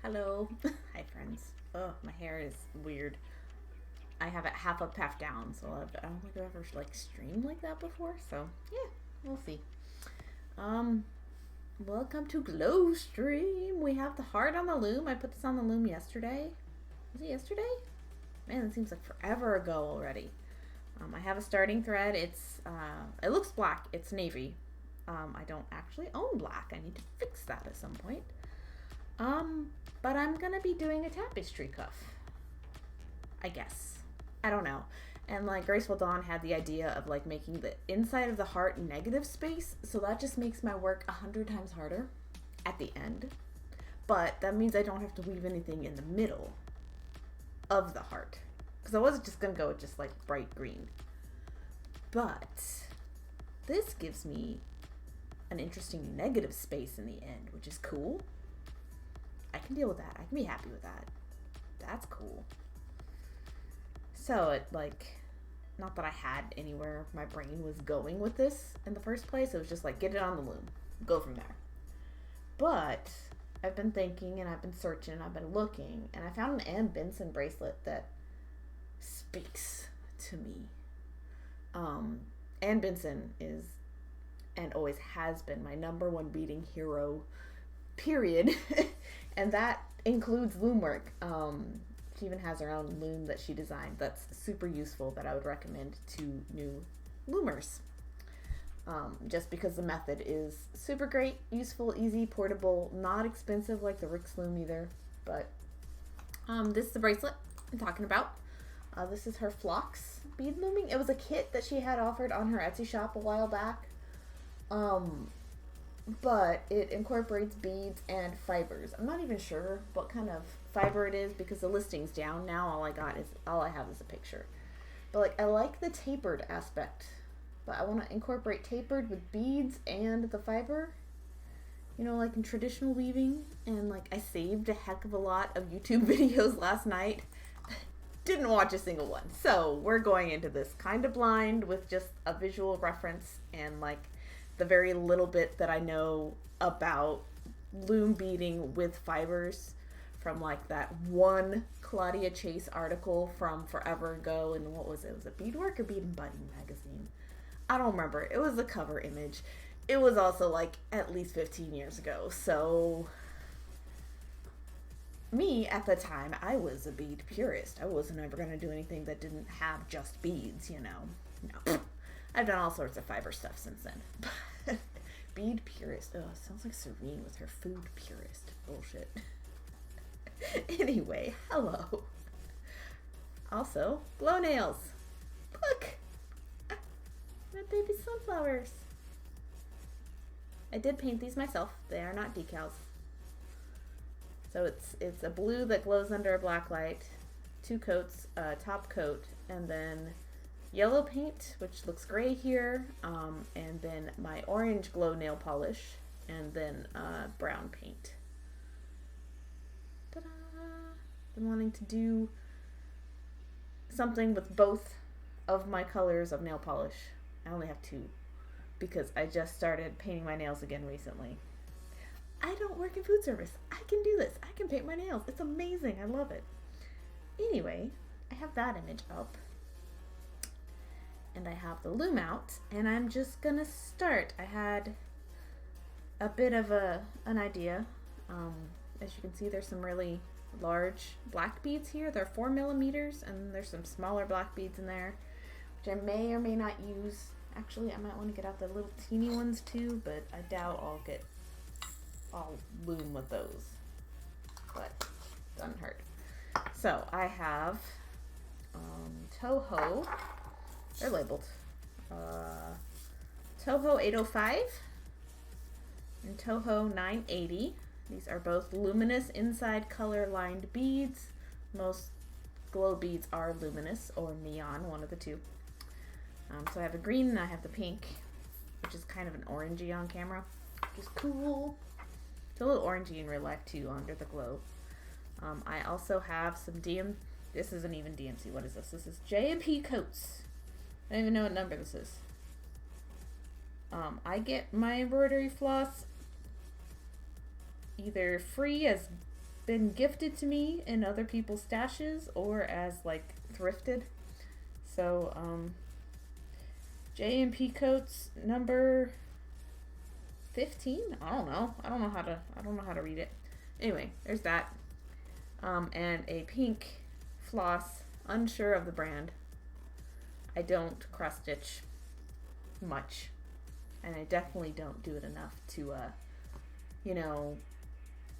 Hello. Hi, friends. Oh, my hair is weird. I have it half up, half down, so I don't think I've ever like streamed like that before. So yeah, we'll see. Um, Welcome to Glow Stream. We have the heart on the loom. I put this on the loom yesterday. Was it yesterday? Man, it seems like forever ago already. I have a starting thread. It looks black. It's navy. I don't actually own black. I need to fix that at some point. Um, but I'm gonna be doing a tapestry cuff. I guess. I don't know. And like Graceful Dawn had the idea of like making the inside of the heart negative space, so that just makes my work 100 times harder at the end. But that means I don't have to weave anything in the middle of the heart. Because I was just gonna go with just like bright green. But this gives me an interesting negative space in the end, which is cool. I can deal with that. I can be happy with that. That's cool. So it not that I had anywhere my brain was going with this in the first place. It was just like, get it on the loom. Go from there. But I've been thinking and I've been searching and I've been looking and I found an Benson bracelet that speaks to me. Anne Benson is and always has been my number one beading hero, period. And that includes loom work. She even has her own loom that she designed that's super useful that I would recommend to new loomers. Just because the method is super great, useful, easy, portable, not expensive like the Rick's loom either. But this is the bracelet I'm talking about. This is her Phlox bead looming. It was a kit that she had offered on her Etsy shop a while back. But it incorporates beads and fibers. I'm not even sure what kind of fiber it is because the listing's down now. All I have is a picture. But like I like the tapered aspect, but I want to incorporate tapered with beads and the fiber. You know, like in traditional weaving. And like I saved a heck of a lot of YouTube videos last night. Didn't watch a single one. So we're going into this kind of blind with just a visual reference and like the very little bit that I know about loom beading with fibers from like that one Claudia Chase article from forever ago. And what was it? Was it Beadwork or Bead and Budding magazine? I don't remember. It was a cover image. It was also like at least 15 years ago. So me at the time, I was a bead purist. I wasn't ever going to do anything that didn't have just beads, you know. No. I've done all sorts of fiber stuff since then. Bead purist. Oh, sounds like Serene with her food purist. Bullshit. Anyway, hello. Also, glow nails. Look! My baby sunflowers. I did paint these myself. They are not decals. So it's a blue that glows under a black light, 2 coats, top coat, and then yellow paint, which looks gray here, and then my orange glow nail polish, and then brown paint. Ta-da! Been wanting to do something with both of my colors of nail polish. I only have 2 because I just started painting my nails again recently. I don't work in food service. I can do this. I can paint my nails. It's amazing. I love it. Anyway, I have that image up. And I have the loom out. And I'm just going to start. I had a bit of an idea. As you can see, there's some really large black beads here. They're 4 millimeters. And there's some smaller black beads in there, which I may or may not use. Actually, I might want to get out the little teeny ones too. But I doubt I'll loom with those, but doesn't hurt. So I have Toho, they're labeled Toho 805 and Toho 980. These are both luminous inside color lined beads. Most glow beads are luminous or neon, one of the two. So I have a green and I have the pink, which is kind of an orangey on camera, which is cool. It's a little orangey in real life too, under the glow. I also have some this isn't even DMC. What is this? This is J&P coats. I don't even know what number this is. I get my embroidery floss either free as been gifted to me in other people's stashes or as like thrifted. So J&P Coats number 15. I don't know how to read it. Anyway, there's that. And a pink floss, unsure of the brand. I don't cross stitch much, and I definitely don't do it enough to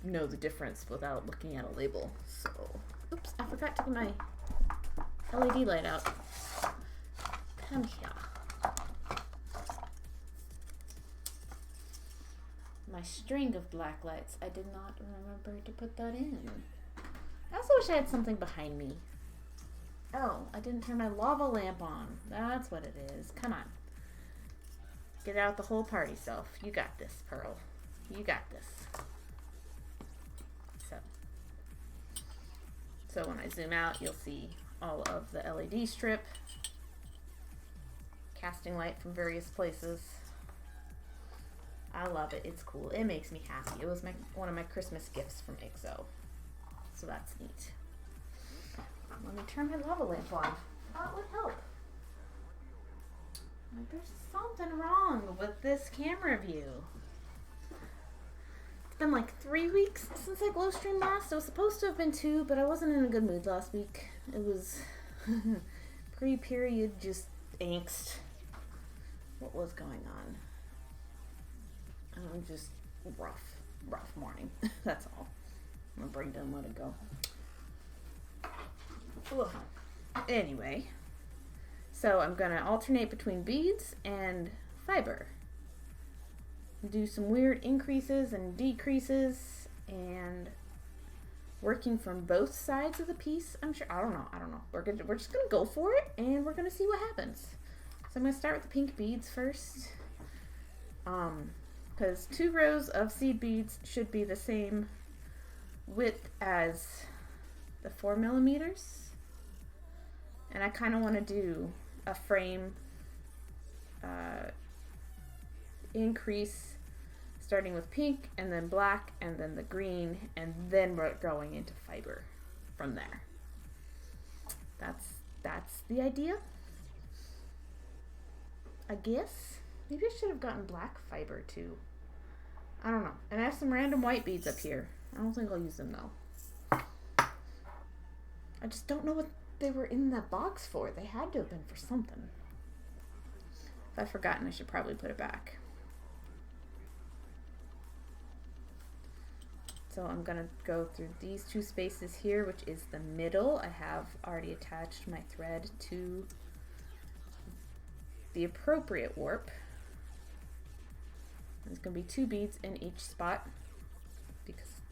know the difference without looking at a label. So, oops, I forgot to get my LED light out. Come here. My string of black lights. I did not remember to put that in. I also wish I had something behind me. Oh, I didn't turn my lava lamp on. That's what it is. Come on. Get out the whole party self. You got this, Pearl. You got this. So when I zoom out, you'll see all of the LED strip, casting light from various places. I love it. It's cool. It makes me happy. It was one of my Christmas gifts from IXO. So that's neat. Let me turn my lava lamp on. That would help. Like, there's something wrong with this camera view. It's been like 3 weeks since I glow streamed last. It was supposed to have been 2, but I wasn't in a good mood last week. It was pre-period just angst. What was going on? Just rough morning. That's all. My brain didn't let it go. Ugh. Anyway, so I'm gonna alternate between beads and fiber. Do some weird increases and decreases and working from both sides of the piece. I'm sure. I don't know. We're just gonna go for it and we're gonna see what happens. So I'm gonna start with the pink beads first. Because 2 rows of seed beads should be the same width as the 4 millimeters. And I kind of want to do a frame increase starting with pink and then black and then the green, and then we're going into fiber from there. That's the idea, I guess. Maybe I should have gotten black fiber too. I don't know. And I have some random white beads up here. I don't think I'll use them though. I just don't know what they were in that box for. They had to have been for something. If I've forgotten, I should probably put it back. So I'm going to go through these 2 spaces here, which is the middle. I have already attached my thread to the appropriate warp. There's going to be 2 beads in each spot because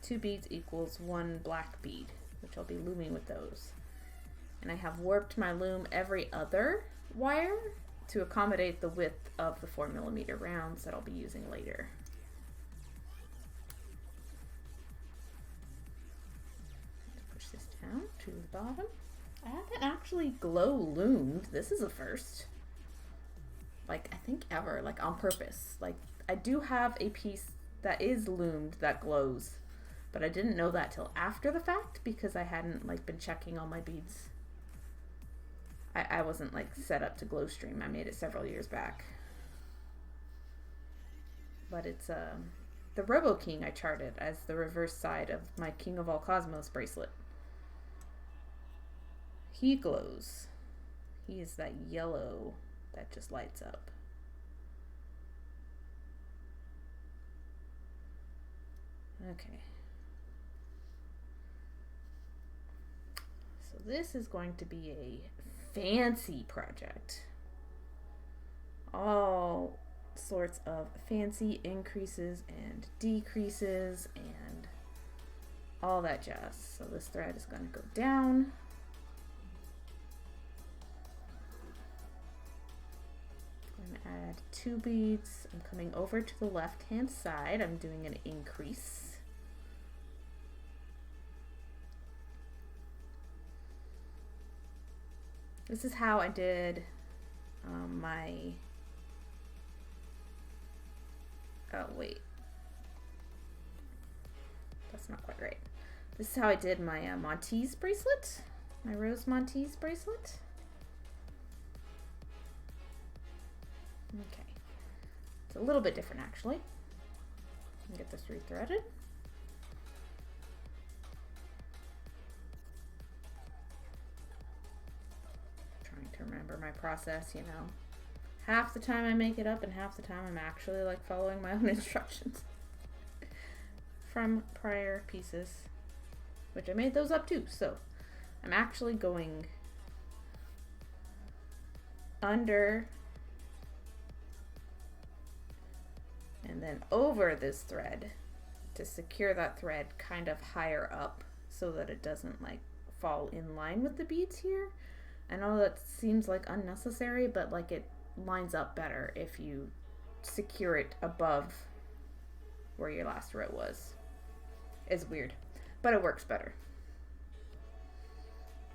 2 beads equals 1 black bead, which I'll be looming with those. And I have warped my loom every other wire to accommodate the width of the 4 millimeter rounds that I'll be using later. Push this down to the bottom. I haven't actually glow loomed. This is a first. Like, I think ever, like on purpose. Like, I do have a piece that is loomed that glows, but I didn't know that till after the fact because I hadn't like been checking all my beads. I wasn't like set up to glow stream. I made it several years back. But it's the Robo King I charted as the reverse side of my King of All Cosmos bracelet. He glows. He is that yellow that just lights up. Okay. So this is going to be a fancy project. All sorts of fancy increases and decreases and all that jazz. So this thread is going to go down. I'm going to add 2 beads. I'm coming over to the left hand side. I'm doing an increase. This is how I did my, oh wait, that's not quite right. This is how I did my Maltese bracelet, my rose Maltese bracelet. Okay, it's a little bit different actually. Get this rethreaded. Trying to remember my process, you know. Half the time I make it up and half the time I'm actually like following my own instructions from prior pieces, which I made those up too. So I'm actually going under and then over this thread to secure that thread kind of higher up so that it doesn't like fall in line with the beads here. I know that seems like unnecessary, but like it lines up better if you secure it above where your last row was. It's weird, but it works better.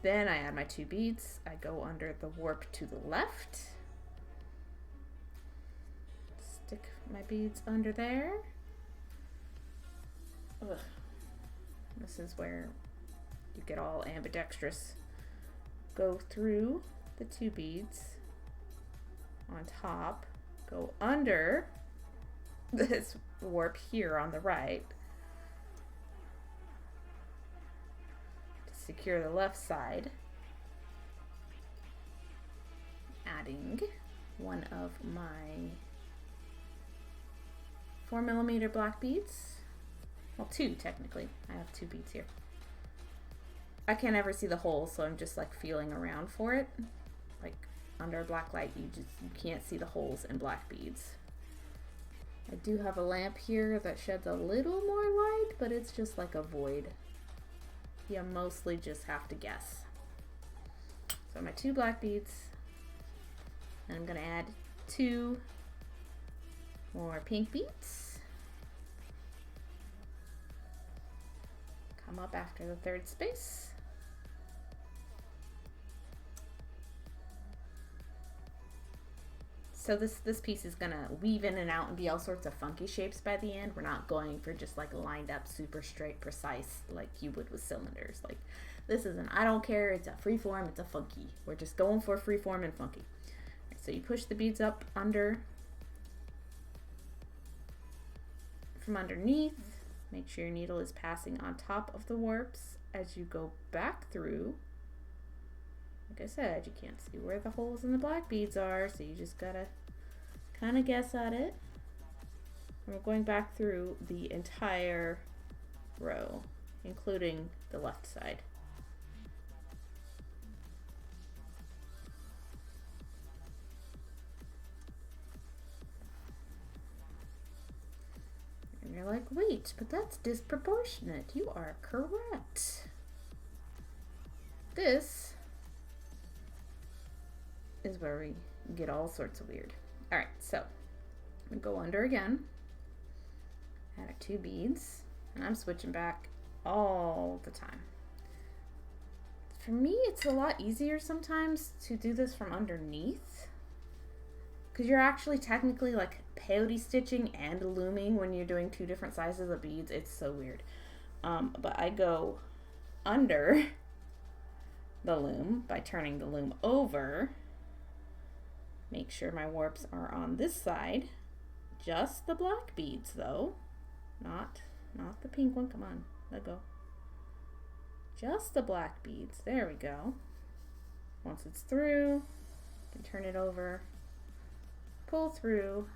Then I add my 2 beads. I go under the warp to the left. Stick my beads under there. Ugh. This is where you get all ambidextrous. Go through the 2 beads on top, go under this warp here on the right to secure the left side, adding one of my 4mm black beads. Well, 2 technically. I have 2 beads here. I can't ever see the holes, so I'm just like feeling around for it. Like under a black light, you can't see the holes in black beads. I do have a lamp here that sheds a little more light, but it's just like a void. You mostly just have to guess. So my 2 black beads, and I'm gonna add 2 more pink beads. Come up after the 3rd space. So this piece is gonna weave in and out and be all sorts of funky shapes by the end. We're not going for just like lined up, super straight, precise, like you would with cylinders. Like this isn't, I don't care, it's a free form, it's a funky. We're just going for free form and funky. Right, so you push the beads up under, from underneath. Make sure your needle is passing on top of the warps as you go back through. Like I said, you can't see where the holes in the black beads are, so you just gotta kind of guess at it. And we're going back through the entire row, including the left side. And you're like, wait, but that's disproportionate. You are correct. This is where we get all sorts of weird. All right, so I'm gonna go under again, add our 2 beads, and I'm switching back all the time. For me, it's a lot easier sometimes to do this from underneath because you're actually technically like peyote stitching and looming when you're doing 2 different sizes of beads. It's so weird. But I go under the loom by turning the loom over. Make sure my warps are on this side. Just the black beads though. Not the pink one. Come on, let go. Just the black beads. There we go. Once it's through, you can turn it over, pull through,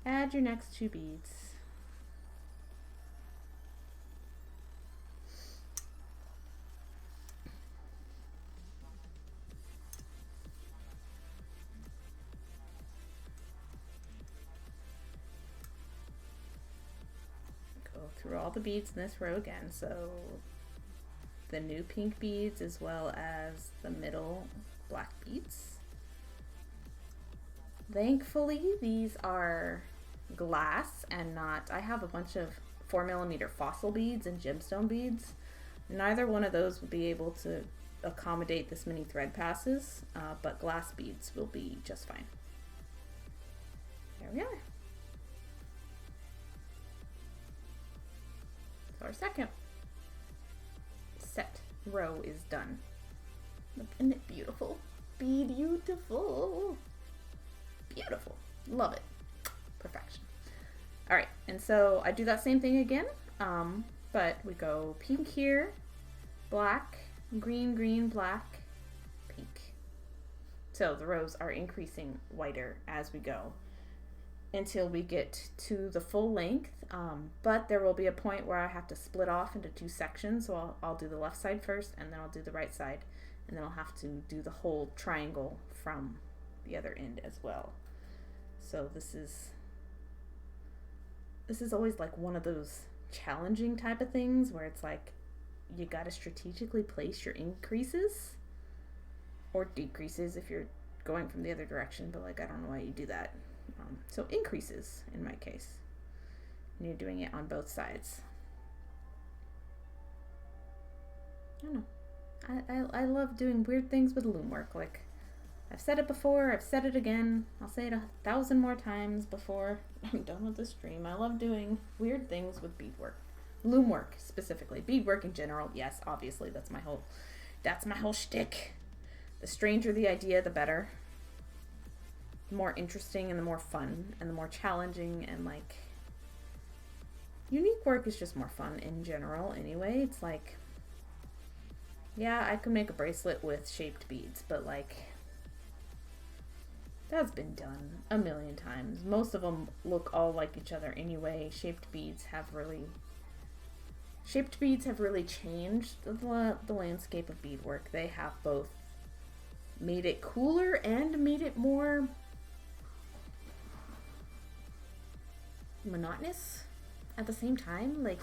add your next 2 beads. Through all the beads in this row again, so the new pink beads as well as the middle black beads. Thankfully these are glass and not, I have a bunch of 4mm fossil beads and gemstone beads. Neither one of those would be able to accommodate this many thread passes, but glass beads will be just fine. There we are. Our second set row is done. Look, isn't it beautiful? Beautiful. Beautiful. Love it. Perfection. All right, and so I do that same thing again, but we go pink here, black, green, green, black, pink. So the rows are increasing whiter as we go until we get to the full length, but there will be a point where I have to split off into two sections, so I'll do the left side first, and then I'll do the right side, and then I'll have to do the whole triangle from the other end as well. So this is always like one of those challenging type of things where it's like you got to strategically place your increases or decreases if you're going from the other direction, but like I don't know why you do that. So increases in my case, and you're doing it on both sides. I don't know. I love doing weird things with loom work. Like I've said it before, I've said it again, I'll say it 1,000 more times before I'm done with the stream. I love doing weird things with beadwork. Loom work specifically. Beadwork in general, yes, obviously that's my whole shtick. The stranger the idea, the better. The more interesting and the more fun and the more challenging and like unique work is just more fun in general anyway. It's like, yeah, I could make a bracelet with shaped beads, but like that's been done a million times. Most of them look all like each other anyway. Shaped beads have really changed the landscape of beadwork. They have both made it cooler and made it more monotonous at the same time. Like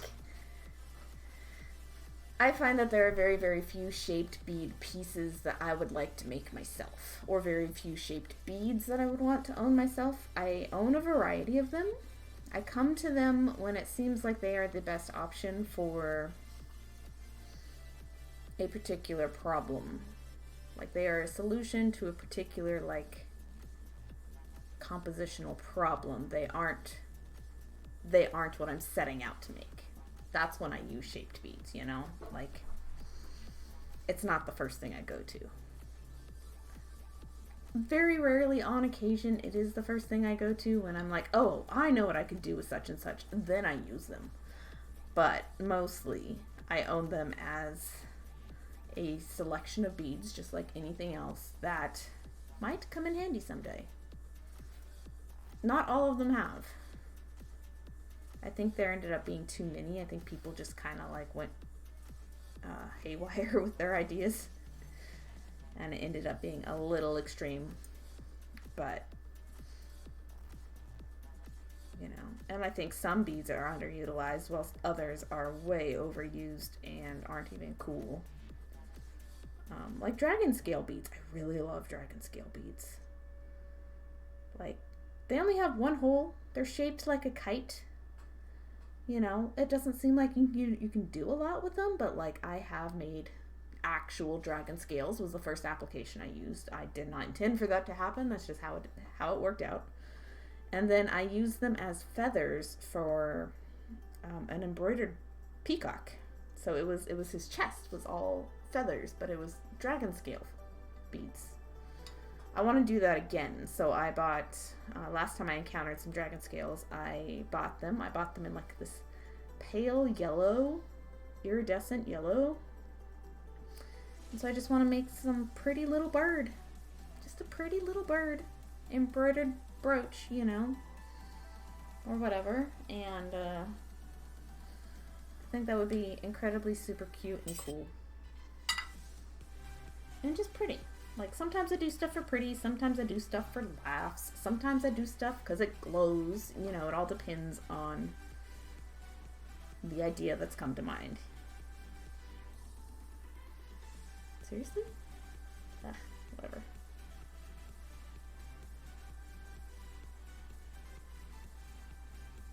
I find that there are very, very few shaped bead pieces that I would like to make myself, or very few shaped beads that I would want to own myself. I own a variety of them. I come to them when it seems like they are the best option for a particular problem. Like they are a solution to a particular like compositional problem. They aren't what I'm setting out to make. That's when I use shaped beads, you know? Like, it's not the first thing I go to. Very rarely on occasion, it is the first thing I go to when I'm like, oh, I know what I could do with such and such. Then I use them. But mostly, I own them as a selection of beads, just like anything else, that might come in handy someday. Not all of them have. I think there ended up being too many. I think people just kind of like went haywire with their ideas, and it ended up being a little extreme, but you know, and I think some beads are underutilized whilst others are way overused and aren't even cool. Like dragon scale beads. I really love dragon scale beads. Like they only have one hole. They're shaped like a kite. You know, it doesn't seem like you can do a lot with them, but like I have made actual dragon scales was the first application I used. I did not intend for that to happen. That's just how it worked out. And then I used them as feathers for an embroidered peacock. So it was his chest was all feathers, but it was dragon scale beads. I want to do that again. So I bought, last time I encountered some dragon scales, I bought them. I bought them in like this pale yellow, iridescent yellow. And so I just want to make some pretty little bird. Just a pretty little bird. Embroidered brooch, you know, or whatever. And I think that would be incredibly super cute and cool. And just pretty. Like, sometimes I do stuff for pretty, sometimes I do stuff for laughs, sometimes I do stuff because it glows. You know, it all depends on the idea that's come to mind. Seriously? Whatever.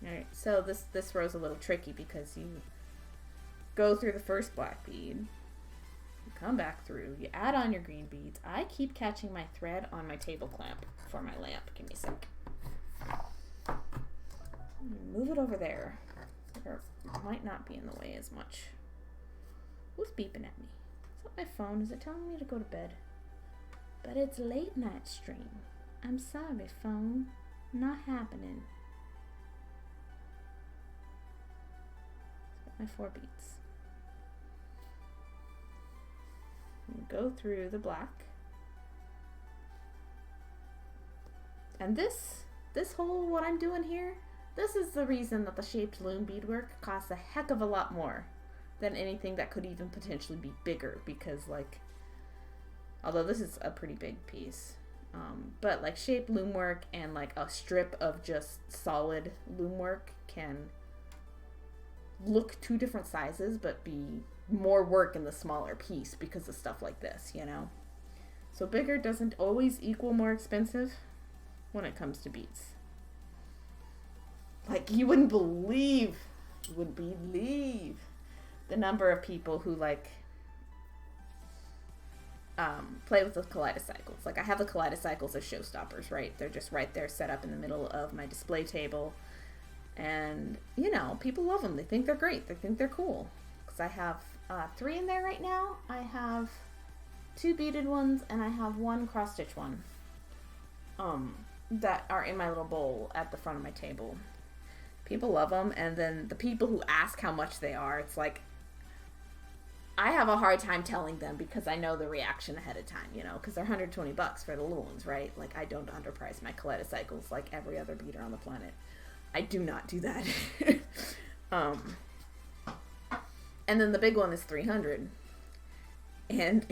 Alright, so this row's a little tricky because you go through the first black bead, come back through, you add on your green beads. I keep catching my thread on my table clamp for my lamp. Give me a sec. Move it over there. Or it might not be in the way as much. Who's beeping at me? Is that my phone? Is it telling me to go to bed? But it's late night stream. I'm sorry, phone. Not happening. My 4 beads. Go through the black. And this whole, what I'm doing here, this is the reason that the shaped loom beadwork costs a heck of a lot more than anything that could even potentially be bigger, because like, although this is a pretty big piece, but like shaped loom work and like a strip of just solid loom work can look 2 different sizes but be more work in the smaller piece because of stuff like this, you know? So bigger doesn't always equal more expensive when it comes to beads. Like, you wouldn't believe the number of people who like play with the kaleidocycles. Like, I have the kaleidocycles as showstoppers, right? They're just right there set up in the middle of my display table. And, you know, people love them. They think they're great. They think they're cool. Because I have 3 in there right now. I have 2 beaded ones, and I have 1 cross-stitch one that are in my little bowl at the front of my table. People love them, and then the people who ask how much they are, it's like, I have a hard time telling them because I know the reaction ahead of time, you know, because they're $120 for the little ones, right? Like, I don't underprice my kaleidocycles like every other beader on the planet. I do not do that. And then the big one is $300. And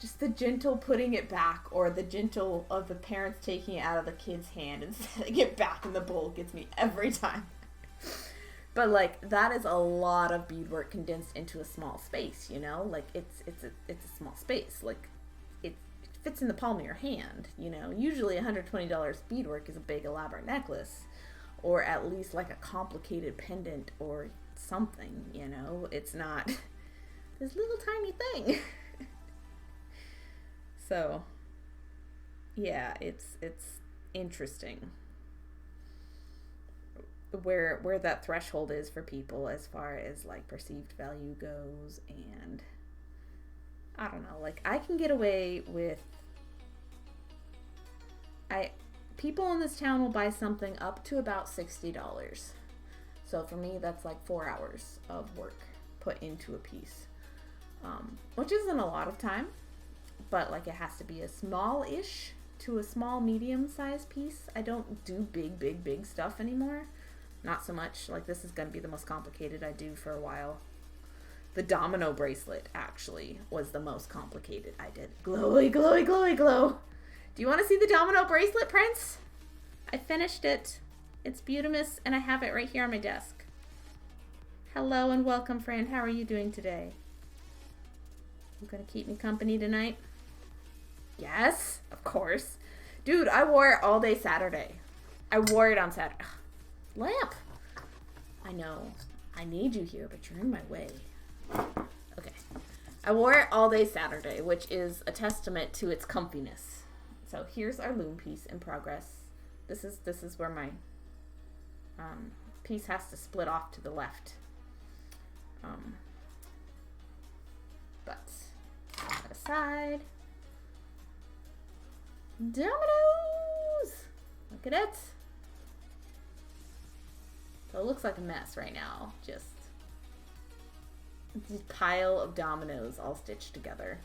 just the gentle putting it back, or the gentle of the parents taking it out of the kid's hand and setting it back in the bowl gets me every time. But like, that is a lot of beadwork condensed into a small space, you know? Like, it's a small space. Like, it fits in the palm of your hand, you know? Usually $120 beadwork is a big elaborate necklace, or at least like a complicated pendant or something, you know? It's not this little tiny thing. So, yeah, it's interesting where that threshold is for people as far as like perceived value goes. And I don't know, like, I can get away with, people in this town will buy something up to about $60. So for me, that's like 4 hours of work put into a piece, which isn't a lot of time, but like, it has to be a small-ish to a small medium-sized piece. I don't do big stuff anymore. Not so much. Like, this is going to be the most complicated I do for a while. The Domino Bracelet, actually, was the most complicated I did. Glowy, glowy, glowy, glow. Do you want to see the Domino Bracelet, Prince? I finished it. It's beautimous, and I have it right here on my desk. Hello and welcome, friend. How are you doing today? You gonna keep me company tonight? Yes, of course. Dude, I wore it all day Saturday. I wore it on Saturday. Lamp! I know. I need you here, but you're in my way. Okay. I wore it all day Saturday, which is a testament to its comfiness. So here's our loom piece in progress. This is where my piece has to split off to the left. But that aside. Dominoes! Look at it. So it looks like a mess right now. Just this pile of dominoes all stitched together.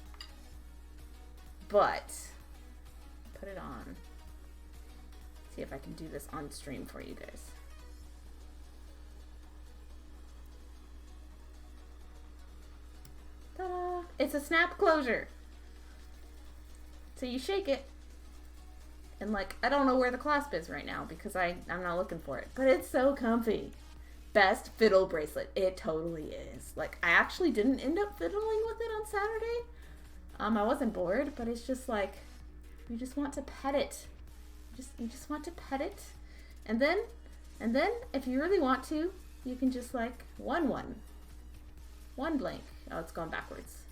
But put it on. See if I can do this on stream for you guys. Ta-da! It's a snap closure. So you shake it. And like, I don't know where the clasp is right now because I'm not looking for it. But it's so comfy. Best fiddle bracelet. It totally is. Like, I actually didn't end up fiddling with it on Saturday. I wasn't bored, but it's just like, you just want to pet it. You just want to pet it. And then if you really want to, you can just like one blank. Oh, it's going backwards.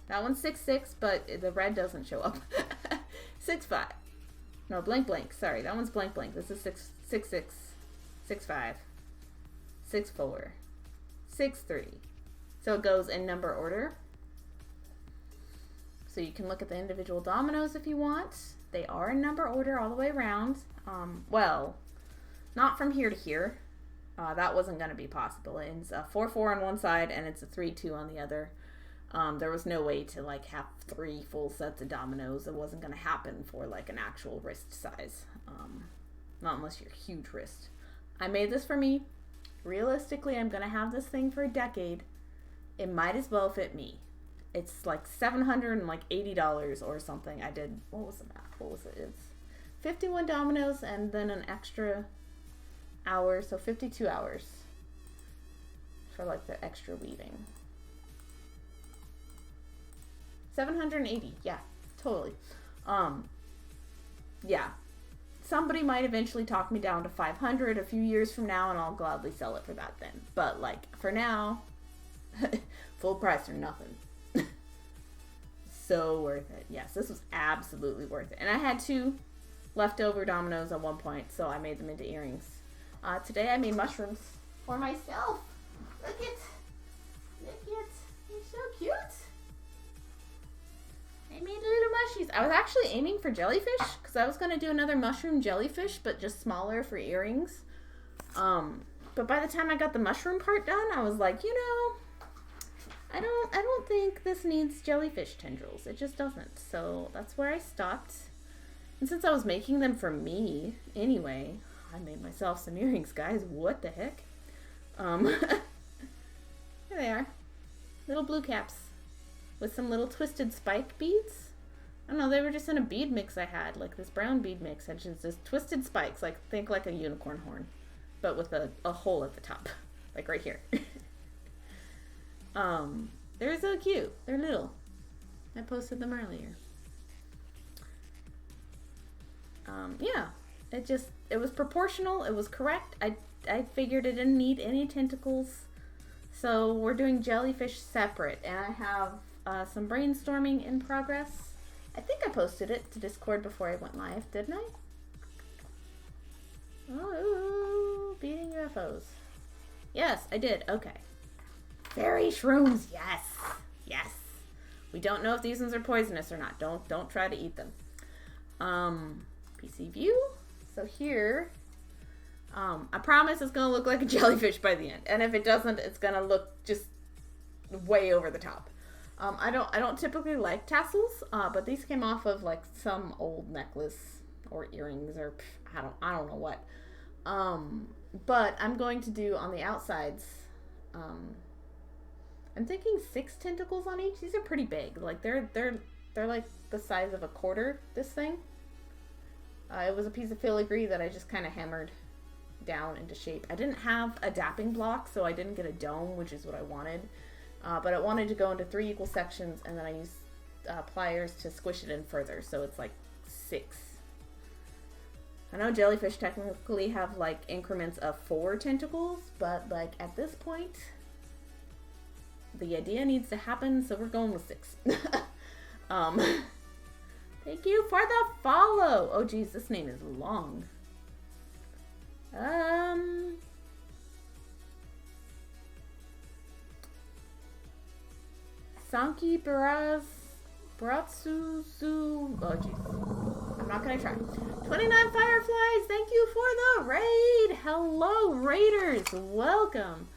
That one's 6-6, but the red doesn't show up. 6-5. No, blank. Sorry, that one's blank. This is 6-6, 6-5, 6-4, 6-3. So it goes in number order. So you can look at the individual dominoes if you want. They are in number order all the way around. Well, not from here to here. That wasn't going to be possible. It's a 4-4 on one side and it's a 3-2 on the other. There was no way to like have 3 full sets of dominoes. It wasn't going to happen for like an actual wrist size. Not unless you're huge wrist. I made this for me. Realistically, I'm going to have this thing for a decade. It might as well fit me. It's like $780 or something. I did, what was the math? What was it? It's 51 dominoes and then an extra hour, so 52 hours for like the extra weaving. 780, yeah, totally. Yeah. Somebody might eventually talk me down to 500 a few years from now, and I'll gladly sell it for that then. But like for now, full price or nothing. So worth it. Yes, this was absolutely worth it. And I had 2 leftover dominoes at one point, so I made them into earrings. Today I made mushrooms for myself. Look it. They're so cute. I made little mushies. I was actually aiming for jellyfish because I was going to do another mushroom jellyfish, but just smaller for earrings. But by the time I got the mushroom part done, I was like, you know, I don't think this needs jellyfish tendrils. It just doesn't. So that's where I stopped. And since I was making them for me anyway, I made myself some earrings, guys. What the heck? Here they are. Little blue caps with some little twisted spike beads. I don't know, they were just in a bead mix I had. Like this brown bead mix had just twisted spikes. Like, think like a unicorn horn, but with a hole at the top. Like right here. They're so cute. They're little. I posted them earlier. Yeah, it was proportional. It was correct. I figured it didn't need any tentacles. So we're doing jellyfish separate. And I have some brainstorming in progress. I think I posted it to Discord before I went live, didn't I? Oh, beating UFOs. Yes, I did. Okay. Fairy shrooms. Yes. Yes. We don't know if these ones are poisonous or not. Don't try to eat them. PC view. So here, I promise it's gonna look like a jellyfish by the end. And if it doesn't, it's gonna look just way over the top. I don't typically like tassels, but these came off of like some old necklace or earrings or I don't know what. But I'm going to do on the outsides. I'm thinking 6 tentacles on each. These are pretty big. Like they're like the size of a quarter. This thing. It was a piece of filigree that I just kind of hammered down into shape. I didn't have a dapping block, so I didn't get a dome, which is what I wanted. But I wanted to go into 3 equal sections, and then I used pliers to squish it in further, so it's like 6. I know jellyfish technically have like increments of 4 tentacles, but like at this point, the idea needs to happen, so we're going with 6. Thank you for the follow. Oh geez, this name is long. Sanki Baratsuzu. Oh jeez. I'm not gonna try. 29 Fireflies, thank you for the raid. Hello, raiders. Welcome.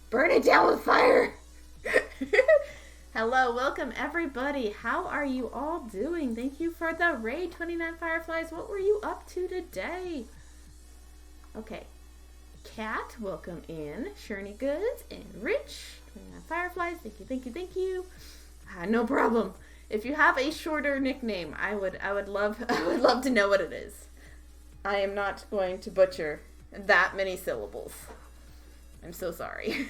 Burn it down with fire. Hello, welcome everybody. How are you all doing? Thank you for the raid, 29 Fireflies. What were you up to today? Okay. Kat, welcome in. Sherney Goods and Rich, 29 Fireflies. Thank you, thank you, thank you. No problem. If you have a shorter nickname, I would love to know what it is. I am not going to butcher that many syllables. I'm so sorry.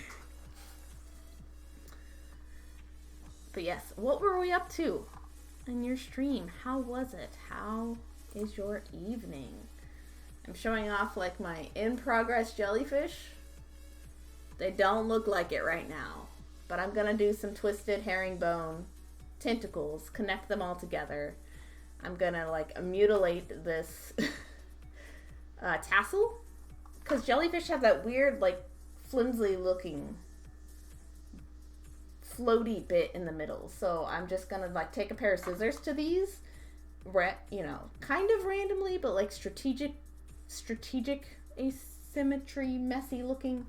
But yes, what were we up to in your stream? How was it? How is your evening? I'm showing off like my in-progress jellyfish. They don't look like it right now, but I'm gonna do some twisted herringbone tentacles, connect them all together. I'm gonna like mutilate this tassel, because jellyfish have that weird like flimsy looking floaty bit in the middle. So I'm just gonna like take a pair of scissors to these, you know, kind of randomly, but like strategic asymmetry, messy looking,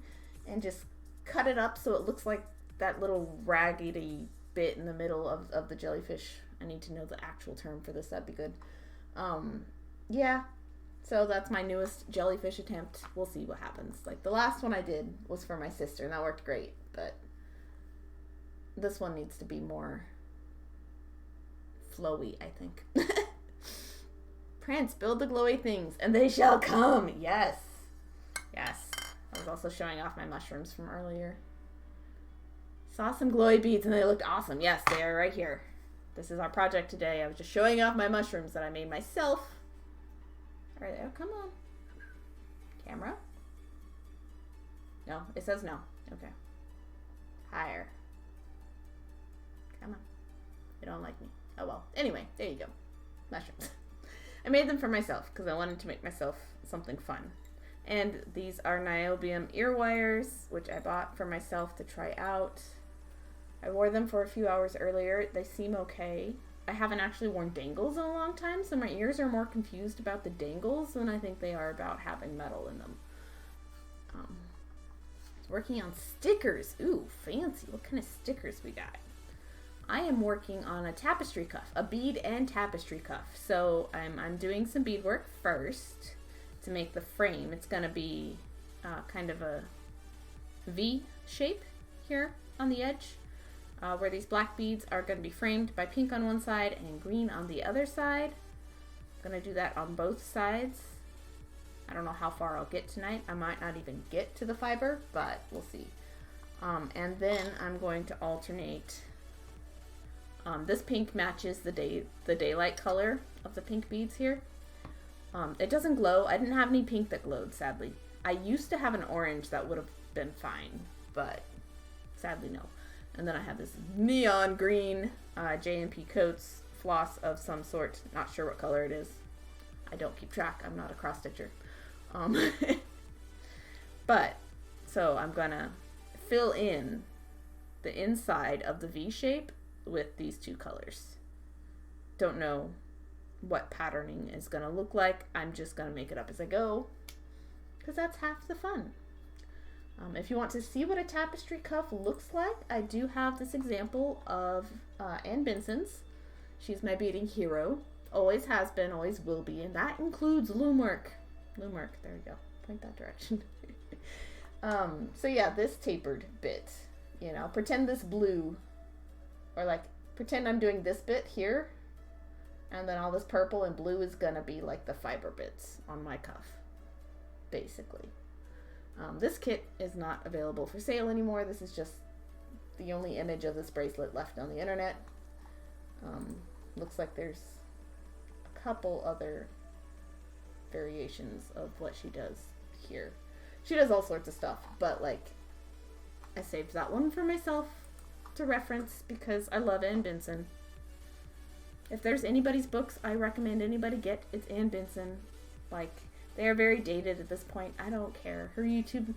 and just cut it up so it looks like that little raggedy bit in the middle of the jellyfish. I need to know the actual term for this. That'd be good. Yeah. So that's my newest jellyfish attempt. We'll see what happens. Like the last one I did was for my sister and that worked great, but this one needs to be more flowy, I think. Prince, build the glowy things and they shall come. Yes. Yes. I was also showing off my mushrooms from earlier. Saw some glowy beads and they looked awesome. Yes, they are right here. This is our project today. I was just showing off my mushrooms that I made myself. Right there. Come on. Camera? No, it says no. Okay. Higher. Come on. You don't like me. Oh well. Anyway, there you go. Mushrooms. I made them for myself because I wanted to make myself something fun. And these are niobium ear wires, which I bought for myself to try out. I wore them for a few hours earlier. They seem okay. I haven't actually worn dangles in a long time, so my ears are more confused about the dangles than I think they are about having metal in them. Working on stickers. Ooh, fancy. What kind of stickers we got? I am working on a tapestry cuff, a bead and tapestry cuff. So I'm doing some beadwork first to make the frame. It's going to be kind of a V shape here on the edge. Where these black beads are going to be framed by pink on one side and green on the other side. I'm going to do that on both sides. I don't know how far I'll get tonight. I might not even get to the fiber, but we'll see. And then I'm going to alternate. This pink matches the daylight color of the pink beads here. It doesn't glow. I didn't have any pink that glowed, sadly. I used to have an orange that would have been fine, but sadly no. And then I have this neon green J&P Coats floss of some sort. Not sure what color it is. I don't keep track. I'm not a cross stitcher. But, so I'm going to fill in the inside of the V shape with these two colors. Don't know what patterning is going to look like. I'm just going to make it up as I go, because that's half the fun. If you want to see what a tapestry cuff looks like, I do have this example of Ann Benson's. She's my beading hero. Always has been, always will be, and that includes loom work. Loom work, there we go. Point that direction. So yeah, this tapered bit, you know, pretend this blue, or like, pretend I'm doing this bit here, and then all this purple and blue is gonna be like the fiber bits on my cuff, basically. This kit is not available for sale anymore. This is just the only image of this bracelet left on the internet. Looks like there's a couple other variations of what she does here. She does all sorts of stuff, but like, I saved that one for myself to reference because I love Ann Benson. If there's anybody's books I recommend anybody get, it's Ann Benson. Like, they are very dated at this point. I don't care. Her YouTube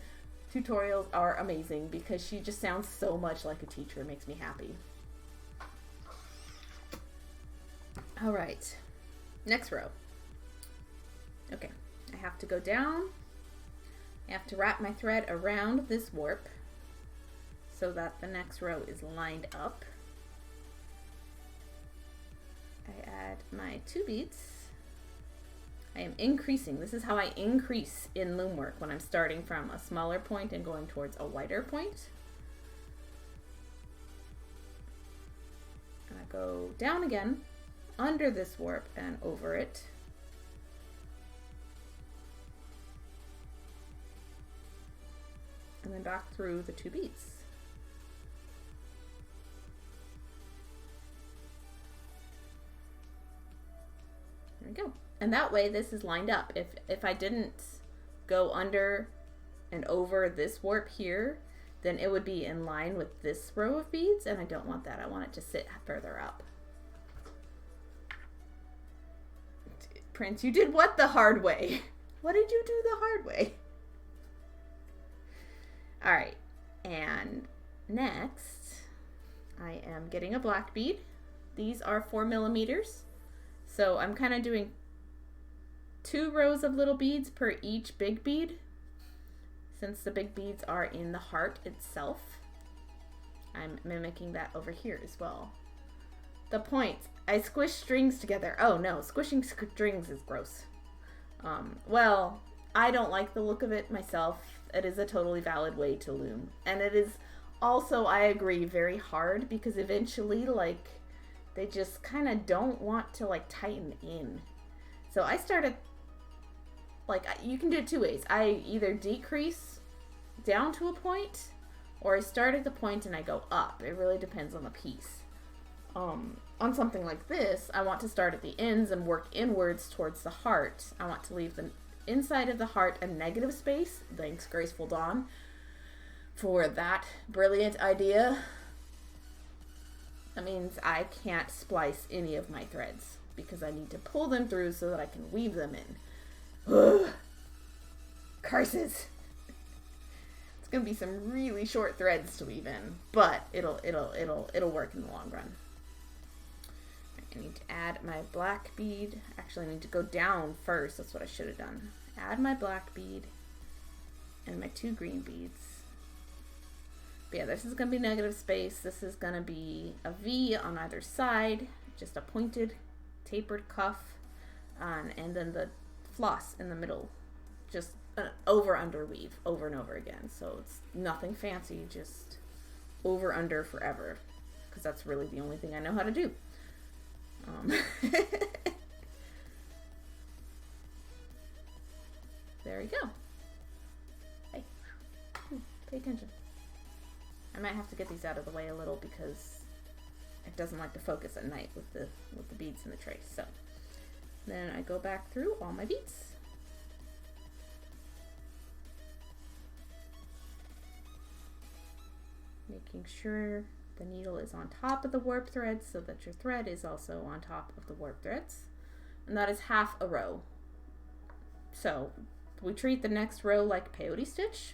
tutorials are amazing because she just sounds so much like a teacher. It makes me happy. All right. Next row. Okay. I have to go down. I have to wrap my thread around this warp so that the next row is lined up. I add my 2 beads. I am increasing. This is how I increase in loom work when I'm starting from a smaller point and going towards a wider point. And I go down again, under this warp and over it. And then back through the 2 beads. There we go. And that way this is lined up. If I didn't go under and over this warp here, then it would be in line with this row of beads, and I don't want that. I want it to sit further up. Prince, you did what the hard way? What did you do the hard way? All right, and next, I am getting a black bead. These are 4 millimeters. So I'm kind of doing 2 rows of little beads per each big bead, since the big beads are in the heart itself. I'm mimicking that over here as well. The points. I squish strings together. Oh no, squishing strings is gross. Well, I don't like the look of it myself. It is a totally valid way to loom. And it is also, I agree, very hard, because eventually, like, they just kind of don't want to, like, tighten in. So I started, like, you can do it 2 ways. I either decrease down to a point, or I start at the point and I go up. It really depends on the piece. On something like this, I want to start at the ends and work inwards towards the heart. I want to leave the inside of the heart a negative space. Thanks, Graceful Dawn, for that brilliant idea. That means I can't splice any of my threads, because I need to pull them through so that I can weave them in. Ugh. Curses. It's gonna be some really short threads to weave in, but it'll work in the long run. I need to add my black bead. Actually, I need to go down first. That's what I should have done. Add my black bead and my 2 green beads. But yeah, this is going to be negative space. This is going to be a V on either side, just a pointed, tapered cuff, and then the floss in the middle. Just an over-under weave over and over again. So it's nothing fancy, just over-under forever, because that's really the only thing I know how to do. There you go. Hey, pay attention. I might have to get these out of the way a little, because it doesn't like to focus at night with the beads in the tray. So then I go back through all my beads. Making sure the needle is on top of the warp threads, so that your thread is also on top of the warp threads. And that is half a row. So we treat the next row like peyote stitch.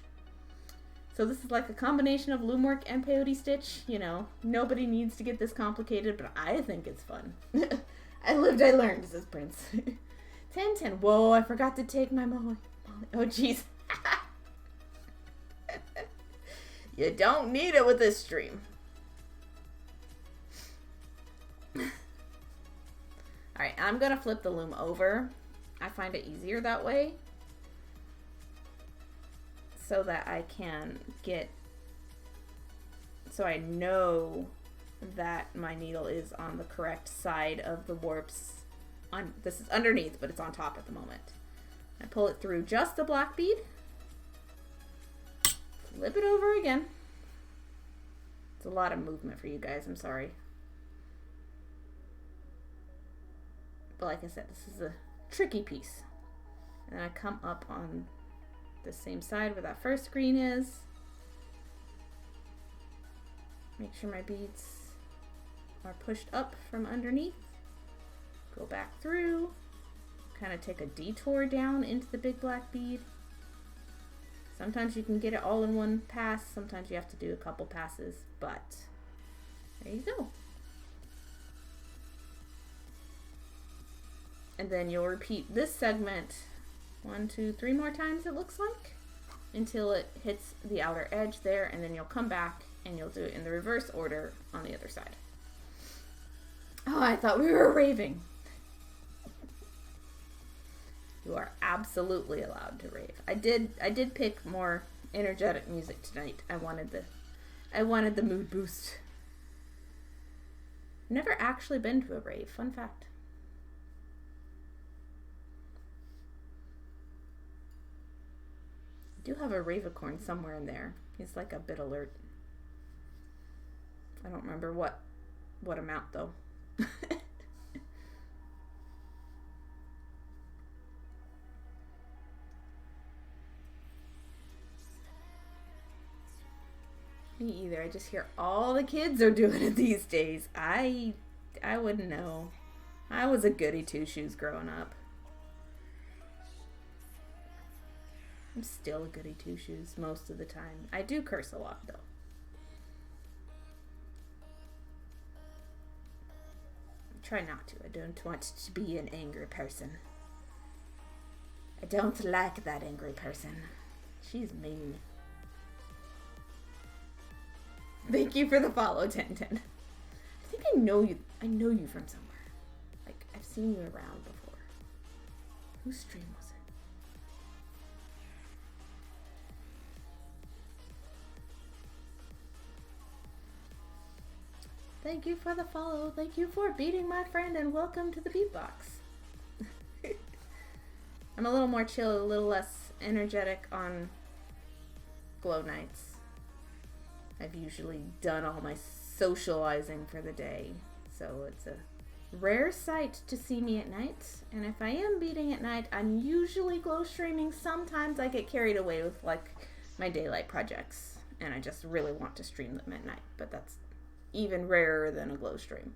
So this is like a combination of loom work and peyote stitch. You know, nobody needs to get this complicated, but I think it's fun. I lived, I learned, says Prince. 10-10. Whoa, I forgot to take my Molly. Oh, jeez. You don't need it with this stream. Alright, I'm going to flip the loom over. I find it easier that way, so that I can get, so I know that my needle is on the correct side of the warps. This is underneath, but it's on top at the moment. I pull it through just the black bead, flip it over again. It's a lot of movement for you guys, I'm sorry. But like I said, this is a tricky piece. And then I come up on the same side where that first green is. Make sure my beads are pushed up from underneath. Go back through. Kind of take a detour down into the big black bead. Sometimes you can get it all in one pass. Sometimes you have to do a couple passes, but there you go. And then you'll repeat this segment 1, 2, 3 more times, it looks like, until it hits the outer edge there, and then you'll come back and you'll do it in the reverse order on the other side. Oh, I thought we were raving. You are absolutely allowed to rave. I did pick more energetic music tonight. I wanted the mood boost. Never actually been to a rave. Fun fact. I do have a Ravicorn somewhere in there. He's like a bit alert. I don't remember what amount though. Me either. I just hear all the kids are doing it these days. I wouldn't know. I was a goody two-shoes growing up. I'm still a goody two-shoes most of the time. I do curse a lot though. try not to. I don't want to be an angry person. I don't like that angry person. She's mean. Thank you for the follow, Tintin. I think I know you. I know you from somewhere. Like, I've seen you around before. Whose stream was it? Thank you for the follow. Thank you for beating my friend, and welcome to the beatbox. I'm a little more chill, a little less energetic on glow nights. I've usually done all my socializing for the day, so it's a rare sight to see me at night. And if I am beating at night, I'm usually glow streaming. Sometimes I get carried away with like my daylight projects, and I just really want to stream them at night, but that's even rarer than a glow stream.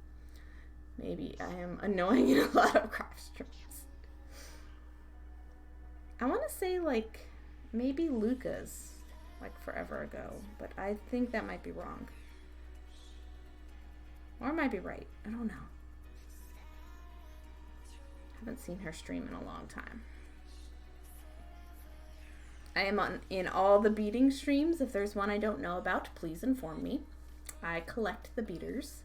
Maybe I am annoying in a lot of craft streams. I want to say like maybe Luca's like forever ago, but I think that might be wrong. Or it might be right. I don't know. Haven't seen her stream in a long time. I am in all the beading streams. If there's one I don't know about, please inform me. I collect the beaters.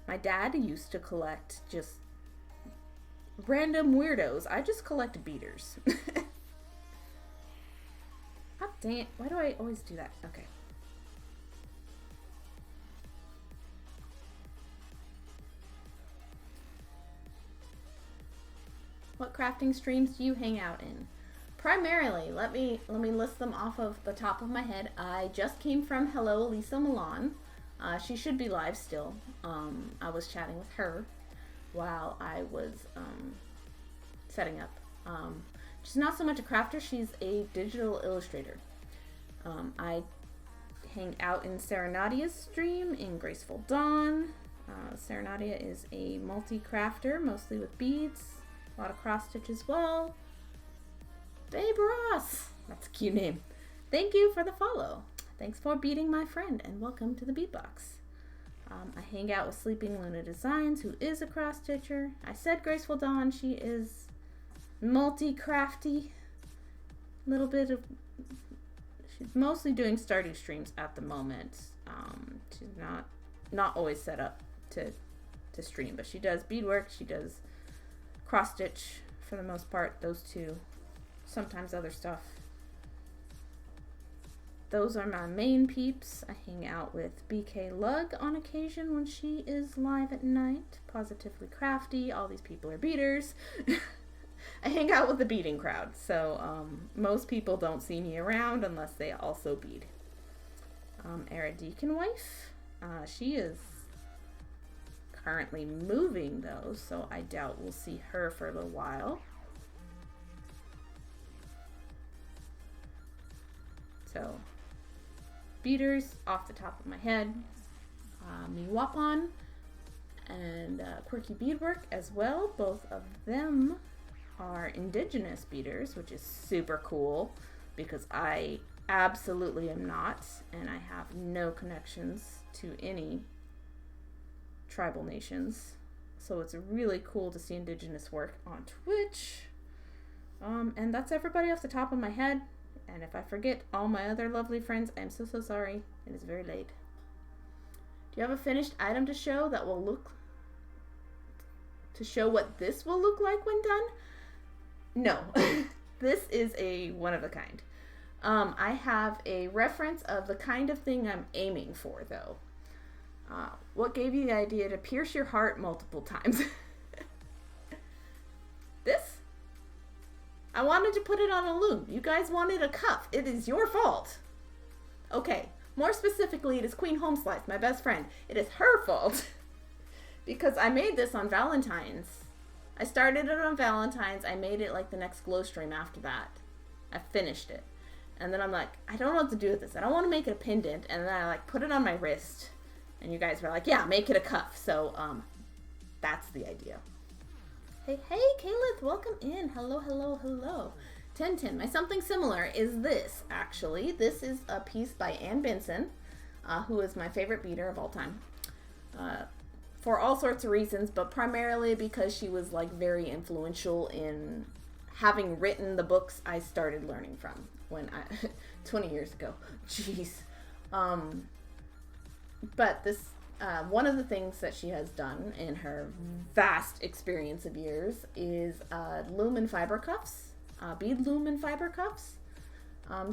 My dad used to collect just random weirdos. I just collect beaters. God dang it. Why do I always do that? Okay. What crafting streams do you hang out in? Primarily, let me list them off of the top of my head. I just came from Hello Elisa Milan. She should be live still. I was chatting with her while I was setting up. She's not so much a crafter, she's a digital illustrator. I hang out in Serenadia's stream in Graceful Dawn. Serenadia is a multi-crafter, mostly with beads, a lot of cross stitch as well. Babe Ross, that's a cute name. Thank you for the follow. Thanks for beating my friend, and welcome to the beatbox. I hang out with Sleeping Luna Designs, who is a cross stitcher. I said Graceful Dawn, she is multi-crafty. Little bit of, she's mostly doing Stardew streams at the moment. She's not always set up to stream, but she does beadwork, she does cross stitch for the most part, those two, sometimes other stuff. Those are my main peeps. I hang out with BK Lug on occasion when she is live at night. Positively Crafty, all these people are beaters. I hang out with the beading crowd, so most people don't see me around unless they also bead. Era Deacon Wife, she is currently moving though, so I doubt we'll see her for a little while. So, beaters off the top of my head. Miwapon and Quirky Beadwork as well. Both of them are indigenous beaders, which is super cool because I absolutely am not, and I have no connections to any tribal nations. So it's really cool to see indigenous work on Twitch. And that's everybody off the top of my head. And if I forget all my other lovely friends, I'm so sorry. It is very late. Do you have a finished item to show that will look, to show what this will look like when done? No. This is a one of a kind. I have a reference of the kind of thing I'm aiming for though. What gave you the idea to pierce your heart multiple times? This? I wanted to put it on a loom. You guys wanted a cuff. It is your fault. Okay, more specifically, it is Queen Homeslice, my best friend. It is her fault because I made this on Valentine's. I started it on Valentine's. I made it like the next glow stream after that. I finished it. And then I'm like, I don't know what to do with this. I don't want to make it a pendant. And then I like put it on my wrist. And you guys were like, yeah, make it a cuff. So that's the idea. Hey, Caleb, welcome in. Hello. Tintin, my something similar is this, actually. This is a piece by Ann Benson, who is my favorite beater of all time. for all sorts of reasons, but primarily because she was like very influential in having written the books I started learning from when I 20 years ago. Jeez. But this one of the things that she has done in her vast experience of years is loom and fiber cuffs, bead loom and fiber cuffs.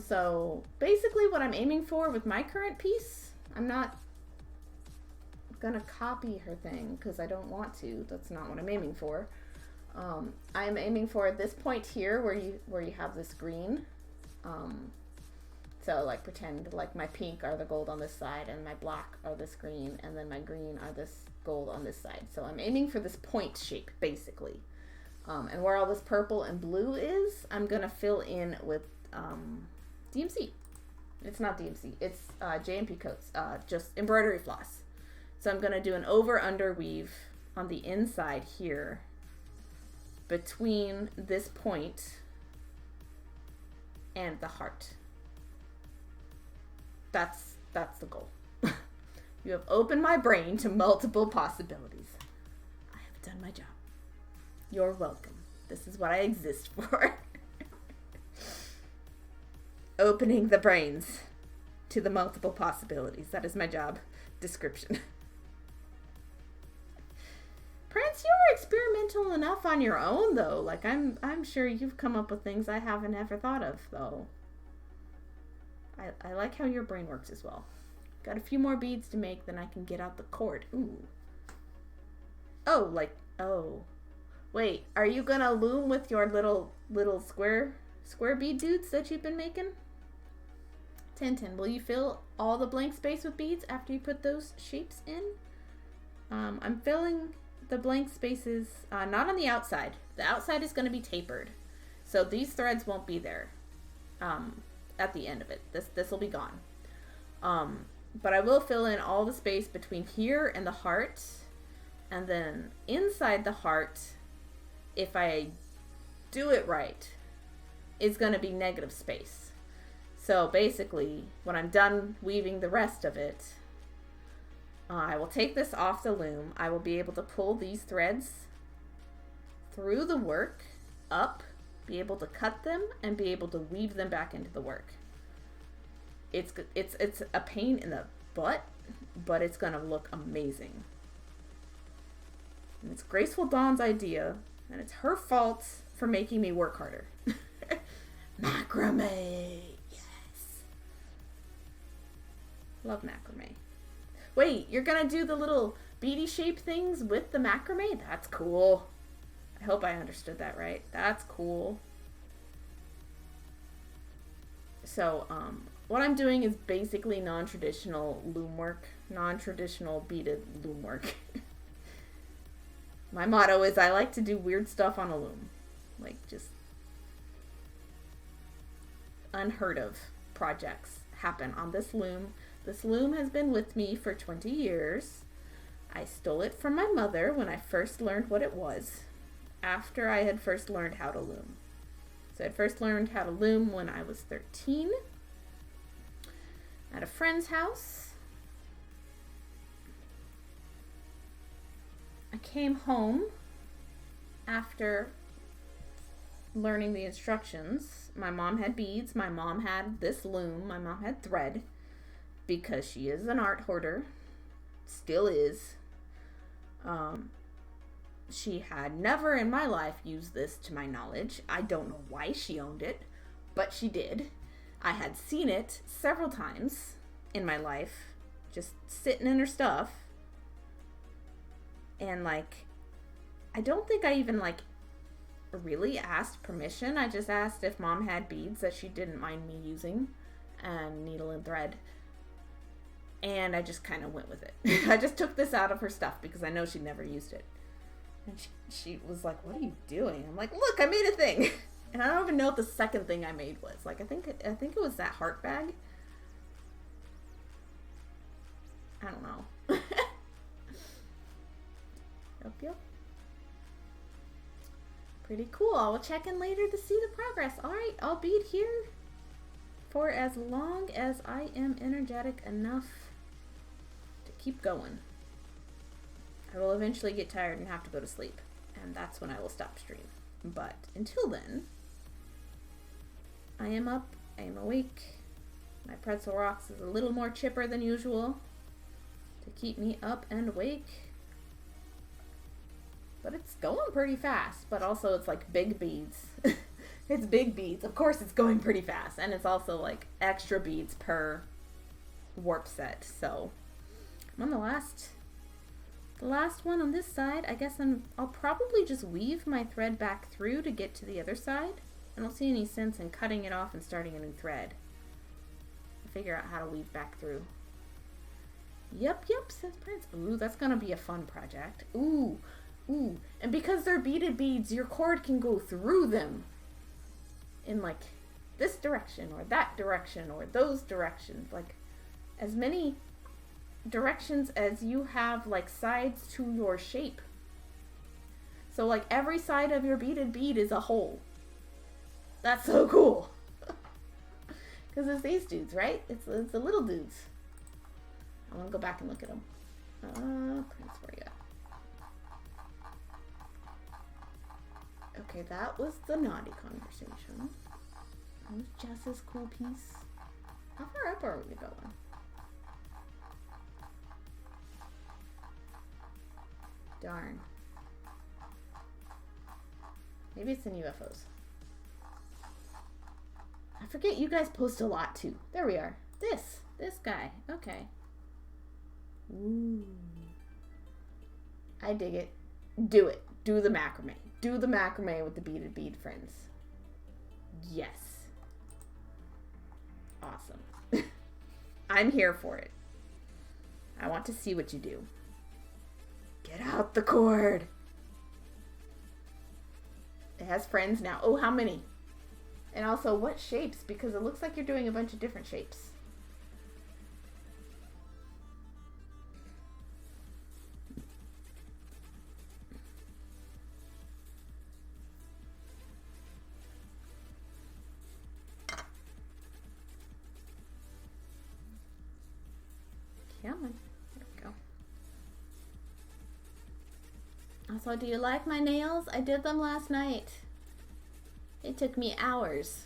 So basically what I'm aiming for with my current piece, I'm not gonna copy her thing because I don't want to. That's not what I'm aiming for. I'm aiming for this point here where you have this green. So like pretend like my pink are the gold on this side and my black are this green and then my green are this gold on this side. So I'm aiming for this point shape basically. And where all this purple and blue is, I'm gonna fill in with DMC. It's not DMC, it's JMP coats, just embroidery floss. So I'm gonna do an over-under weave on the inside here between this point and the heart. That's the goal. You have opened my brain to multiple possibilities. I have done my job. You're welcome. This is what I exist for. Opening the brains to the multiple possibilities. That is my job description. Prince, you're experimental enough on your own, though. Like, I'm sure you've come up with things I haven't ever thought of, though. I like how your brain works as well. Got a few more beads to make, then I can get out the cord. Ooh. Oh, oh. Wait, are you gonna loom with your little square bead dudes that you've been making? Tintin, will you fill all the blank space with beads after you put those shapes in? I'm filling the blank spaces, not on the outside. The outside is going to be tapered. So these threads won't be there at the end of it. This will be gone. But I will fill in all the space between here and the heart. And then inside the heart, if I do it right, is going to be negative space. So basically, when I'm done weaving the rest of it, I will take this off the loom. I will be able to pull these threads through the work, up, be able to cut them, and be able to weave them back into the work. It's a pain in the butt, but it's going to look amazing. And it's Graceful Dawn's idea, and it's her fault for making me work harder. Macrame! Yes! Love macrame. Wait, you're gonna do the little beady shape things with the macrame? That's cool. I hope I understood that right. That's cool. So, what I'm doing is basically non-traditional loom work. Non-traditional beaded loom work. My motto is I like to do weird stuff on a loom. Like, just unheard of projects happen on this loom. This loom has been with me for 20 years. I stole it from my mother when I first learned what it was, after I had first learned how to loom. So I first learned how to loom when I was 13 at a friend's house. I came home after learning the instructions. My mom had beads. My mom had this loom. My mom had thread because she is an art hoarder. Still is. She had never in my life used this to my knowledge. I don't know why she owned it, but she did. I had seen it several times in my life, just sitting in her stuff. And like, I don't think I even like really asked permission. I just asked if mom had beads that she didn't mind me using, and needle and thread. And I just kind of went with it. I just took this out of her stuff because I know she never used it. And she was like, "What are you doing?" I'm like, "Look, I made a thing." And I don't even know what the second thing I made was. Like, I think it was that heart bag. I don't know. Yep. Pretty cool. I will check in later to see the progress. Alright, I'll bead here for as long as I am energetic enough to keep going. I will eventually get tired and have to go to sleep, and that's when I will stop stream. But until then, I am up, I am awake. My pretzel rocks is a little more chipper than usual to keep me up and awake. But it's going pretty fast, but also it's like big beads. It's big beads. Of course it's going pretty fast, and it's also like extra beads per warp set. So I'm on the last one on this side. I guess I'll probably just weave my thread back through to get to the other side. I don't see any sense in cutting it off and starting a new thread. I'll figure out how to weave back through. Yep, says Prince. Ooh, that's gonna be a fun project. Ooh, and because they're beaded beads, your cord can go through them in like this direction or that direction or those directions, like as many directions as you have like sides to your shape. So like every side of your beaded bead is a hole. That's so cool. Because it's these dudes, right? It's the little dudes. I want to go back and look at them. Prince, where you at? Okay, that was the naughty conversation. That was Jess's cool piece. How far up are we going? Darn. Maybe it's in UFOs. I forget you guys post a lot too. There we are. This guy. Okay. Ooh. I dig it. Do it. Do the macrame. Do the macrame with the beaded bead friends. Yes. Awesome. I'm here for it. I want to see what you do. Get out the cord. It has friends now. Oh, how many? And also, what shapes? Because it looks like you're doing a bunch of different shapes. Come on. There we go. Also, do you like my nails? I did them last night. It took me hours,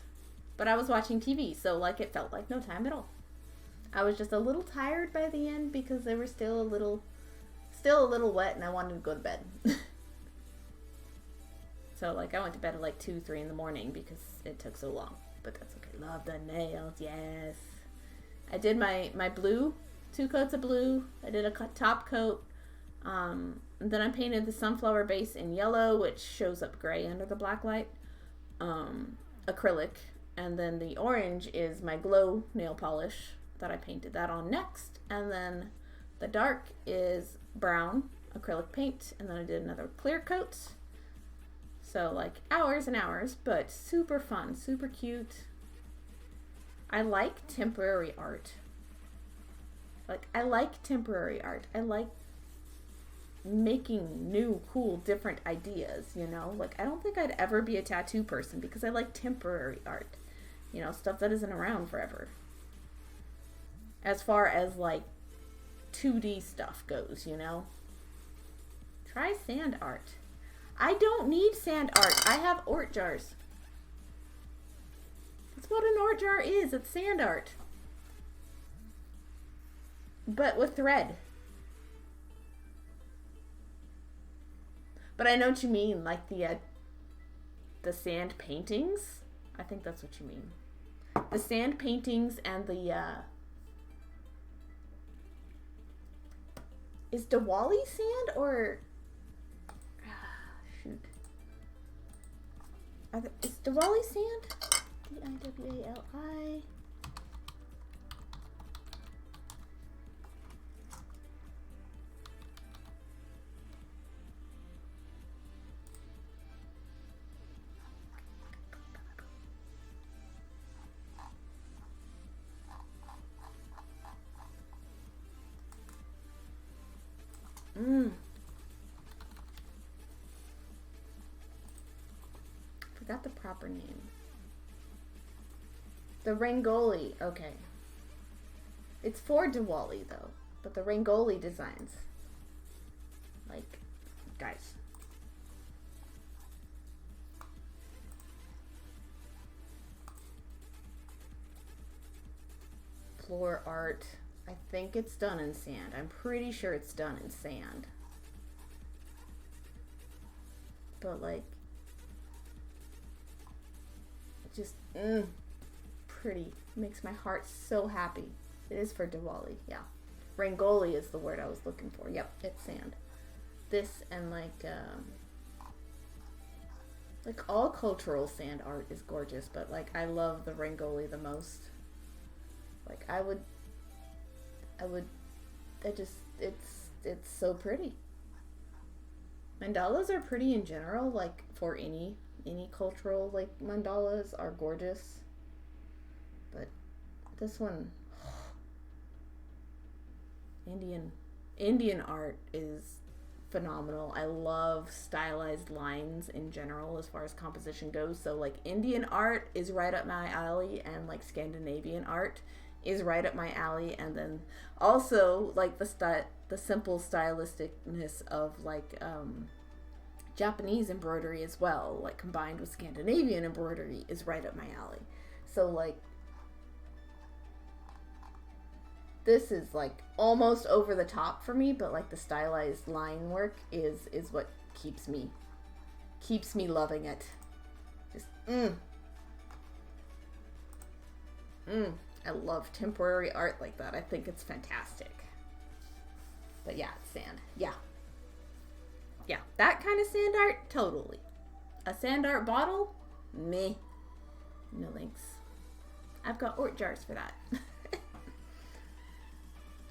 but I was watching TV, so like it felt like no time at all. I was just a little tired by the end because they were still a little wet, and I wanted to go to bed. So like I went to bed at like 2, 3 in the morning because it took so long. But that's okay. Love the nails, yes. I did my blue, 2 coats of blue. I did a top coat. And then I painted the sunflower base in yellow, which shows up gray under the black light. Acrylic, and then the orange is my glow nail polish that I painted that on next, and then the dark is brown acrylic paint, and then I did another clear coat. So like hours and hours, but super fun, super cute. I like temporary art. I like temporary art. I like making new, cool, different ideas, you know? Like, I don't think I'd ever be a tattoo person because I like temporary art. You know, stuff that isn't around forever. As far as, like, 2D stuff goes, you know? Try sand art. I don't need sand art. I have art jars. That's what an art jar is. It's sand art. But with thread. But I know what you mean, like the sand paintings. I think that's what you mean. The sand paintings and the is Diwali sand or shoot? Is Diwali sand? Diwali. Forgot the proper name. The Rangoli. Okay. It's for Diwali though, but the Rangoli designs. Like, guys. Floor art. I think it's done in sand. I'm pretty sure it's done in sand. But like, just pretty. Makes my heart so happy. It is for Diwali, yeah. Rangoli is the word I was looking for. Yep, it's sand. This and like all cultural sand art is gorgeous, but like I love the Rangoli the most. Like it's so pretty. Mandalas are pretty in general, like for any cultural, like mandalas are gorgeous. But this one, Indian art is phenomenal. I love stylized lines in general as far as composition goes. So like Indian art is right up my alley, and like Scandinavian art is right up my alley, and then also like the simple stylisticness of like Japanese embroidery as well, like combined with Scandinavian embroidery, is right up my alley. So like this is like almost over the top for me, but like the stylized line work is what keeps me loving it. Just I love temporary art like that. I think it's fantastic. But yeah, it's sand. Yeah, that kind of sand art, totally. A sand art bottle, meh. No thanks. I've got ort jars for that. I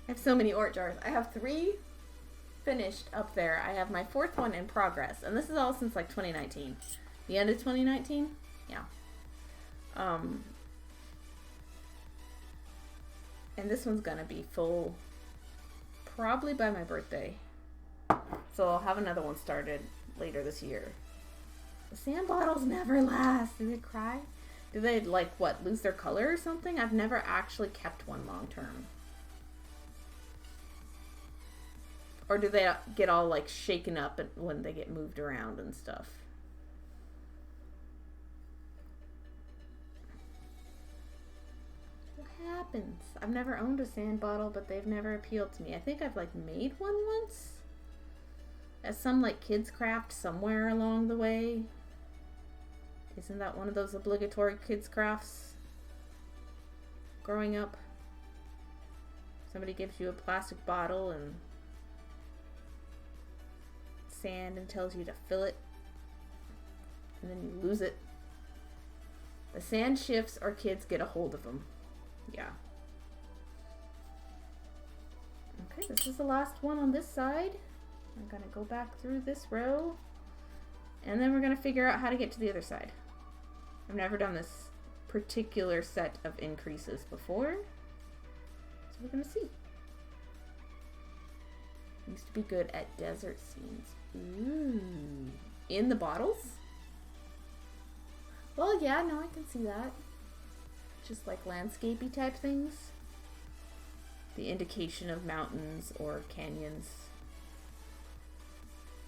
have so many ort jars. I have 3 finished up there. I have my 4th one in progress, and this is all since like 2019. The end of 2019? Yeah. And this one's gonna be full probably by my birthday. So I'll have another one started later this year. The sand bottles never last. Do they cry? Do they like what, lose their color or something? I've never actually kept one long term. Or do they get all like shaken up when they get moved around and stuff? What happens? I've never owned a sand bottle, but they've never appealed to me. I think I've like made one once as some like kids craft somewhere along the way. Isn't that one of those obligatory kids crafts growing up? Somebody gives you a plastic bottle and sand and tells you to fill it, and then you lose it. The sand shifts or kids get a hold of them. Yeah. Okay, this is the last one on this side. I'm gonna go back through this row, and then we're gonna figure out how to get to the other side. I've never done this particular set of increases before, so we're gonna see. Used to be good at desert scenes. Ooh. In the bottles? Well, yeah, no, I can see that. Just like landscapey type things. The indication of mountains or canyons.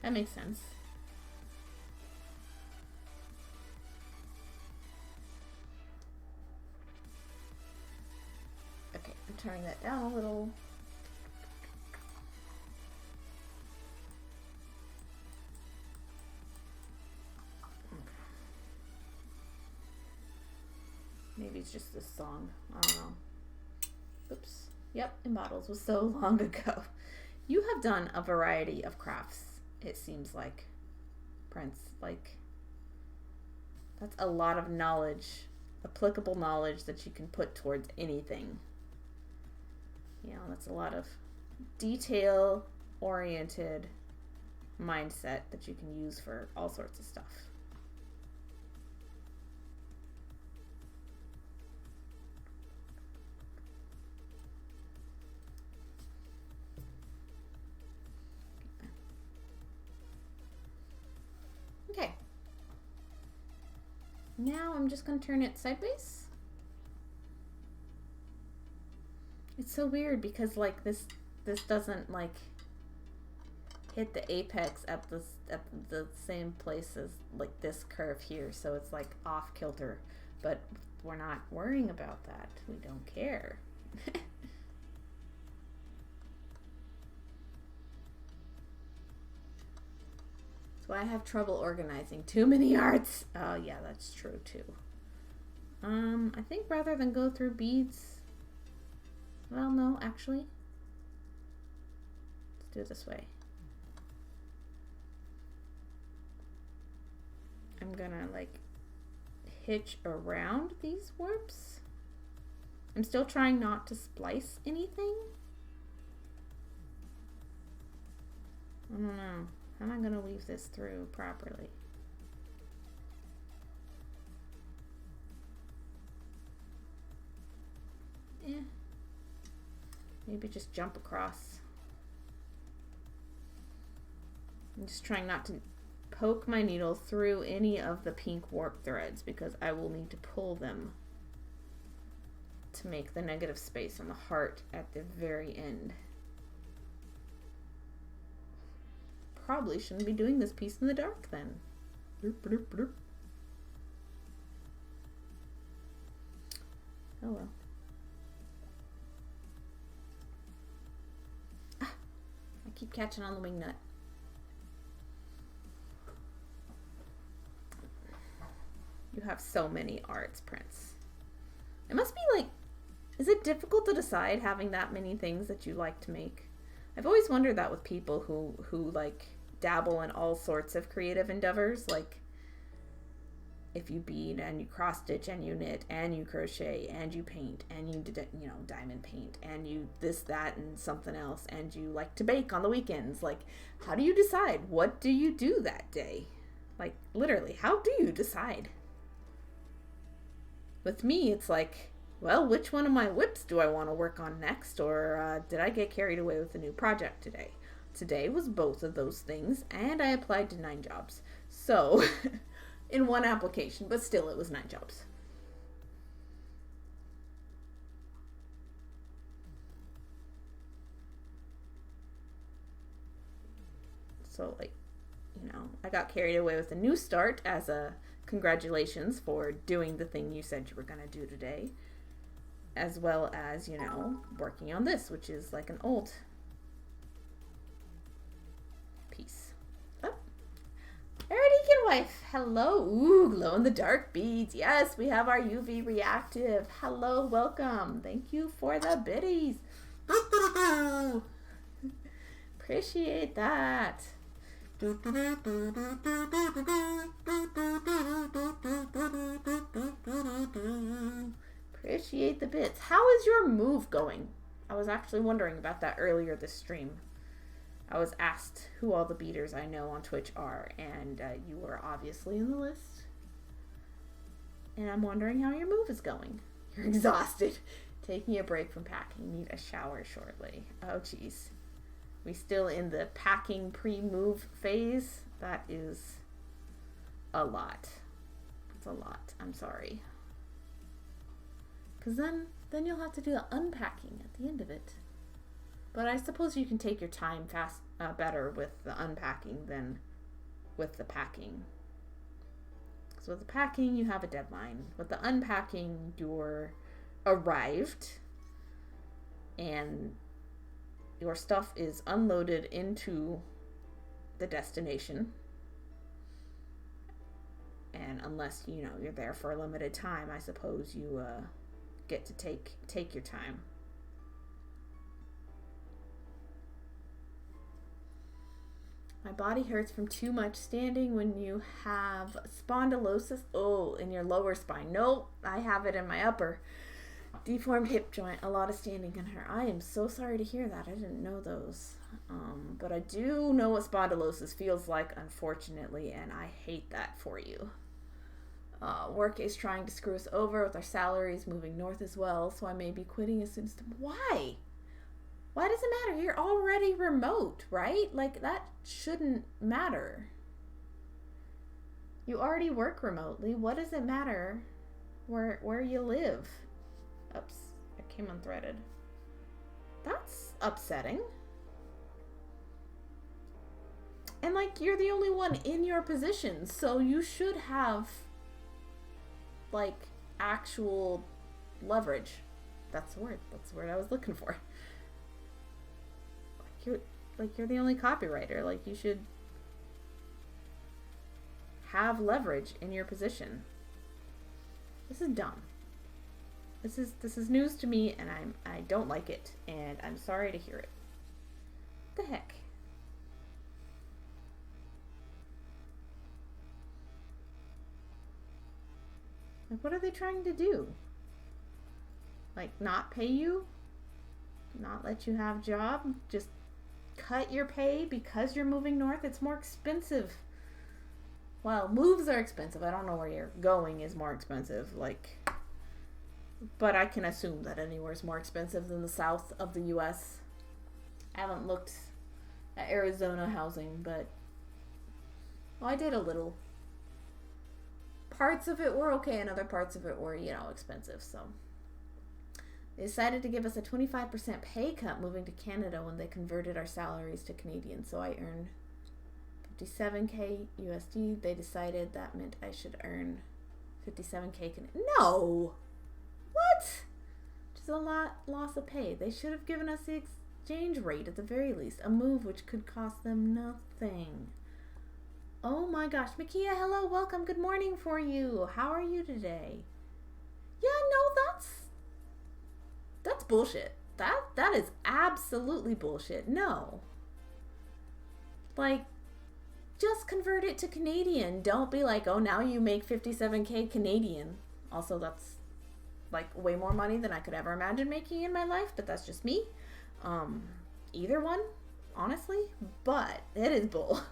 That makes sense. Okay, I'm turning that down a little. Maybe it's just this song. I don't know. Oops. Yep, in bottles was so long ago. You have done a variety of crafts, it seems like, Prince. Like, that's a lot of knowledge, applicable knowledge that you can put towards anything. You know, that's a lot of detail-oriented mindset that you can use for all sorts of stuff. Okay. Now I'm just going to turn it sideways. It's so weird because like this doesn't like, hit the apex at the same place as like this curve here, so it's like off kilter. But we're not worrying about that. We don't care. So I have trouble organizing too many arts. Oh yeah, that's true too. I think rather than go through beads, well, no, actually, let's do it this way. I'm gonna like hitch around these warps. I'm still trying not to splice anything. I don't know. How am I gonna weave this through properly? Maybe just jump across. I'm just trying not to poke my needle through any of the pink warp threads because I will need to pull them to make the negative space on the heart at the very end. Probably shouldn't be doing this piece in the dark then. Bloop, bloop, bloop. Oh well. I keep catching on the wing nut. You have so many arts, Prince. It must be like, is it difficult to decide having that many things that you like to make? I've always wondered that with people who like dabble in all sorts of creative endeavors. Like if you bead and you cross stitch and you knit and you crochet and you paint and you diamond paint and you this, that, and something else, and you like to bake on the weekends. Like, how do you decide? What do you do that day? Like, literally, how do you decide? With me, it's like, well, which one of my whips do I want to work on next? Or did I get carried away with a new project today? Today was both of those things, and I applied to 9 jobs. So, in one application, but still it was 9 jobs. So, like, I got carried away with a new start as a congratulations for doing the thing you said you were going to do today. As well as, working on this, which is like an old piece. Oh. Eridican wife. Hello. Ooh, glow in the dark beads. Yes, we have our UV reactive. Hello, welcome. Thank you for the biddies. Appreciate that. Appreciate the bits. How is your move going? I was actually wondering about that earlier this stream. I was asked who all the beaters I know on Twitch are, and you were obviously in the list. And I'm wondering how your move is going. You're exhausted. Taking a break from packing. Need a shower shortly. Oh, geez. We still in the packing pre-move phase? That is a lot. That's a lot. I'm sorry. Because then you'll have to do the unpacking at the end of it. But I suppose you can take your time better with the unpacking than with the packing. So with the packing, you have a deadline. With the unpacking, you're arrived and your stuff is unloaded into the destination. And unless, you're there for a limited time, I suppose you get to take your time. My body hurts from too much standing when you have spondylosis. Oh, in your lower spine. Nope, I have it in my upper. Deformed hip joint, a lot of standing can hurt. I am so sorry to hear that. I didn't know those. But I do know what spondylosis feels like, unfortunately, and I hate that for you. Work is trying to screw us over with our salaries moving north as well, so I may be quitting as soon as... Why? Why does it matter? You're already remote, right? Like, that shouldn't matter. You already work remotely. What does it matter where you live? Oops, I came unthreaded. That's upsetting. And, like, you're the only one in your position, so you should have, like, actual leverage. That's the word. That's the word I was looking for. You're the only copywriter. Like, you should have leverage in your position. This is dumb. This is news to me, and I don't like it, and I'm sorry to hear it. What the heck? Like, what are they trying to do? Like, not pay you? Not let you have a job? Just cut your pay because you're moving north? It's more expensive. Well, moves are expensive. I don't know where you're going is more expensive. Like, but I can assume that anywhere is more expensive than the south of the U.S. I haven't looked at Arizona housing, but well, I did a little. Parts of it were okay, and other parts of it were, expensive. So they decided to give us a 25% pay cut moving to Canada when they converted our salaries to Canadian. So I earn 57K USD. They decided that meant I should earn 57K Canadian. No! What? Just a loss of pay. They should have given us the exchange rate at the very least. A move which could cost them nothing. Oh my gosh. Makia, hello, welcome. Good morning for you. How are you today? Yeah, no, that's bullshit. That is absolutely bullshit. No. Like, just convert it to Canadian. Don't be like, oh, now you make 57K Canadian. Also, that's like way more money than I could ever imagine making in my life, but that's just me. Either one, honestly, but it is bull.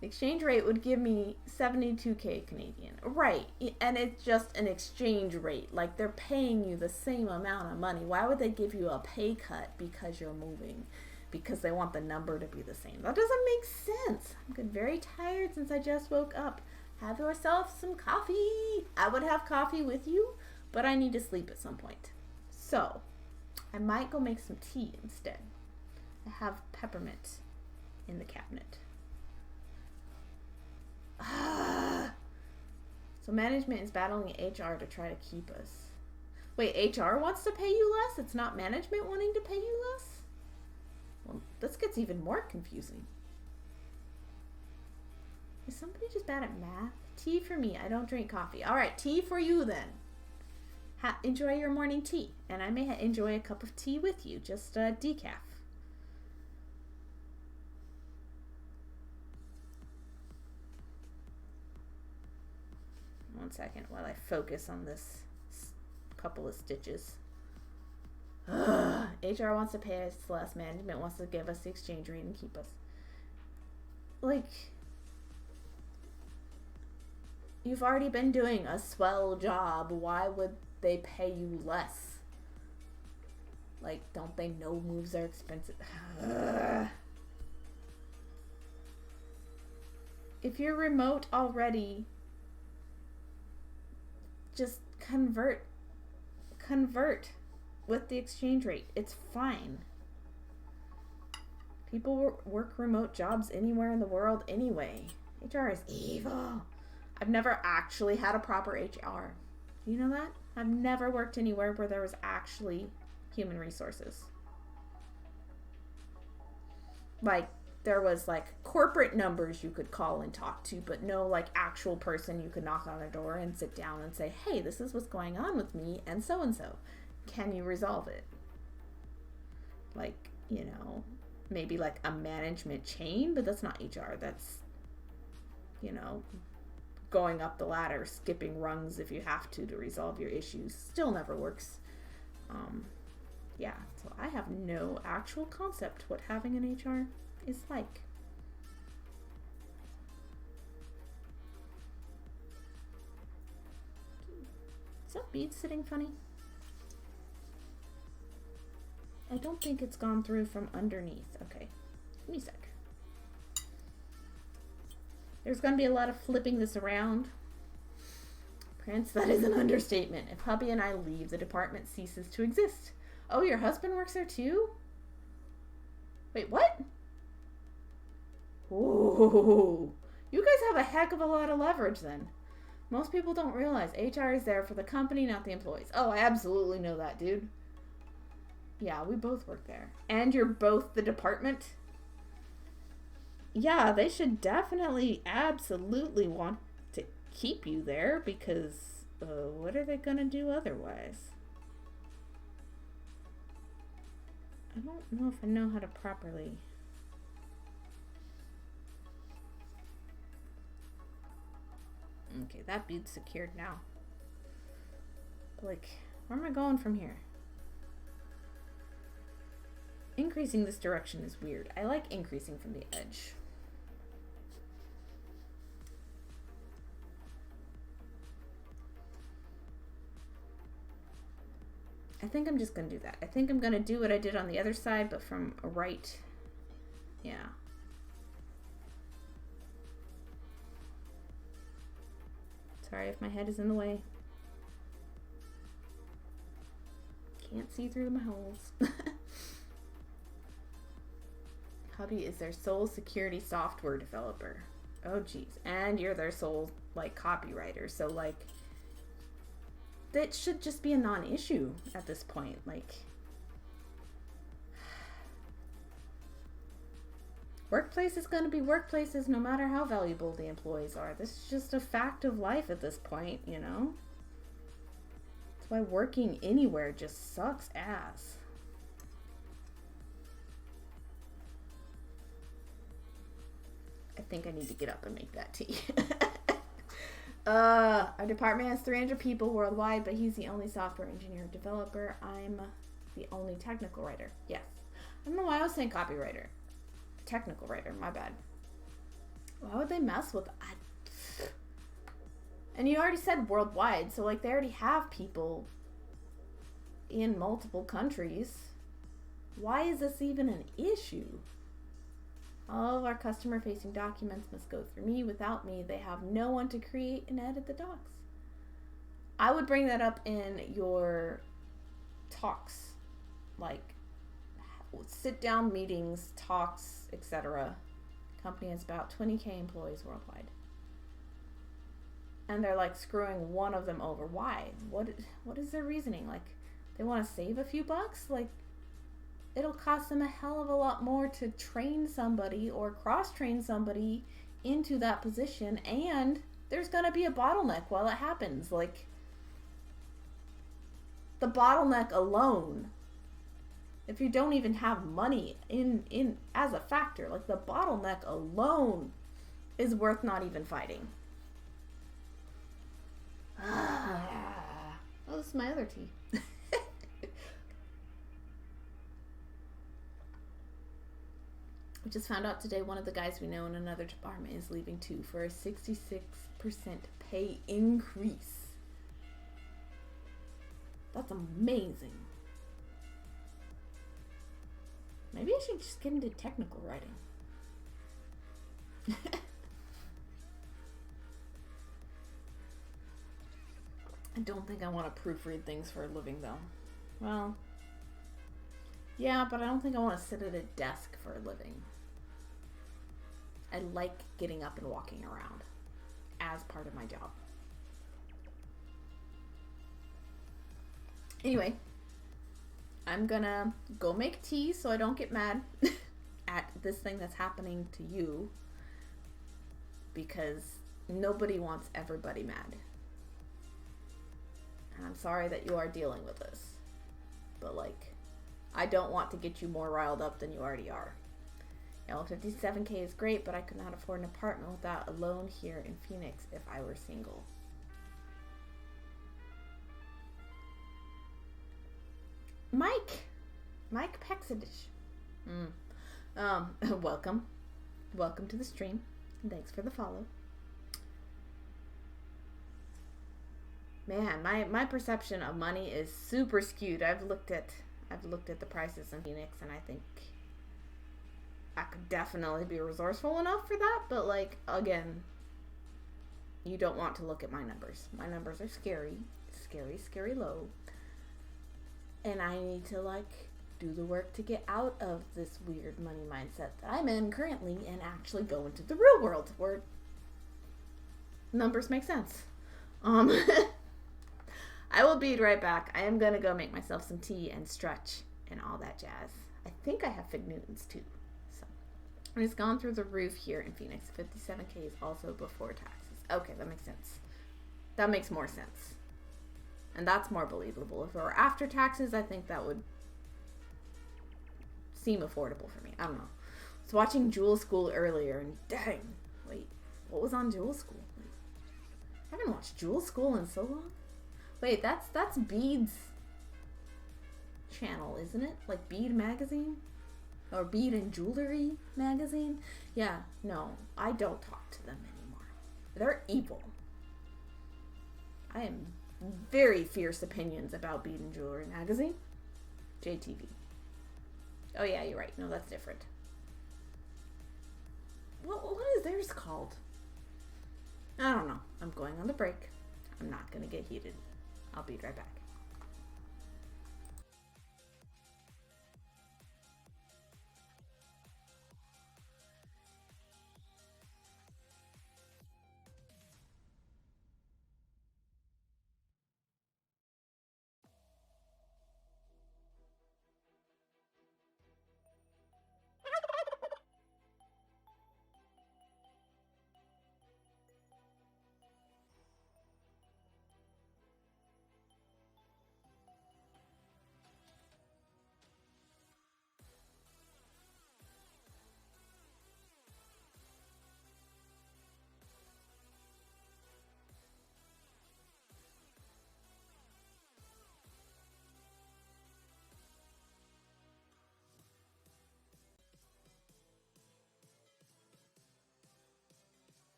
The exchange rate would give me 72K Canadian. Right, and it's just an exchange rate. Like, they're paying you the same amount of money. Why would they give you a pay cut because you're moving? Because they want the number to be the same. That doesn't make sense. I'm getting very tired since I just woke up. Have yourself some coffee. I would have coffee with you, but I need to sleep at some point. So, I might go make some tea instead. I have peppermint in the cabinet. So management is battling HR to try to keep us. Wait, HR wants to pay you less? It's not management wanting to pay you less? Well, this gets even more confusing. Is somebody just bad at math? Tea for me. I don't drink coffee. All right, tea for you then. Enjoy your morning tea. And I may enjoy a cup of tea with you. Just decaf. One second while I focus on this couple of stitches. HR wants to pay us less. Management wants to give us the exchange rate and keep us. Like, you've already been doing a swell job. Why would they pay you less? Like, don't they know moves are expensive? If you're remote already, just convert with the exchange rate. It's fine. People work remote jobs anywhere in the world anyway. HR is evil. I've never actually had a proper HR. You know that? I've never worked anywhere where there was actually human resources. Like, there was like corporate numbers you could call and talk to, but no like actual person you could knock on a door and sit down and say, hey, this is what's going on with me and so. Can you resolve it? Like, maybe like a management chain, but that's not HR. That's, going up the ladder, skipping rungs if you have to resolve your issues. Still never works. Yeah, so I have no actual concept what having an HR is like. Is that bead sitting funny? I don't think it's gone through from underneath. Okay, give me a sec. There's going to be a lot of flipping this around. Prince, that is an understatement. If hubby and I leave, the department ceases to exist. Oh, your husband works there too? Wait, what? Ooh, you guys have a heck of a lot of leverage then. Most people don't realize HR is there for the company, not the employees. Oh, I absolutely know that, dude. Yeah, we both work there. And you're both the department? Yeah, they should definitely, absolutely want to keep you there because what are they going to do otherwise? I don't know if I know how to properly... Okay, that bead's secured now. But like, where am I going from here? Increasing this direction is weird. I like increasing from the edge. I think I'm just going to do that. I think I'm going to do what I did on the other side, but from a right. Yeah. Sorry if my head is in the way. Can't see through my holes. Hubby is their sole security software developer. Oh geez. And you're their sole like copywriter. So like that should just be a non-issue at this point. Like workplace is going to be workplaces no matter how valuable the employees are. This is just a fact of life at this point, you know? That's why working anywhere just sucks ass. I think I need to get up and make that tea. Our department has 300 people worldwide, but he's the only software engineer developer. I'm the only technical writer. Yes. I don't know why I was saying copywriter. Technical writer, my bad. Why would they mess with that? And you already said worldwide, so like they already have people in multiple countries. Why is this even an issue? All of our customer-facing documents must go through me. Without me, they have no one to create and edit the docs. I would bring that up in your talks, like sit-down meetings, talks, etc. Company has about 20,000 employees worldwide. And they're like screwing one of them over. Why? What is their reasoning? Like, they want to save a few bucks? Like, it'll cost them a hell of a lot more to train somebody or cross-train somebody into that position, and there's going to be a bottleneck while it happens. Like, the bottleneck alone, if you don't even have money in as a factor, like the bottleneck alone is worth not even fighting. Oh, this is my other tea. We just found out today one of the guys we know in another department is leaving too for a 66% pay increase. That's amazing. Maybe I should just get into technical writing. I don't think I want to proofread things for a living though. Well, yeah, but I don't think I want to sit at a desk for a living. I like getting up and walking around as part of my job. Anyway, I'm gonna go make tea so I don't get mad at this thing that's happening to you, because nobody wants everybody mad. And I'm sorry that you are dealing with this, but like, I don't want to get you more riled up than you already are. You know, 57K is great, but I could not afford an apartment without a loan here in Phoenix if I were single. Mike Pexadish. Welcome to the stream, and thanks for the follow. Man, my perception of money is super skewed. I've looked at the prices in Phoenix, and I think I could definitely be resourceful enough for that, but like, again, you don't want to look at my numbers. My numbers are scary low. And I need to like do the work to get out of this weird money mindset that I'm in currently and actually go into the real world where numbers make sense. I will be right back. I am going to go make myself some tea and stretch and all that jazz. I think I have Fig Newtons too. So it's gone through the roof here in Phoenix. 57K is also before taxes. Okay, that makes sense. That makes more sense. And that's more believable. If it were after taxes, I think that would seem affordable for me. I don't know. I was watching Jewel School earlier and dang, wait, what was on Jewel School? Wait, I haven't watched Jewel School in so long. Wait, that's Bead's channel, isn't it? Like Bead magazine? Or Bead and Jewelry magazine? Yeah, no, I don't talk to them anymore. They're evil. I am very fierce opinions about Bead and Jewelry magazine. JTV. Oh yeah, you're right. No, that's different. What is theirs called? I don't know. I'm going on the break. I'm not going to get heated. I'll be right back.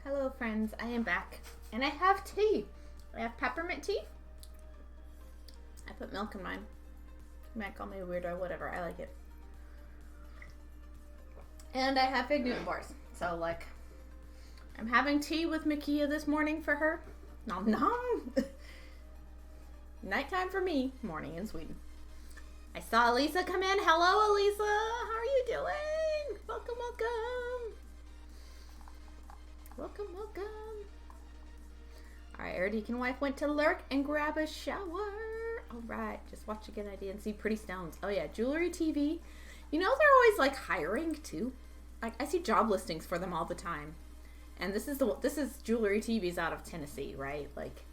Hello, friends. I am back. And I have tea. I have peppermint tea. I put milk in mine. You might call me a weirdo, whatever. I like it. And I have fig Newton bars. So, like, I'm having tea with Makia this morning for her. Nom nom. Nighttime for me. Morning in Sweden. I saw Elisa come in. Hello, Elisa. How are you doing? Welcome, welcome. Welcome, welcome. All right, our deacon wife went to lurk and grab a shower. All right, just watch again. I didn't see pretty stones. Oh yeah, jewelry TV. You know they're always like hiring too. Like I see job listings for them all the time. And this is jewelry TVs out of Tennessee, right? Like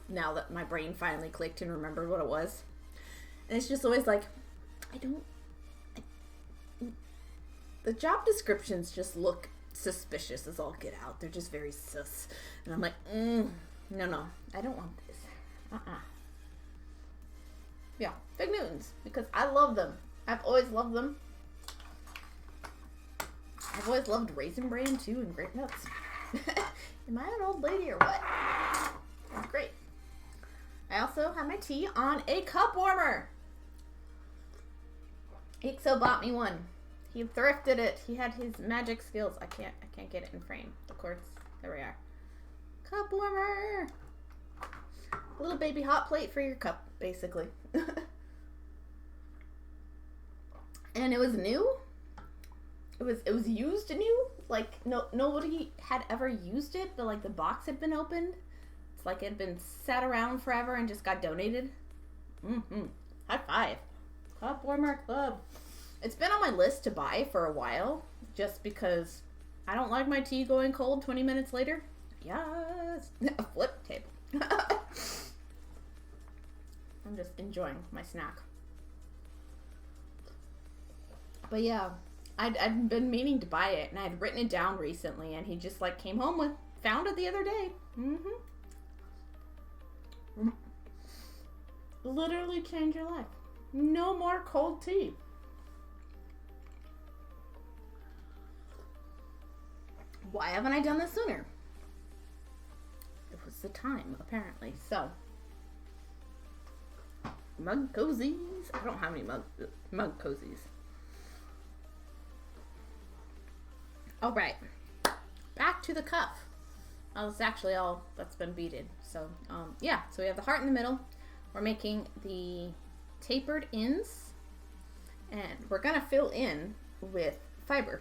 now that my brain finally clicked and remembered what it was. And it's just always like, the job descriptions just look suspicious as all get out. They're just very sus. And I'm like, no, I don't want this. Yeah, fig Newtons, because I love them. I've always loved them. I've always loved Raisin Bran too and Grape Nuts. Am I an old lady or what? That's great. I also have my tea on a cup warmer. Ixo bought me one. He thrifted it. He had his magic skills. I can't get it in frame. The cords. There we are. Cup warmer. A little baby hot plate for your cup, basically. And it was new. It was used new. Like nobody had ever used it, but like the box had been opened. It's like it had been sat around forever and just got donated. High five. Cup warmer club. It's been on my list to buy for a while, just because I don't like my tea going cold 20 minutes later. Yes. A flip table. I'm just enjoying my snack. But yeah, I'd been meaning to buy it, and I had written it down recently, and he just like came home found it the other day. Literally change your life. No more cold tea. Why haven't I done this sooner? It was the time, apparently. So, mug cozies. I don't have any mug cozies. All right, back to the cuff. Oh, it's actually all that's been beaded. So, yeah. So we have the heart in the middle. We're making the tapered ends, and we're gonna fill in with fiber.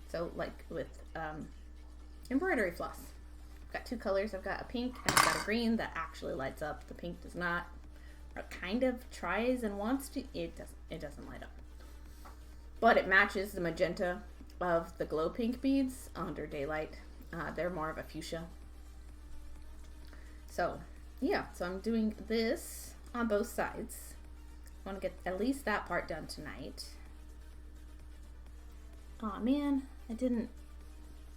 So, like with embroidery floss. I've got two colors. I've got a pink and I've got a green that actually lights up. The pink does not. Or it kind of tries and wants to. It doesn't light up. But it matches the magenta of the glow pink beads under daylight. They're more of a fuchsia. So, yeah. So I'm doing this on both sides. I want to get at least that part done tonight. Aw, man. I didn't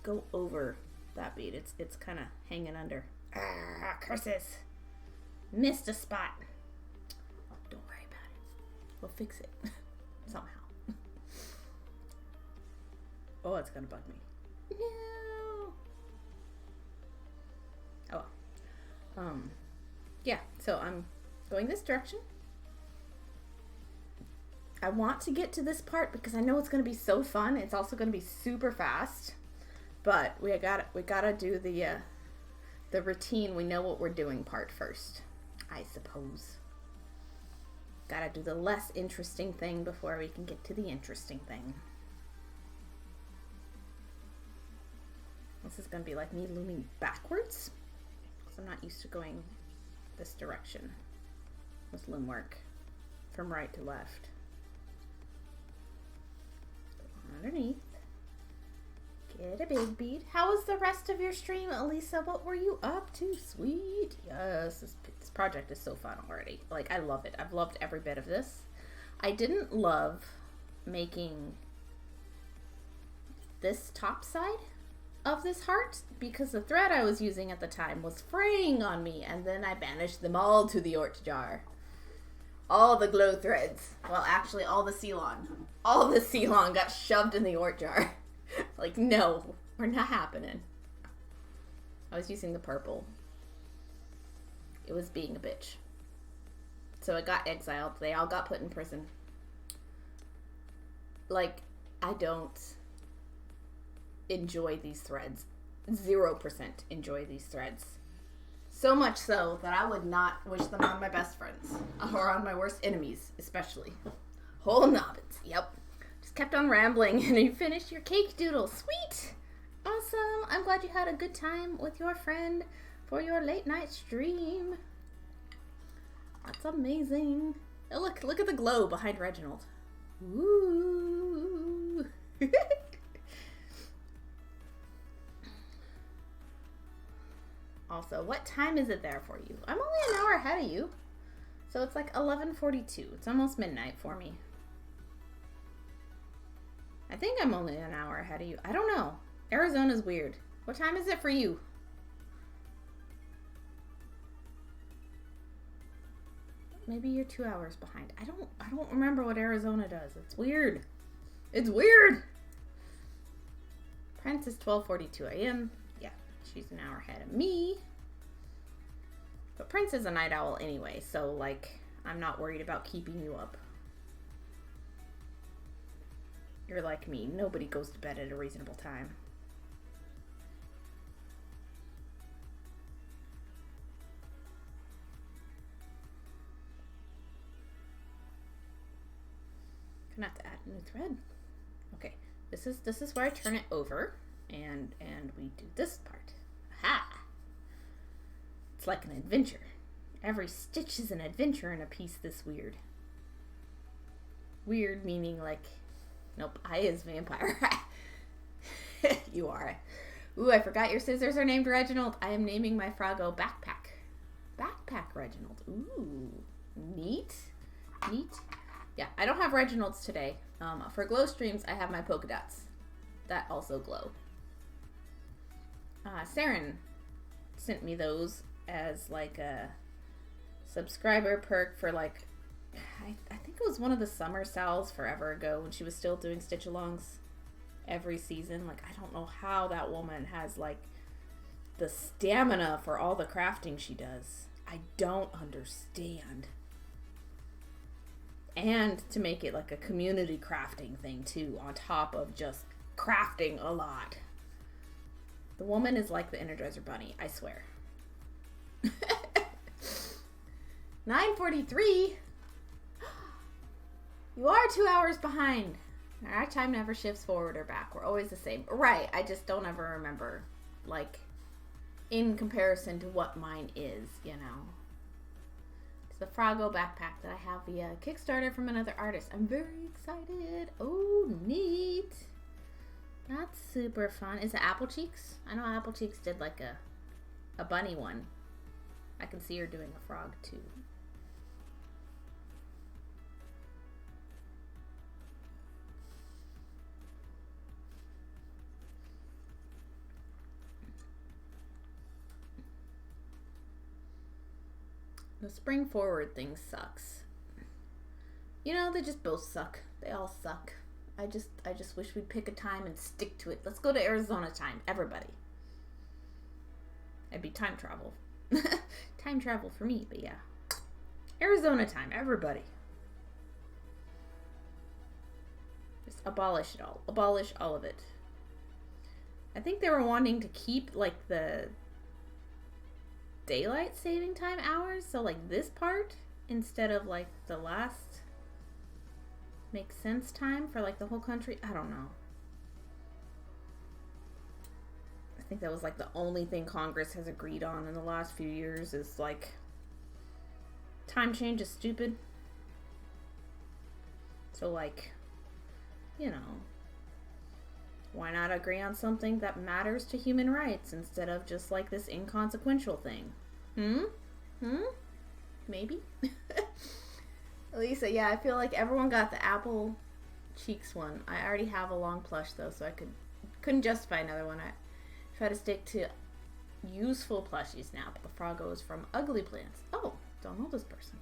go over that bead. It's kind of hanging under. Ah, curses. Missed a spot. Don't worry about it. We'll fix it. Somehow. Oh, it's gonna bug me. No. Oh well. Yeah, so I'm going this direction. I want to get to this part because I know it's going to be so fun. It's also going to be super fast. But we gotta do the routine. We know what we're doing part first, I suppose. Gotta do the less interesting thing before we can get to the interesting thing. This is going to be like me looming backwards, because I'm not used to going this direction with loom work from right to left. Underneath. Get a big bead. How was the rest of your stream, Elisa? What were you up to? Sweet. Yes, this project is so fun already. Like, I love it. I've loved every bit of this. I didn't love making this top side of this heart because the thread I was using at the time was fraying on me, and then I banished them all to the Ort jar. All the glow threads. Well, actually, all the Ceylon. All the Ceylon got shoved in the Ort jar. Like, no. We're not happening. I was using the purple. It was being a bitch. So it got exiled. They all got put in prison. Like, I don't enjoy these threads. 0% enjoy these threads. So much so that I would not wish them on my best friends. Or on my worst enemies, especially. Whole nobbins. Yep. Just kept on rambling and you finished your cake doodle. Sweet! Awesome. I'm glad you had a good time with your friend for your late night stream. That's amazing. Oh, look at the glow behind Reginald. Ooh. Also, what time is it there for you? I'm only an hour ahead of you. So it's like 11:42. It's almost midnight for me. I think I'm only an hour ahead of you. I don't know. Arizona's weird. What time is it for you? Maybe you're 2 hours behind. I don't remember what Arizona does. It's weird. It's weird. Prince is 12:42 a.m. Yeah, she's an hour ahead of me. But Prince is a night owl anyway, so like I'm not worried about keeping you up. You're like me. Nobody goes to bed at a reasonable time. Gonna have to add a new thread. Okay, this is where I turn it over, and we do this part. Aha! It's like an adventure. Every stitch is an adventure in a piece this weird. Weird meaning like, nope, I is vampire. You are. Ooh, I forgot your scissors are named Reginald. I am naming my Froggo Backpack. Backpack Reginald. Ooh, neat. Neat. Yeah, I don't have Reginald's today. For glow streams, I have my polka dots. That also glow. Saren sent me those as like a subscriber perk for like, I think it was one of the summer sales forever ago when she was still doing stitch-alongs every season. Like, I don't know how that woman has like the stamina for all the crafting she does. I don't understand. And to make it like a community crafting thing too, on top of just crafting a lot. The woman is like the Energizer Bunny, I swear. 9:43. You are 2 hours behind. Our time never shifts forward or back. We're always the same. Right, I just don't ever remember, like, in comparison to what mine is, you know. The Froggo backpack that I have via Kickstarter from another artist. I'm very excited. Oh, neat. That's super fun. Is it Apple Cheeks? I know Apple Cheeks did like a bunny one. I can see her doing a frog too. The spring forward thing sucks. You know, they just both suck. They all suck. I just wish we'd pick a time and stick to it. Let's go to Arizona time, everybody. It'd be time travel. Time travel for me, but yeah. Arizona time, everybody. Just abolish it all. Abolish all of it. I think they were wanting to keep, like, the daylight saving time hours, so like this part instead of like the last makes sense time for like the whole country. I don't know. I think that was like the only thing Congress has agreed on in the last few years is like time change is stupid. So like, you know, why not agree on something that matters to human rights instead of just like this inconsequential thing? Maybe? Lisa, yeah, I feel like everyone got the Apple Cheeks one. I already have a long plush though, so I couldn't justify another one. I try to stick to useful plushies now, but the Froggo is from Ugly Plants. Oh, don't know this person.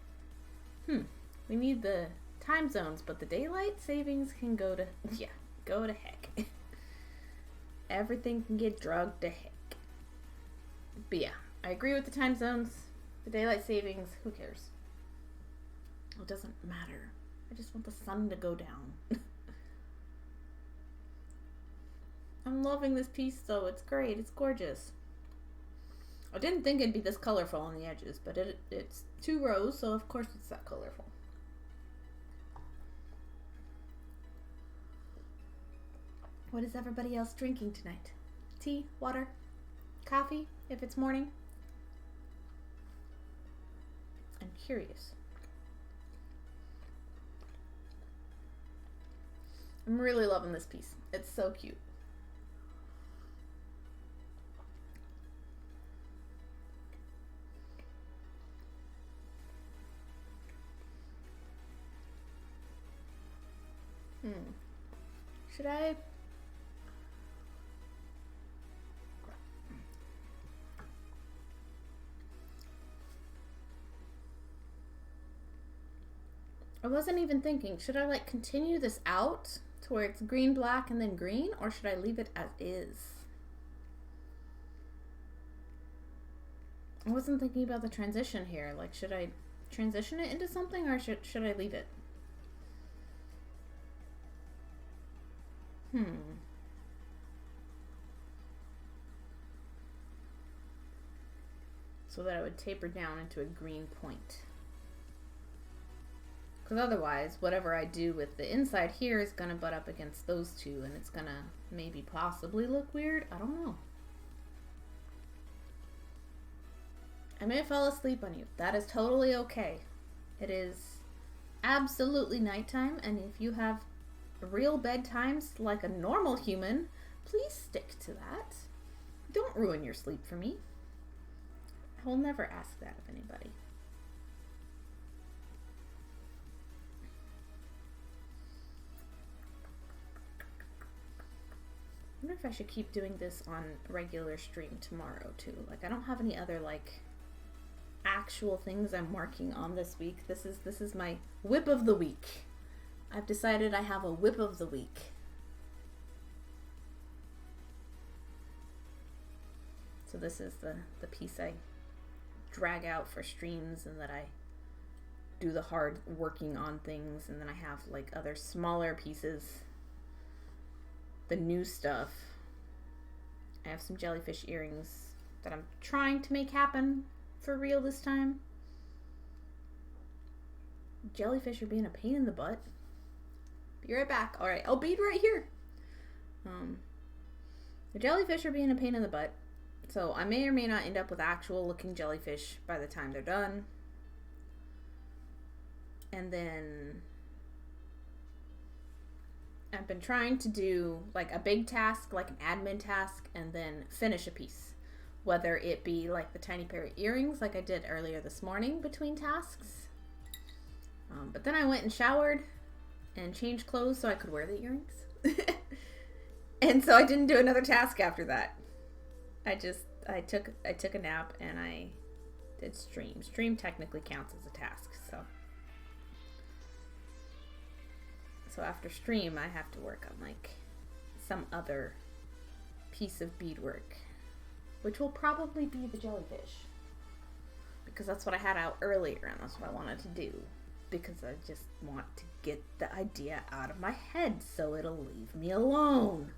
We need the time zones, but the daylight savings can go to, yeah, go to heck. Everything can get drugged to heck. But yeah, I agree with the time zones. The daylight savings, who cares? It doesn't matter. I just want the sun to go down. I'm loving this piece though. It's great. It's gorgeous. I didn't think it'd be this colorful on the edges, but it's 2 rows, so of course it's that colorful. What is everybody else drinking tonight? Tea, water, coffee, if it's morning? I'm curious. I'm really loving this piece. It's so cute. Should I? I wasn't even thinking, should I like continue this out to where it's green, black, and then green, or should I leave it as is? I wasn't thinking about the transition here. Like, should I transition it into something, or should I leave it? So that it would taper down into a green point. Because otherwise, whatever I do with the inside here is going to butt up against those two, and it's going to maybe possibly look weird. I don't know. I may have fell asleep on you. That is totally okay. It is absolutely nighttime, and if you have real bedtimes like a normal human, please stick to that. Don't ruin your sleep for me. I will never ask that of anybody. I wonder if I should keep doing this on regular stream tomorrow too. Like, I don't have any other like actual things I'm working on this week. This is my whip of the week. I've decided I have a whip of the week. So this is the piece I drag out for streams, and that I do the hard working on things, and then I have like other smaller pieces, the new stuff. I have some jellyfish earrings that I'm trying to make happen for real this time. Jellyfish are being a pain in the butt. Be right back. Alright, I'll bead right here. The jellyfish are being a pain in the butt. So I may or may not end up with actual looking jellyfish by the time they're done. And then I've been trying to do like a big task, like an admin task, and then finish a piece. Whether it be like the tiny pair of earrings like I did earlier this morning between tasks. But then I went and showered and changed clothes so I could wear the earrings. And so I didn't do another task after that. I took a nap and I did stream. Stream technically counts as a task, so after stream I have to work on like some other piece of beadwork, which will probably be the jellyfish, because that's what I had out earlier and that's what I wanted to do, because I just want to get the idea out of my head so it'll leave me alone.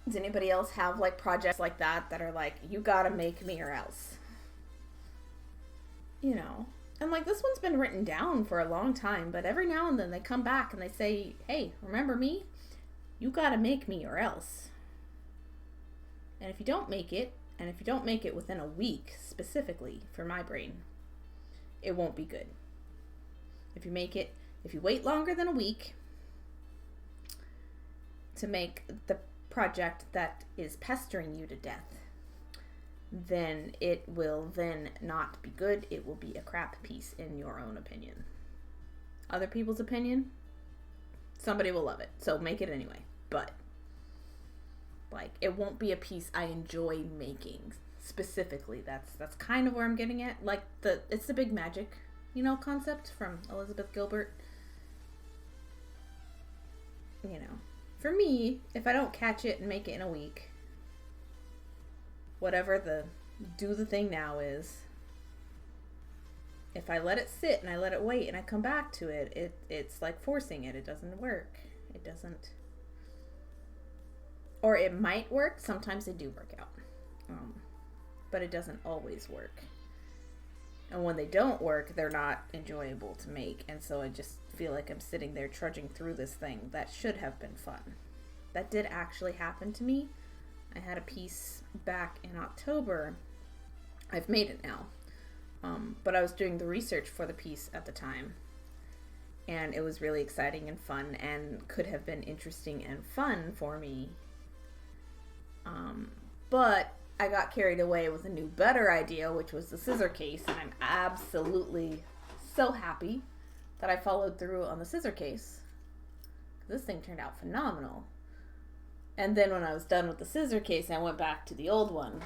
Does anybody else have like projects like that are like, you gotta make me or else? You know, and like this one's been written down for a long time, but every now and then they come back and they say, hey, remember me? You gotta make me or else. And if you don't make it, and if you don't make it within a week, specifically for my brain, it won't be good. If you wait longer than a week to make the project that is pestering you to death, then it will then not be good. It will be a crap piece in your own opinion. Other people's opinion, somebody will love it, so make it anyway. But like, it won't be a piece I enjoy making specifically. That's kind of where I'm getting at. Like it's the big magic, concept from Elizabeth Gilbert. for me, if I don't catch it and make it in a week, whatever the do the thing now is, if I let it sit and I let it wait and I come back to it, it's like forcing it. It doesn't work. It doesn't. Or it might work. Sometimes they do work out. But it doesn't always work. And when they don't work, they're not enjoyable to make. And so I just feel like I'm sitting there trudging through this thing that should have been fun. That did actually happen to me. I had a piece back in October. I've made it now. But I was doing the research for the piece at the time. And it was really exciting and fun and could have been interesting and fun for me. But I got carried away with a new, better idea, which was the scissor case. And I'm absolutely so happy that I followed through on the scissor case. This thing turned out phenomenal. And then when I was done with the scissor case, I went back to the old one.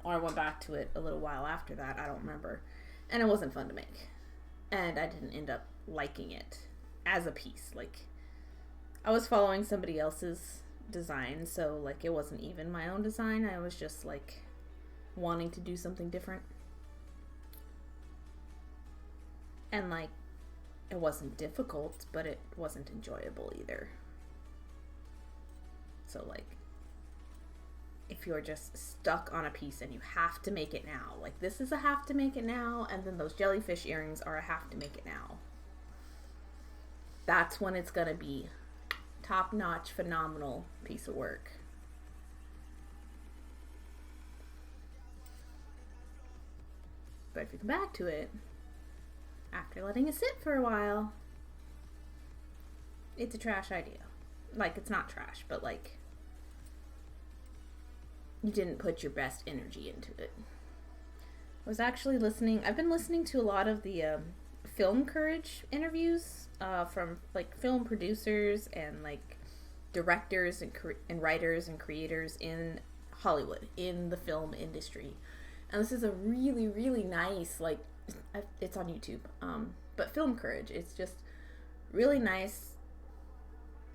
Or I went back to it a little while after that. I don't remember. And it wasn't fun to make. And I didn't end up liking it as a piece. Like, I was following somebody else's design, so like it wasn't even my own design. I was just like wanting to do something different. And like, it wasn't difficult, but it wasn't enjoyable either. So like, if you're just stuck on a piece and you have to make it now, like this is a have to make it now, and then those jellyfish earrings are a have to make it now, that's when it's gonna be top-notch, phenomenal piece of work. But if you come back to it after letting it sit for a while, it's a trash idea. Like, it's not trash, but like, you didn't put your best energy into it. I was actually I've been listening to a lot of the Film Courage interviews from like film producers and like directors and writers and creators in Hollywood, in the film industry. And this is a really, really nice, like, it's on YouTube, but Film Courage, it's just really nice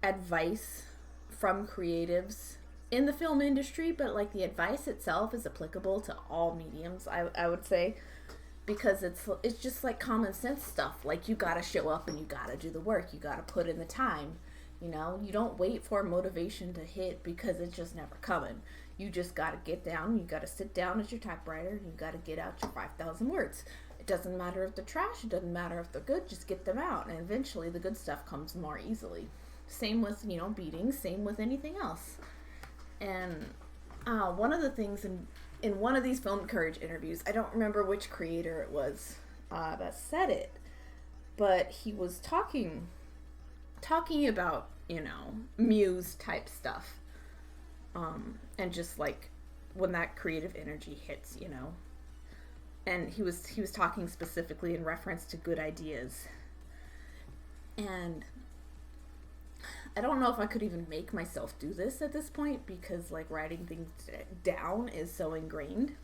advice from creatives in the film industry, but like the advice itself is applicable to all mediums, I would say, because it's just like common sense stuff. Like, you gotta show up and you gotta do the work, you gotta put in the time, you know, you don't wait for motivation to hit because it's just never coming. You just gotta get down, you gotta sit down at your typewriter, and you gotta get out your 5,000 words. It doesn't matter if they're trash, it doesn't matter if they're good, just get them out, and eventually the good stuff comes more easily. Same with, you know, beading, same with anything else. And one of the things in one of these Film Courage interviews, I don't remember which creator it was that said it, but he was talking about, you know, muse type stuff, and just like when that creative energy hits, you know. And he was talking specifically in reference to good ideas, and I don't know if I could even make myself do this at this point, because like writing things down is so ingrained.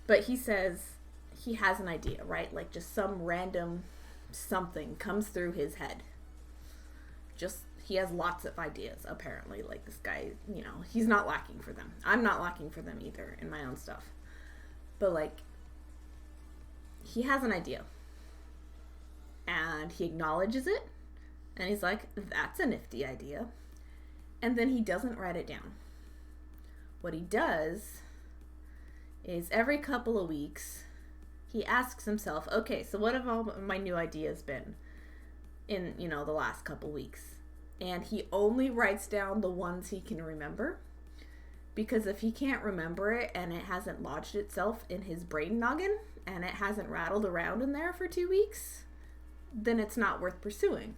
But he says he has an idea, right? Like, just some random something comes through his head. He has lots of ideas, apparently. Like, this guy, you know, he's not lacking for them. I'm not lacking for them either in my own stuff. But like, he has an idea and he acknowledges it. And he's like, that's a nifty idea. And then he doesn't write it down. What he does is every couple of weeks, he asks himself, okay, so what have all my new ideas been in, you know, the last couple weeks? And he only writes down the ones he can remember. Because if he can't remember it and it hasn't lodged itself in his brain noggin and it hasn't rattled around in there for 2 weeks, then it's not worth pursuing.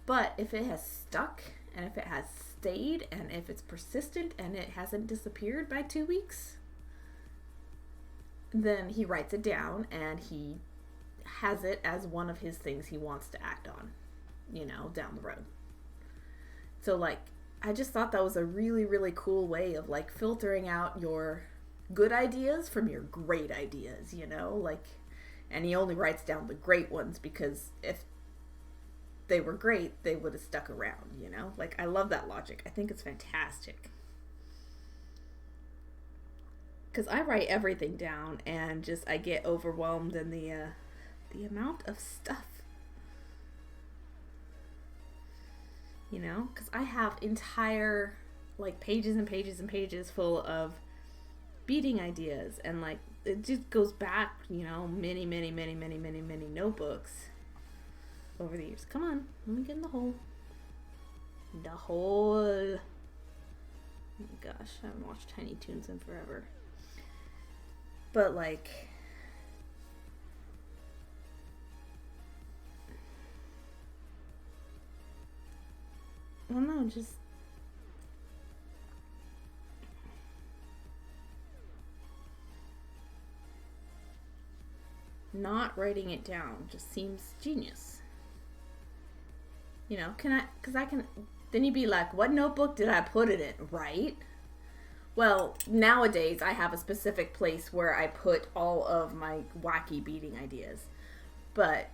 But if it has stuck, and if it has stayed, and if it's persistent, and it hasn't disappeared by 2 weeks, then he writes it down, and he has it as one of his things he wants to act on, you know, down the road. So, like, I just thought that was a really, really cool way of, like, filtering out your good ideas from your great ideas, you know? Like, and he only writes down the great ones, because if they were great, they would have stuck around, you know? Like, I love that logic. I think it's fantastic. Because I write everything down and just, I get overwhelmed in the amount of stuff. You know? Because I have entire, like, pages and pages and pages full of beading ideas. And, like, it just goes back, you know, many notebooks over the years. Come on, let me get in the hole. The hole. Oh my gosh, I haven't watched Tiny Toons in forever. But like, I don't know, just not writing it down just seems genius. You know, then you'd be like, what notebook did I put it in, right? Well, nowadays I have a specific place where I put all of my wacky beading ideas. But,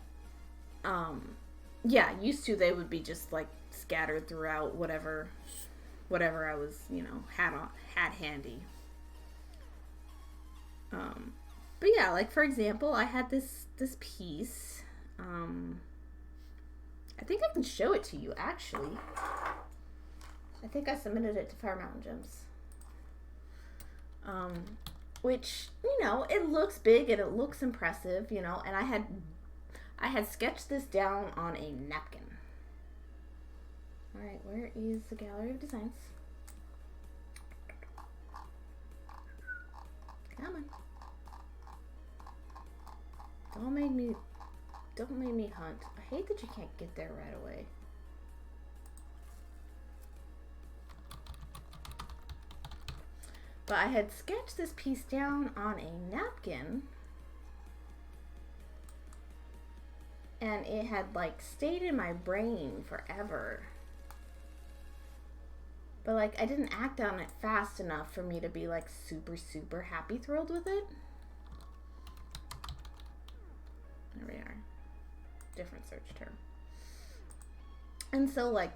yeah, used to they would be just like scattered throughout whatever I was, you know, had handy. But yeah, like for example, I had this piece. I think I can show it to you actually. I think I submitted it to Fire Mountain Gems. Which, you know, it looks big and it looks impressive, you know, and I had sketched this down on a napkin. Alright, where is the Gallery of Designs? Come on. Don't make me hunt. I hate that you can't get there right away. But I had sketched this piece down on a napkin. And it had like stayed in my brain forever. But like I didn't act on it fast enough for me to be like super happy thrilled with it. There we are. Different search term. And so like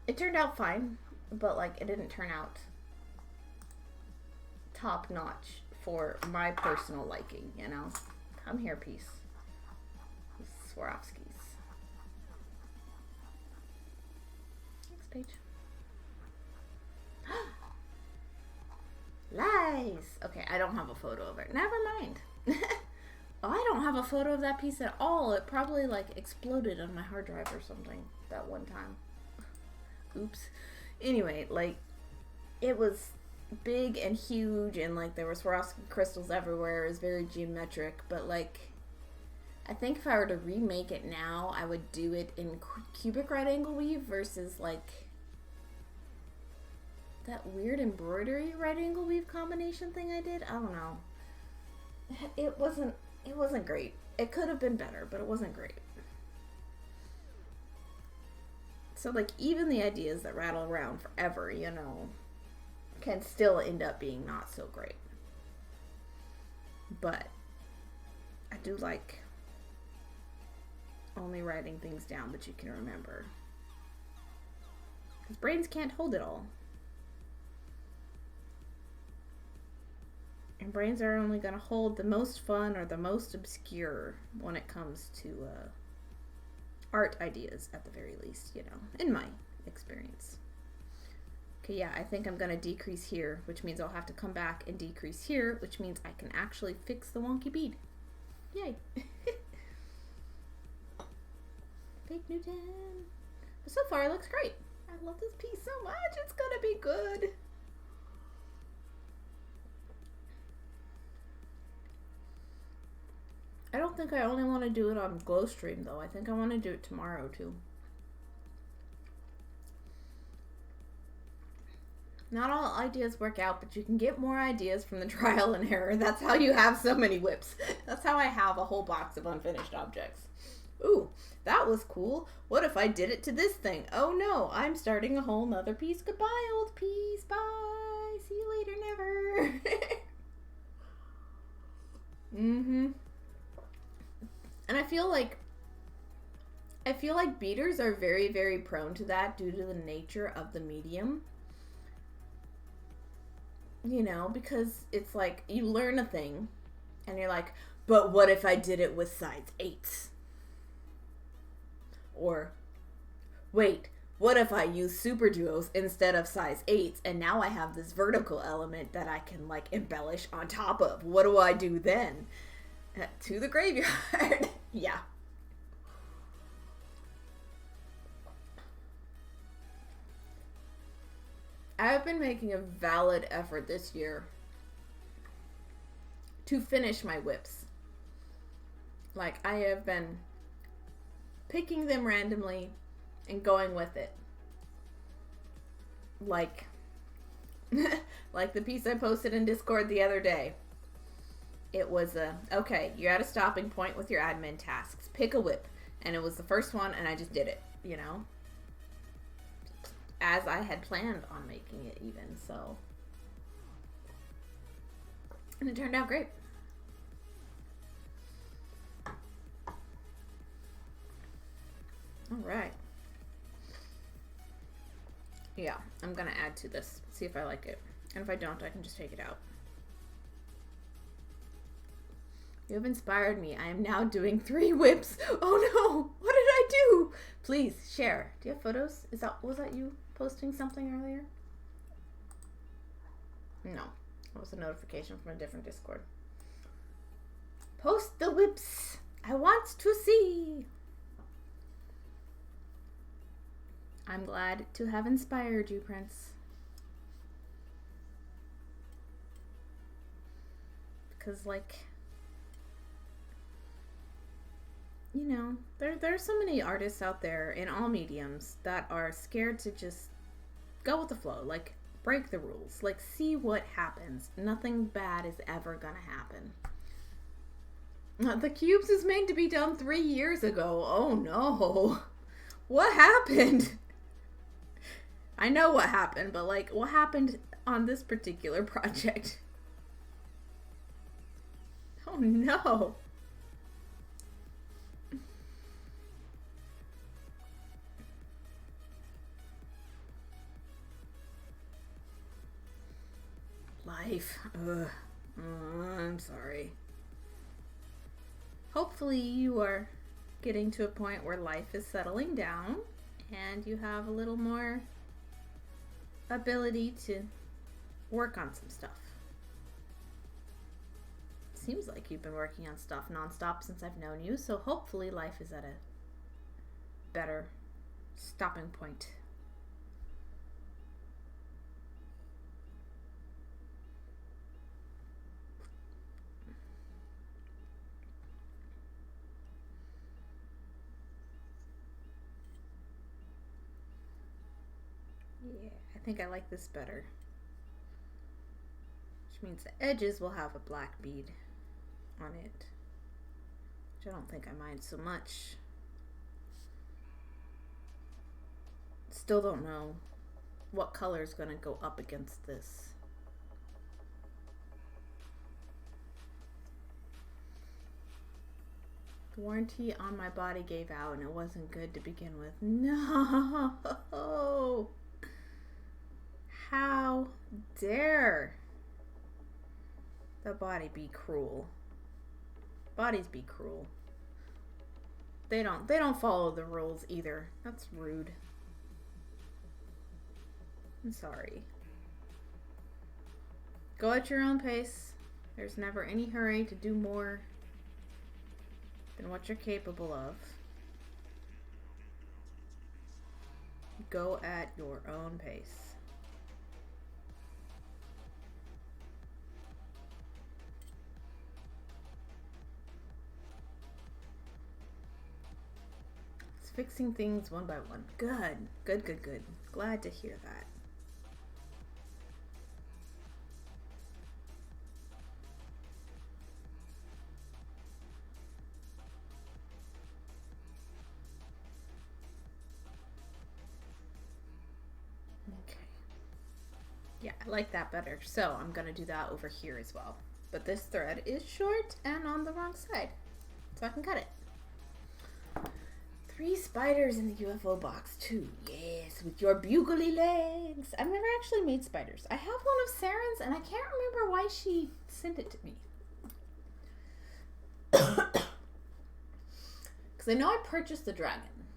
it turned out fine, but like it didn't turn out top notch for my personal liking, you know. Come here, piece. Swarovskis. Next page. Lies. Okay, I don't have a photo of it. Never mind. Oh, I don't have a photo of that piece at all. It probably like exploded on my hard drive or something that one time. Oops. Anyway, like it was big and huge and like there were Swarovski crystals everywhere. It was very geometric, but like I think if I were to remake it now, I would do it in cubic right angle weave versus like that weird embroidery right angle weave combination thing I did. I don't know. It wasn't great. It could have been better, but it wasn't great. So like even the ideas that rattle around forever, you know, can still end up being not so great. But I do like only writing things down that you can remember. Because brains can't hold it all. And brains are only going to hold the most fun or the most obscure when it comes to art ideas, at the very least, you know, in my experience. Okay, yeah, I think I'm going to decrease here, which means I'll have to come back and decrease here, which means I can actually fix the wonky bead. Yay. Fake Newton. But so far, it looks great. I love this piece so much. It's going to be good. I don't think I only want to do it on Glowstream, though. I think I want to do it tomorrow, too. Not all ideas work out, but you can get more ideas from the trial and error. That's how you have so many whips. That's how I have a whole box of unfinished objects. Ooh, that was cool. What if I did it to this thing? Oh no, I'm starting a whole nother piece. Goodbye, old piece. Bye. See you later, never. Mm-hmm. And I feel like I feel like beaders are very, very prone to that due to the nature of the medium. You know, because it's like you learn a thing and you're like, but what if I did it with size 8s? Or, wait, what if I use super duos instead of size 8s and now I have this vertical element that I can like embellish on top of? What do I do then? To the graveyard. Yeah. I've been making a valid effort this year to finish my whips. Like, I have been picking them randomly and going with it. Like, like the piece I posted in Discord the other day. It was okay, you're at a stopping point with your admin tasks. Pick a whip. And it was the first one, and I just did it, you know? As I had planned on making it even, so. And it turned out great. All right. Yeah, I'm gonna add to this, see if I like it. And if I don't, I can just take it out. You have inspired me. I am now doing 3 whips. Oh no, what did I do? Please share. Do you have photos? Was that you posting something earlier? No, it was a notification from a different Discord. Post the whips. I want to see. I'm glad to have inspired you, Prince. Because, like, you know, there's so many artists out there in all mediums that are scared to just go with the flow. Like, break the rules. Like, see what happens. Nothing bad is ever gonna happen. The Cubes is made to be done 3 years ago. Oh no. What happened? I know what happened, but like, what happened on this particular project? Oh no. Life. Ugh. I'm sorry. Hopefully you are getting to a point where life is settling down and you have a little more ability to work on some stuff. Seems like you've been working on stuff nonstop since I've known you, so hopefully life is at a better stopping point. Yeah, I think I like this better. Which means the edges will have a black bead on it. Which I don't think I mind so much. Still don't know what color is going to go up against this. The warranty on my body gave out and it wasn't good to begin with. No! How dare the body be cruel? Bodies be cruel. They don't follow the rules either. That's rude. I'm sorry. Go at your own pace. There's never any hurry to do more than what you're capable of. Go at your own pace. Fixing things one by one. Good. Good, good, good. Glad to hear that. Okay. Yeah, I like that better. So I'm going to do that over here as well. But this thread is short and on the wrong side. So I can cut it. 3 spiders in the UFO box, too. Yes, with your bugly legs. I've never actually made spiders. I have one of Saren's, and I can't remember why she sent it to me. Because I know I purchased the dragon.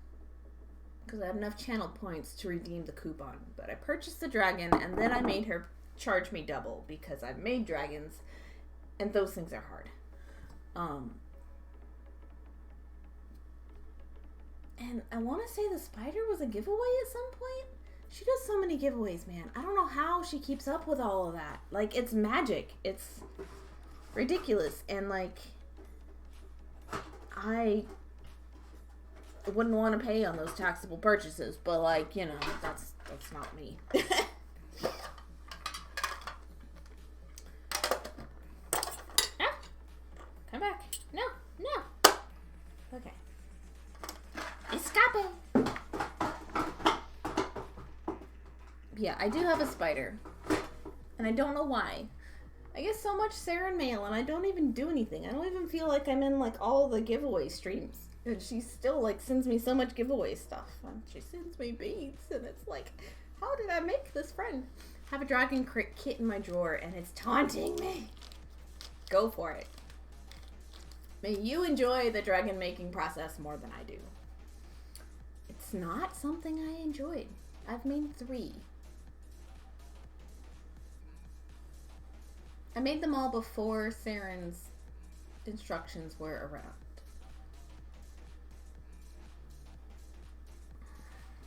Because I have enough channel points to redeem the coupon. But I purchased the dragon, and then I made her charge me double. Because I've made dragons, and those things are hard. And I want to say the spider was a giveaway at some point. She does so many giveaways, man. I don't know how she keeps up with all of that. Like, it's magic. It's ridiculous. And, like, I wouldn't want to pay on those taxable purchases. But, like, you know, that's not me. Ah, come back. No. Okay. Escape! Yeah, I do have a spider. And I don't know why. I get so much Saren mail and I don't even do anything. I don't even feel like I'm in, like, all the giveaway streams. And she still, like, sends me so much giveaway stuff. And she sends me beads. And it's like, how did I make this friend? I have a dragon kit in my drawer and it's taunting me. Go for it. May you enjoy the dragon making process more than I do. It's not something I enjoyed. I've made 3. I made them all before Saren's instructions were around.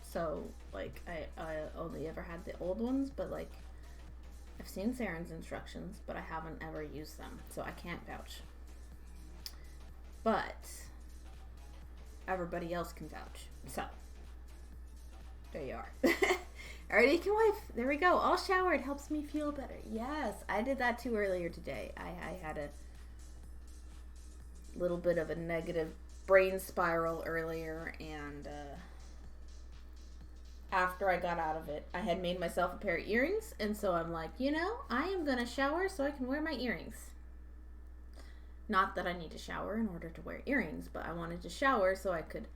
So, like, I only ever had the old ones, but, like, I've seen Saren's instructions, but I haven't ever used them, so I can't vouch. But everybody else can vouch. So, there you are. Alright, Aiken Wife. There we go. All showered helps me feel better. Yes, I did that too earlier today. I had a little bit of a negative brain spiral earlier, and after I got out of it, I had made myself a pair of earrings, and so I'm like, you know, I am going to shower so I can wear my earrings. Not that I need to shower in order to wear earrings, but I wanted to shower so I could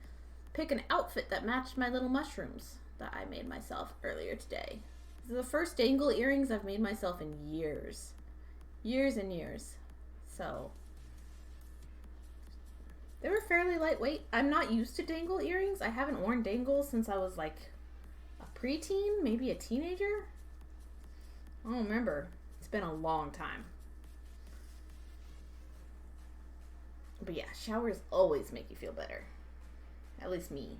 pick an outfit that matched my little mushrooms that I made myself earlier today. These are the first dangle earrings I've made myself in years. Years and years. So, they were fairly lightweight. I'm not used to dangle earrings. I haven't worn dangles since I was like a preteen, maybe a teenager. I don't remember. It's been a long time. But yeah, showers always make you feel better. At least me.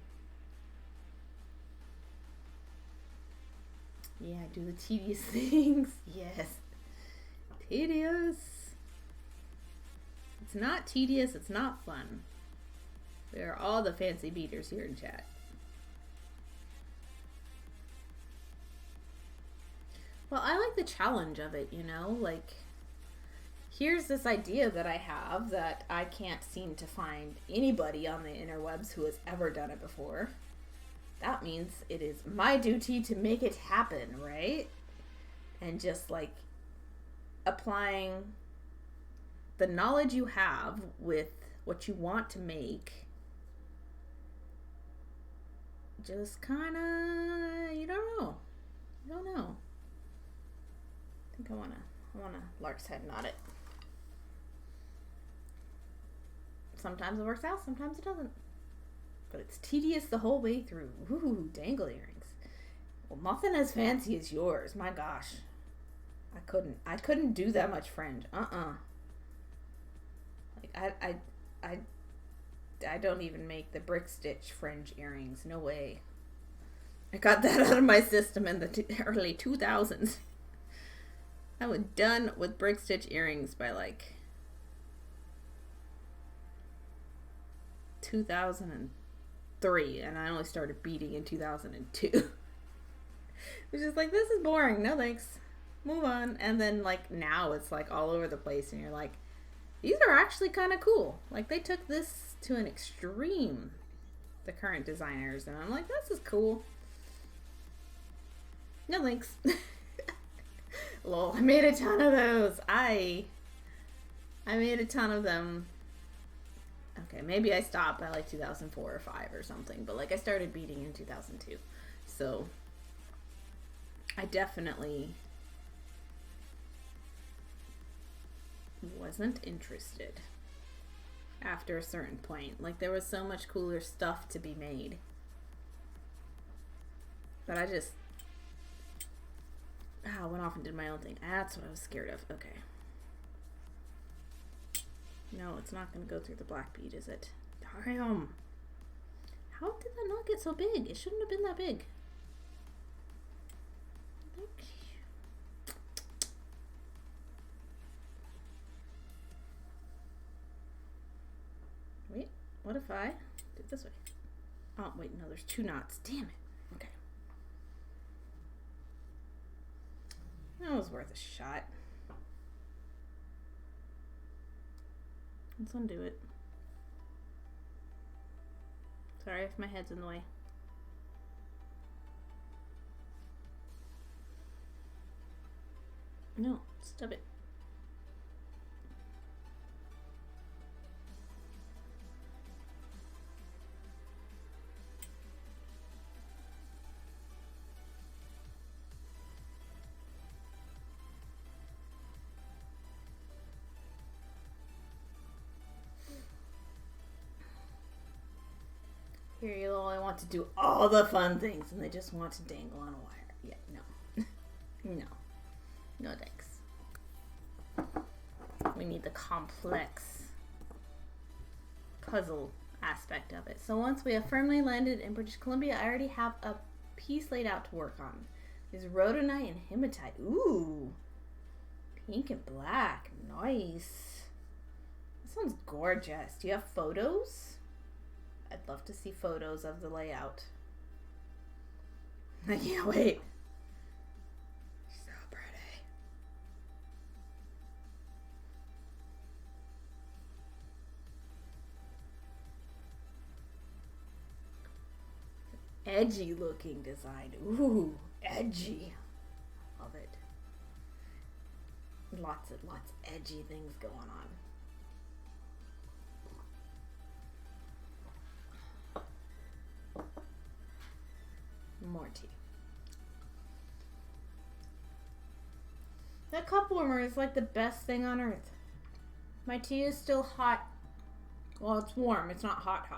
Yeah, do the tedious things. Yes. Tedious. It's not tedious, it's not fun. We are all the fancy beaters here in chat. Well, I like the challenge of it, you know? Like, here's this idea that I have that I can't seem to find anybody on the interwebs who has ever done it before. That means it is my duty to make it happen, right? And just, like, applying the knowledge you have with what you want to make. Just kind of, you don't know. You don't know. I think I want to Lark's head knot it. Sometimes it works out, sometimes it doesn't. But it's tedious the whole way through. Ooh, dangle earrings. Well, nothing as fancy as yours. My gosh. I couldn't do that much fringe. Like, I don't even make the brick stitch fringe earrings. No way. I got that out of my system in the early 2000s. I was done with brick stitch earrings by like 2003, and I only started beading in 2002. Which is like, this is boring. No thanks. Move on. And then like now it's like all over the place, and you're like, these are actually kind of cool. Like, they took this to an extreme, the current designers, and I'm like, this is cool. No thanks. Lol, I made a ton of those. I made a ton of them Okay, maybe I stopped by like 2004 or 5 or something, but like I started beading in 2002. So I definitely wasn't interested after a certain point. Like there was so much cooler stuff to be made. But I just went off and did my own thing. That's what I was scared of. Okay. No, it's not going to go through the black bead, is it? Damn. How did that not get so big? It shouldn't have been that big. Wait, what if I do it this way? Oh, wait, no, there's 2 knots. Damn it. Okay. That was worth a shot. Let's undo it. Sorry if my head's in the way. No, stop it. Here you only want to do all the fun things and they just want to dangle on a wire. Yeah, no. No. No thanks. We need the complex puzzle aspect of it. So once we have firmly landed in British Columbia, I already have a piece laid out to work on. There's rhodonite and hematite. Ooh. Pink and black. Nice. This sounds gorgeous. Do you have photos? I'd love to see photos of the layout. I can't wait. So pretty. Edgy looking design. Ooh, edgy. Love it. Lots of edgy things going on. More tea. That cup warmer is like the best thing on earth. My tea is still hot. Well, it's warm. It's not hot.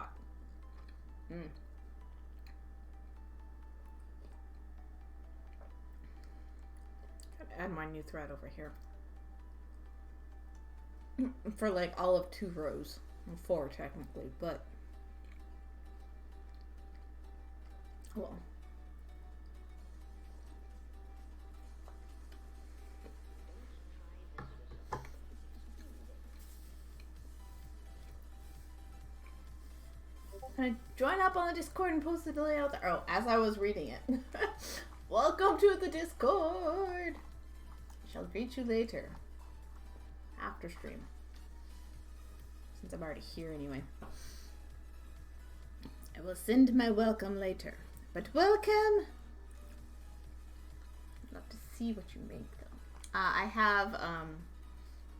Gotta add my new thread over here. For like all of 2 rows. 4 technically, but well. Can I join up on the Discord and post the layout there? Oh, as I was reading it. Welcome to the Discord. Shall greet you later. After stream. Since I'm already here anyway. I will send my welcome later. But welcome! I'd love to see what you make though. I have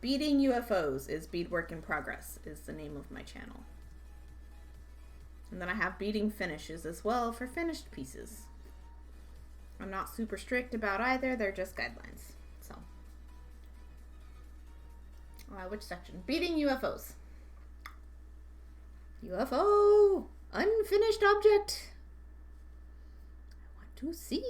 Beading UFOs is Beadwork in Progress is the name of my channel. And then I have beading finishes as well for finished pieces. I'm not super strict about either, they're just guidelines. So, which section? Beading UFOs. UFO! Unfinished object! I want to see!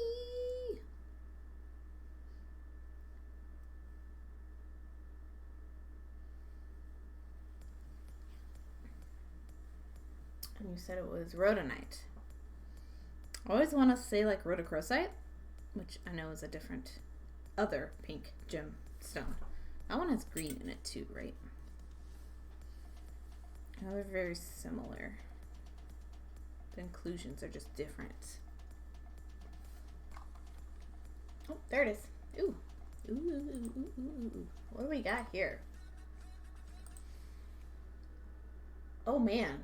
And you said it was rhodonite. I always want to say like rhodochrosite, which I know is a different other pink gemstone. That one has green in it too, right? Now they're very similar. The inclusions are just different. Oh, there it is. Ooh. Ooh, ooh, ooh, ooh, ooh. What do we got here? Oh man.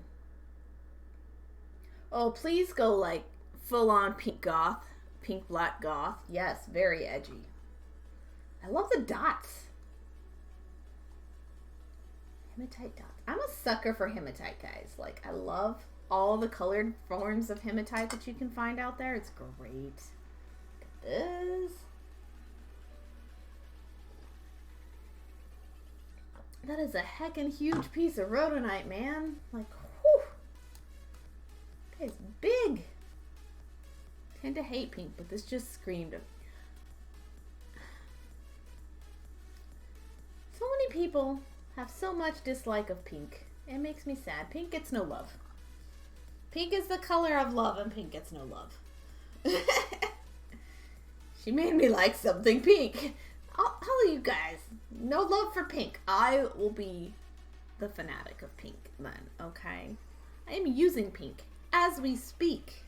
Oh, please go like full on pink goth. Pink black goth. Yes, very edgy. I love the dots. Hematite dots. I'm a sucker for hematite, guys. Like, I love all the colored forms of hematite that you can find out there. It's great. Look at this. That is a heckin' huge piece of rhodonite, man. Like, whew. That is big. I tend to hate pink, but this just screamed of. So many people have so much dislike of pink. It makes me sad. Pink gets no love. Pink is the color of love, and pink gets no love. She made me like something pink. All of you guys, no love for pink. I will be the fanatic of pink then, okay? I am using pink as we speak.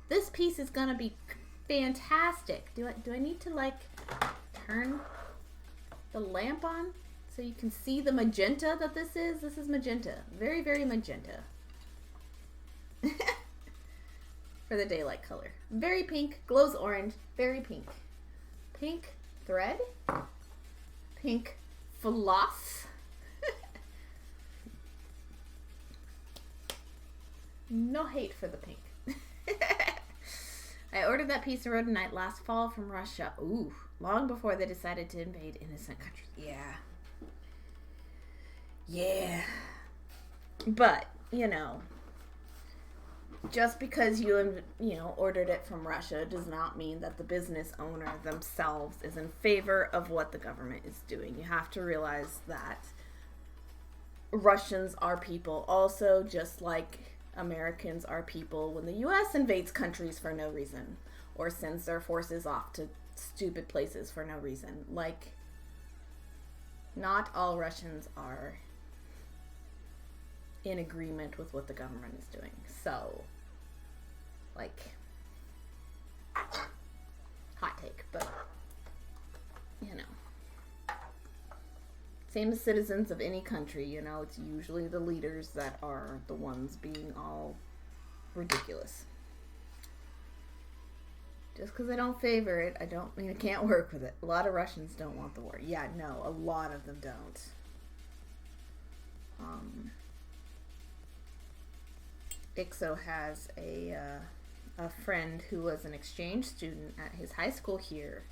This piece is gonna be fantastic. Do I need to like turn the lamp on so you can see the magenta that this is? This is magenta. Very, very magenta. For the daylight color. Very pink, glows orange, very pink. Pink thread, pink floss. No hate for the pink. I ordered that piece of rhodonite last fall from Russia. Ooh, long before they decided to invade innocent countries. Yeah. Yeah. But, you know, just because you ordered it from Russia does not mean that the business owner themselves is in favor of what the government is doing. You have to realize that Russians are people also, just like Americans are people when the U.S. invades countries for no reason or sends their forces off to stupid places for no reason. Like, not all Russians are in agreement with what the government is doing. So, like, hot take, but, you know. Same as citizens of any country, you know, it's usually the leaders that are the ones being all ridiculous. Just because I don't favor it, I don't mean I can't work with it. A lot of Russians don't want the war. Yeah, no, a lot of them don't. Ixo has a friend who was an exchange student at his high school here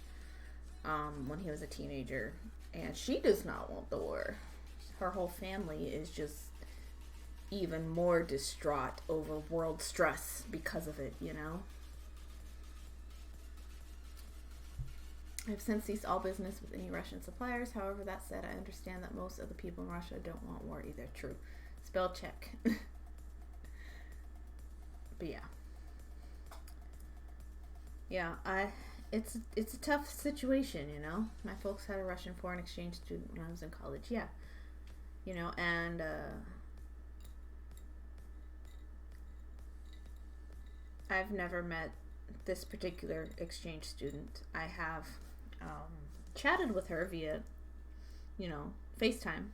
when he was a teenager, and she does not want the war. Her whole family is just even more distraught over world stress because of it, you know? I've since ceased all business with any Russian suppliers. However, that said, I understand that most of the people in Russia don't want war either. True. Spell check. But yeah. Yeah, it's a tough situation, you know? My folks had a Russian foreign exchange student when I was in college. Yeah. You know, and I've never met this particular exchange student. I have chatted with her via, you know, FaceTime.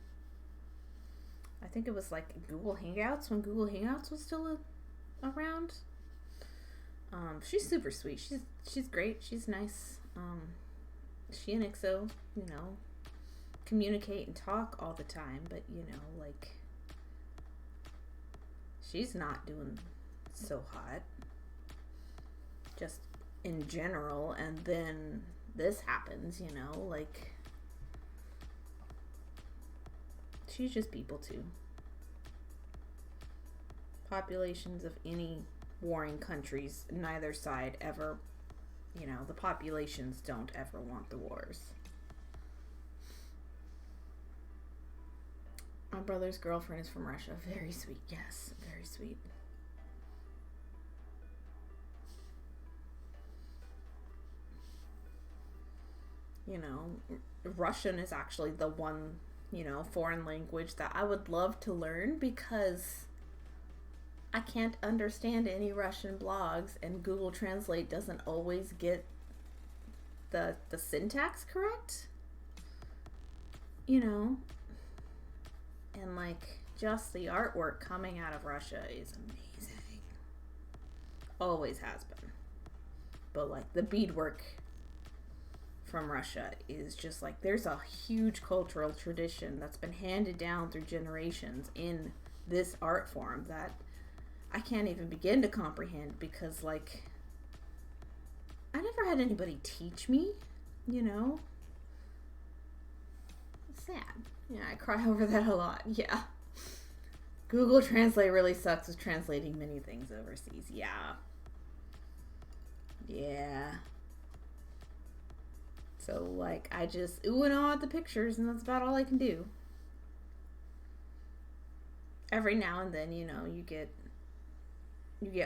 I think it was like Google Hangouts when Google Hangouts was still around. She's super sweet. She's great. She's nice. She and Ixo, you know, communicate and talk all the time, but you know, like, she's not doing so hot. Just in general, and then this happens, you know, like, she's just people too. Populations of any warring countries, neither side ever, you know, the populations don't ever want the wars. My brother's girlfriend is from Russia. Very sweet. Yes, very sweet. You know, Russian is actually the one, you know, foreign language that I would love to learn, because I can't understand any Russian blogs, and Google Translate doesn't always get the syntax correct. You know, and like, just the artwork coming out of Russia is amazing. Always has been. But like the beadwork from Russia is just like there's a huge cultural tradition that's been handed down through generations in this art form that I can't even begin to comprehend because, like, I never had anybody teach me, you know? It's sad. Yeah, I cry over that a lot. Yeah. Google Translate really sucks with translating many things overseas. Yeah. Yeah. So, like, I just ooh and ah at the pictures, and that's about all I can do. Every now and then, you know, you get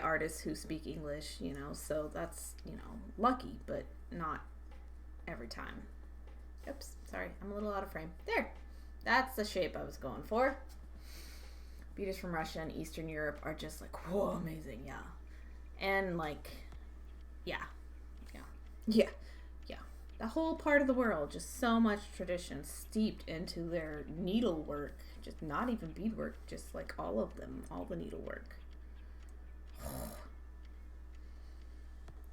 artists who speak English, you know, so that's, you know, lucky, but not every time. Oops, sorry, I'm a little out of frame. There, that's the shape I was going for. Beaters from Russia and Eastern Europe are just like, whoa, amazing, yeah. And like, yeah. The whole part of the world, just so much tradition steeped into their needlework, just not even beadwork, just like all of them, all the needlework.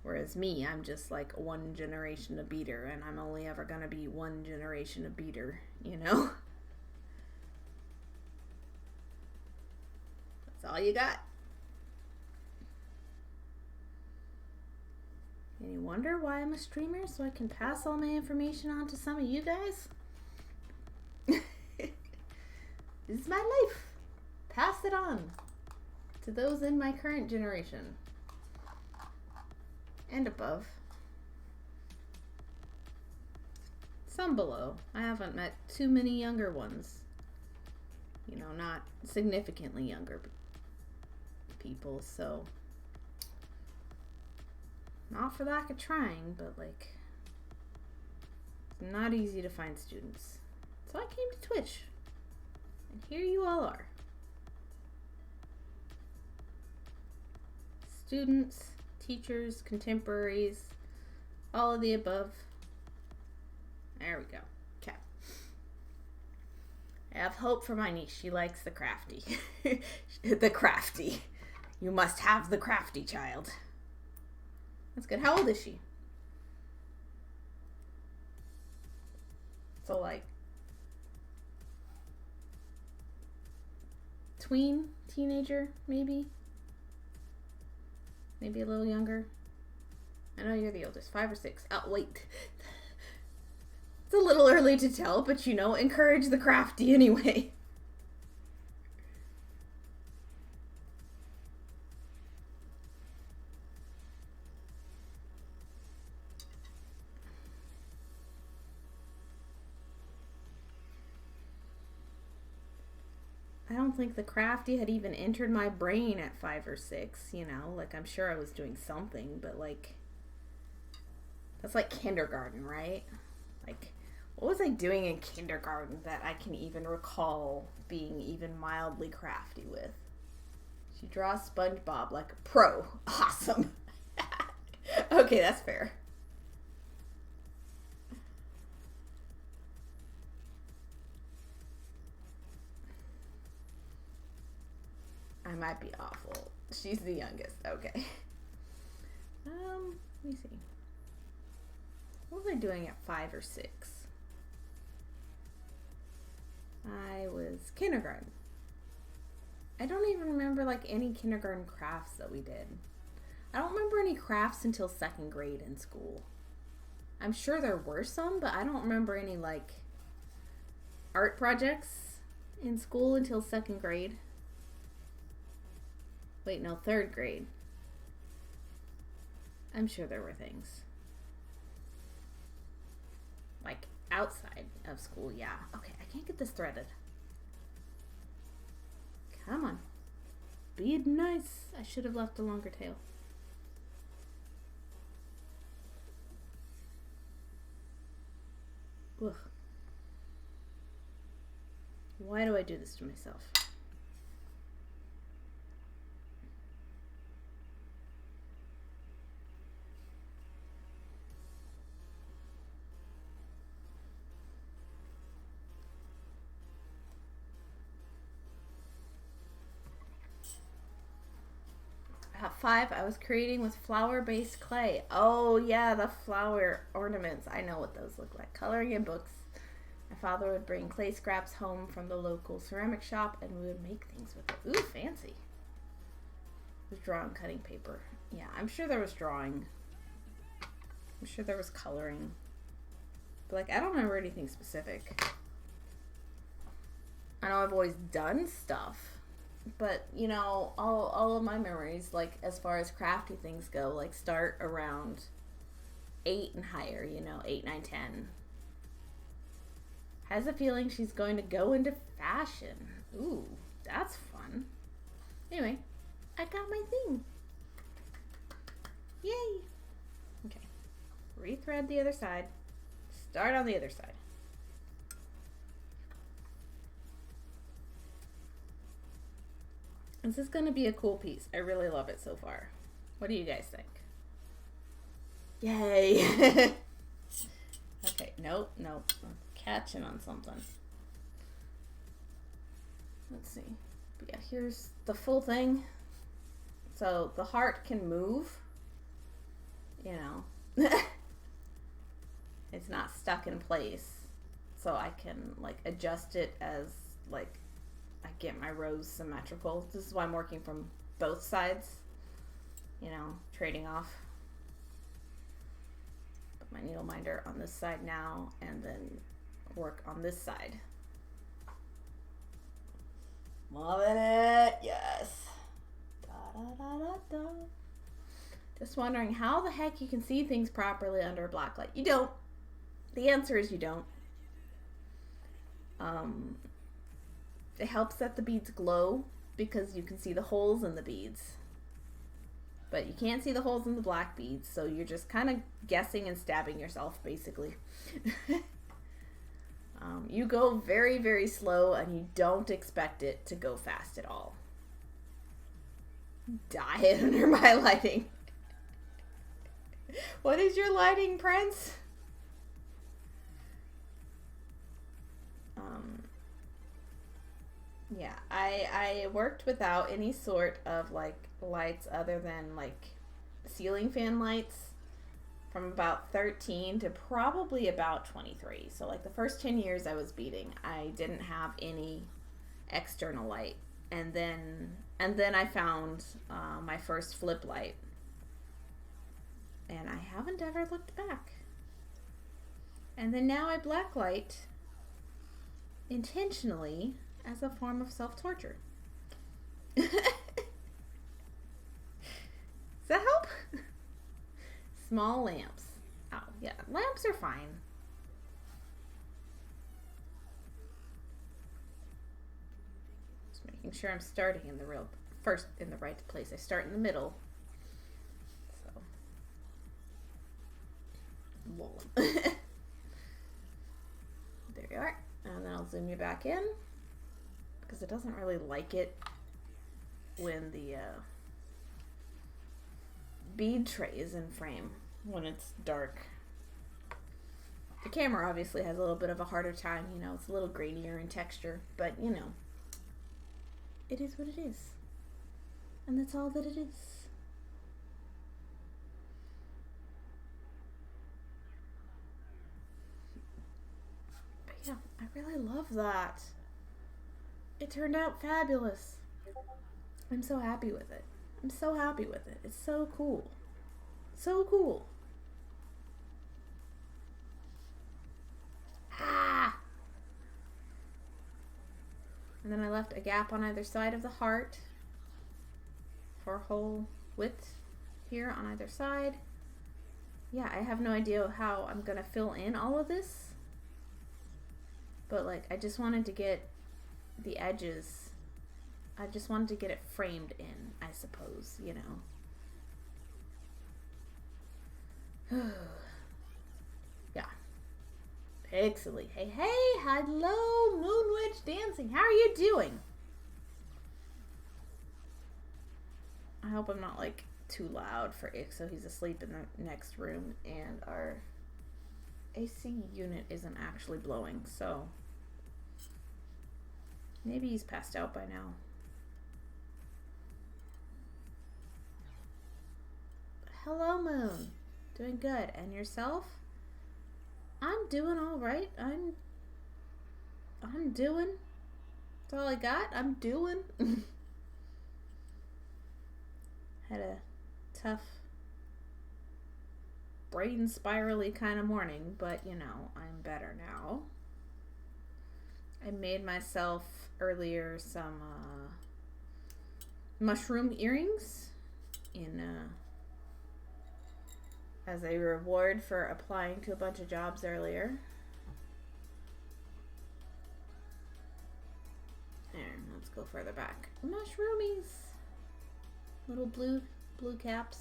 Whereas me, I'm just like one generation of beater, and I'm only ever gonna be one generation of beater, you know? That's all you got. And you wonder why I'm a streamer? So I can pass all my information on to some of you guys? This is my life. Pass it on to those in my current generation. And above. Some below. I haven't met too many younger ones. You know, not significantly younger people, so... Not for lack of trying, but like, it's not easy to find students. So I came to Twitch, and here you all are. Students, teachers, contemporaries, all of the above. There we go. Okay. I have hope for my niece. She likes the crafty. The crafty. You must have the crafty, child. That's good. How old is she? So, like, tween, teenager, maybe? Maybe a little younger. I know you're the oldest. 5 or 6. Oh, wait. It's a little early to tell, but, you know, encourage the crafty anyway. I don't think the crafty had even entered my brain at 5 or 6, you know? Like, I'm sure I was doing something, but, like, that's like kindergarten, right? Like, what was I doing in kindergarten that I can even recall being even mildly crafty with? She draws SpongeBob like a pro. Awesome. Okay, that's fair. I might be awful. She's the youngest. Okay. Let me see. What was I doing at 5 or 6? I was kindergarten. I don't even remember like any kindergarten crafts that we did. I don't remember any crafts until 2nd grade in school. I'm sure there were some, but I don't remember any like art projects in school until 2nd grade. Wait, no, 3rd grade. I'm sure there were things. Like, outside of school, yeah. Okay, I can't get this threaded. Come on. Be nice. I should have left a longer tail. Ugh. Why do I do this to myself? 5, I was creating with flower-based clay. Oh, yeah, the flower ornaments. I know what those look like. Coloring in books. My father would bring clay scraps home from the local ceramic shop, and we would make things with it. Ooh, fancy. It was drawing cutting paper. Yeah, I'm sure there was drawing. I'm sure there was coloring. But, like, I don't remember anything specific. I know I've always done stuff. But, you know, all of my memories, like, as far as crafty things go, like, start around 8 and higher, you know, 8, 9, 10. Has a feeling she's going to go into fashion. Ooh, that's fun. Anyway, I got my thing. Yay. Okay. Rethread the other side. Start on the other side. This is going to be a cool piece. I really love it so far. What do you guys think? Yay! Okay, nope. I'm catching on something. Let's see. But yeah, here's the full thing. So the heart can move. You know. It's not stuck in place. So I can, like, adjust it as, like, I get my rows symmetrical. This is why I'm working from both sides, you know, trading off. Put my needle minder on this side now, and then work on this side. Loving it, yes. Da, da, da, da, da. Just wondering how the heck you can see things properly under a black light. You don't. The answer is you don't. It helps that the beads glow because you can see the holes in the beads. But you can't see the holes in the black beads, so you're just kind of guessing and stabbing yourself, basically. You go very, very slow, and you don't expect it to go fast at all. Die under my lighting. What is your lighting, Prince? Yeah, I worked without any sort of, like, lights other than, like, ceiling fan lights from about 13 to probably about 23. So, like, the first 10 years I was beading, I didn't have any external light. And then I found my first flip light. And I haven't ever looked back. And then now I blacklight intentionally as a form of self-torture. Does that help? Small lamps. Oh, yeah. Lamps are fine. Just making sure I'm starting in the right place. I start in the middle. So. Lol. There you are. And then I'll zoom you back in, because it doesn't really like it when the bead tray is in frame when it's dark. The camera obviously has a little bit of a harder time, you know, it's a little grainier in texture, but you know, it is what it is. And that's all that it is. But yeah, I really love that. It turned out fabulous. I'm so happy with it. I'm so happy with it. It's so cool. So cool. Ah! And then I left a gap on either side of the heart for a whole width here on either side. Yeah, I have no idea how I'm gonna fill in all of this. But like, I just wanted to get the edges, I just wanted to get it framed in, I suppose, you know. Yeah. Pixely. Hey, hello, Moonwitch Dancing. How are you doing? I hope I'm not, like, too loud for Ixo. He's asleep in the next room, and our AC unit isn't actually blowing, so maybe he's passed out by now. Hello, Moon. Doing good. And yourself? I'm doing all right. I'm doing. That's all I got. I'm doing. Had a tough, brain spirally kind of morning, but you know, I'm better now. I made myself earlier some mushroom earrings in as a reward for applying to a bunch of jobs earlier. And let's go further back. Mushroomies. Little blue caps.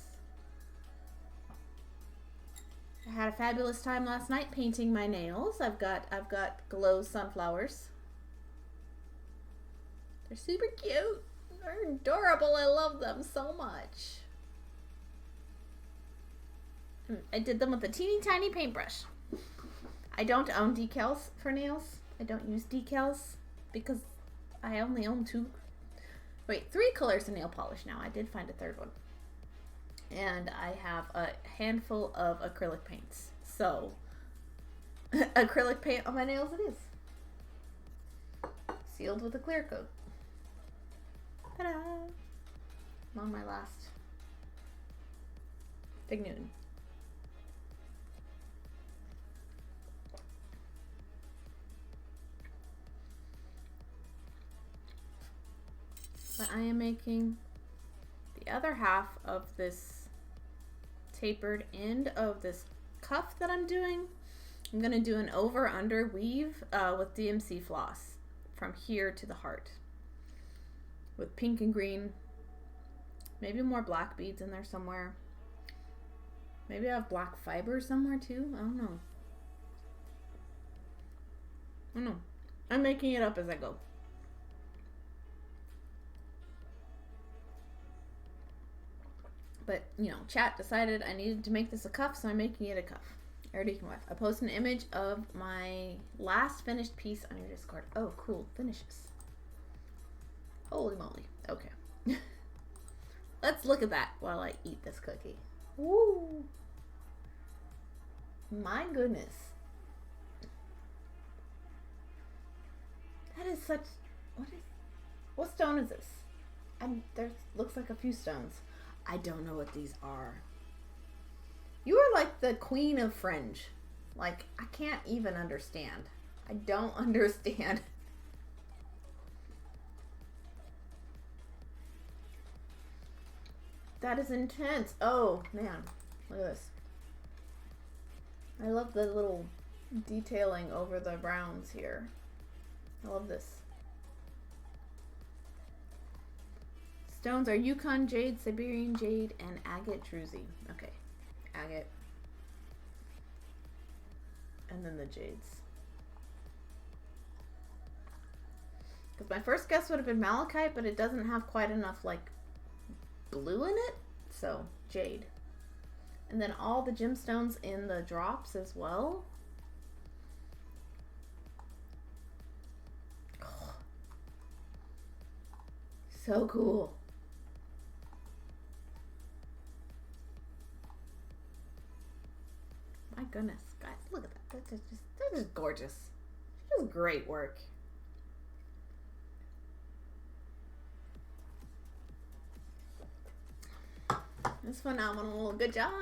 I had a fabulous time last night painting my nails. I've got glow sunflowers. They're super cute. They're adorable. I love them so much. I did them with a teeny tiny paintbrush. I don't own decals for nails. I don't use decals because I only own 3 colors of nail polish now. I did find a third one. And I have a handful of acrylic paints. So, acrylic paint on my nails it is. Sealed with a clear coat. Ta-da! I'm on my last Big Noon. But I am making the other half of this tapered end of this cuff that I'm doing. I'm going to do an over-under weave with DMC floss from here to the heart. With pink and green. Maybe more black beads in there somewhere. Maybe I have black fiber somewhere too. I don't know. I'm making it up as I go. But, you know, chat decided I needed to make this a cuff, so I'm making it a cuff. I posted an image of my last finished piece on your Discord. Oh, cool. Finishes. Holy moly. Okay. Let's look at that while I eat this cookie. Woo! My goodness. That is such... What stone is this? There looks like a few stones. I don't know what these are. You are like the queen of fringe. Like, I can't even understand. I don't understand. That is intense. Oh, man. Look at this. I love the little detailing over the browns here. I love this. Stones are Yukon jade, Siberian jade, and agate druzy. Okay, agate. And then the jades. Because my first guess would have been malachite, but it doesn't have quite enough, like, blue in it. So, jade. And then all the gemstones in the drops as well. Oh. So cool. My goodness, guys, look at that. That's just gorgeous. Just great work. It's phenomenal. Good job.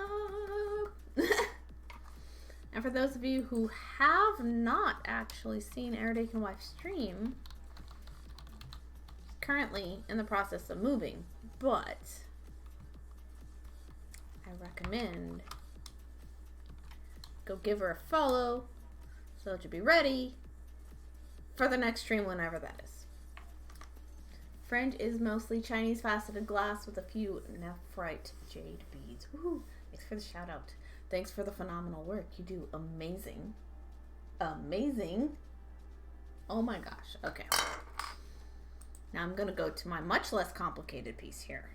And for those of you who have not actually seen Eric and Wife stream, currently in the process of moving, but I recommend go give her a follow so that you'll be ready for the next stream whenever that is. Fringe is mostly Chinese faceted glass with a few nephrite jade beads. Woohoo! Thanks for the shout out. Thanks for the phenomenal work. You do amazing. Amazing. Oh my gosh. Okay. Now I'm going to go to my much less complicated piece here.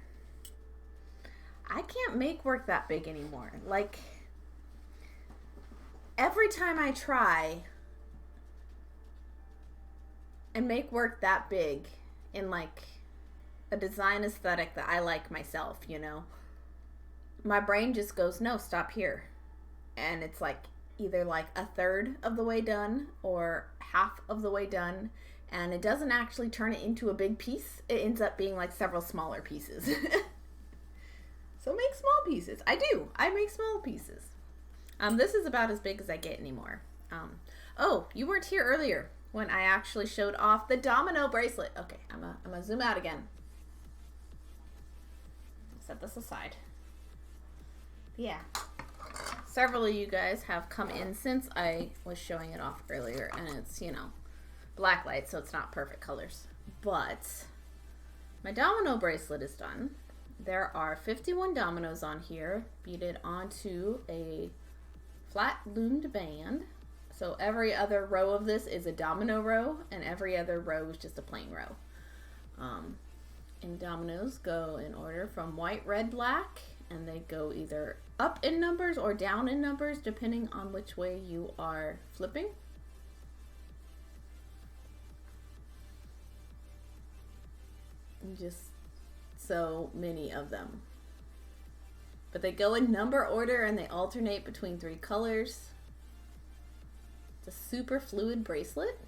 I can't make work that big anymore. Like, every time I try and make work that big in like a design aesthetic that I like myself, you know, my brain just goes, no, stop here. And it's like either like a third of the way done or half of the way done. And it doesn't actually turn it into a big piece. It ends up being like several smaller pieces. So make small pieces. I do. I make small pieces. This is about as big as I get anymore. Oh, you weren't here earlier when I actually showed off the Domino Bracelet. Okay, I'm gonna zoom out again. Set this aside. Yeah. Several of you guys have come in since I was showing it off earlier, and it's, you know, black light, so it's not perfect colors. But my domino bracelet is done. There are 51 dominoes on here, beaded onto a flat loomed band. So every other row of this is a domino row, and every other row is just a plain row. And dominoes go in order from white, red, black, and they go either up in numbers or down in numbers, depending on which way you are flipping. And just so many of them. But they go in number order and they alternate between 3 colors. It's a super fluid bracelet.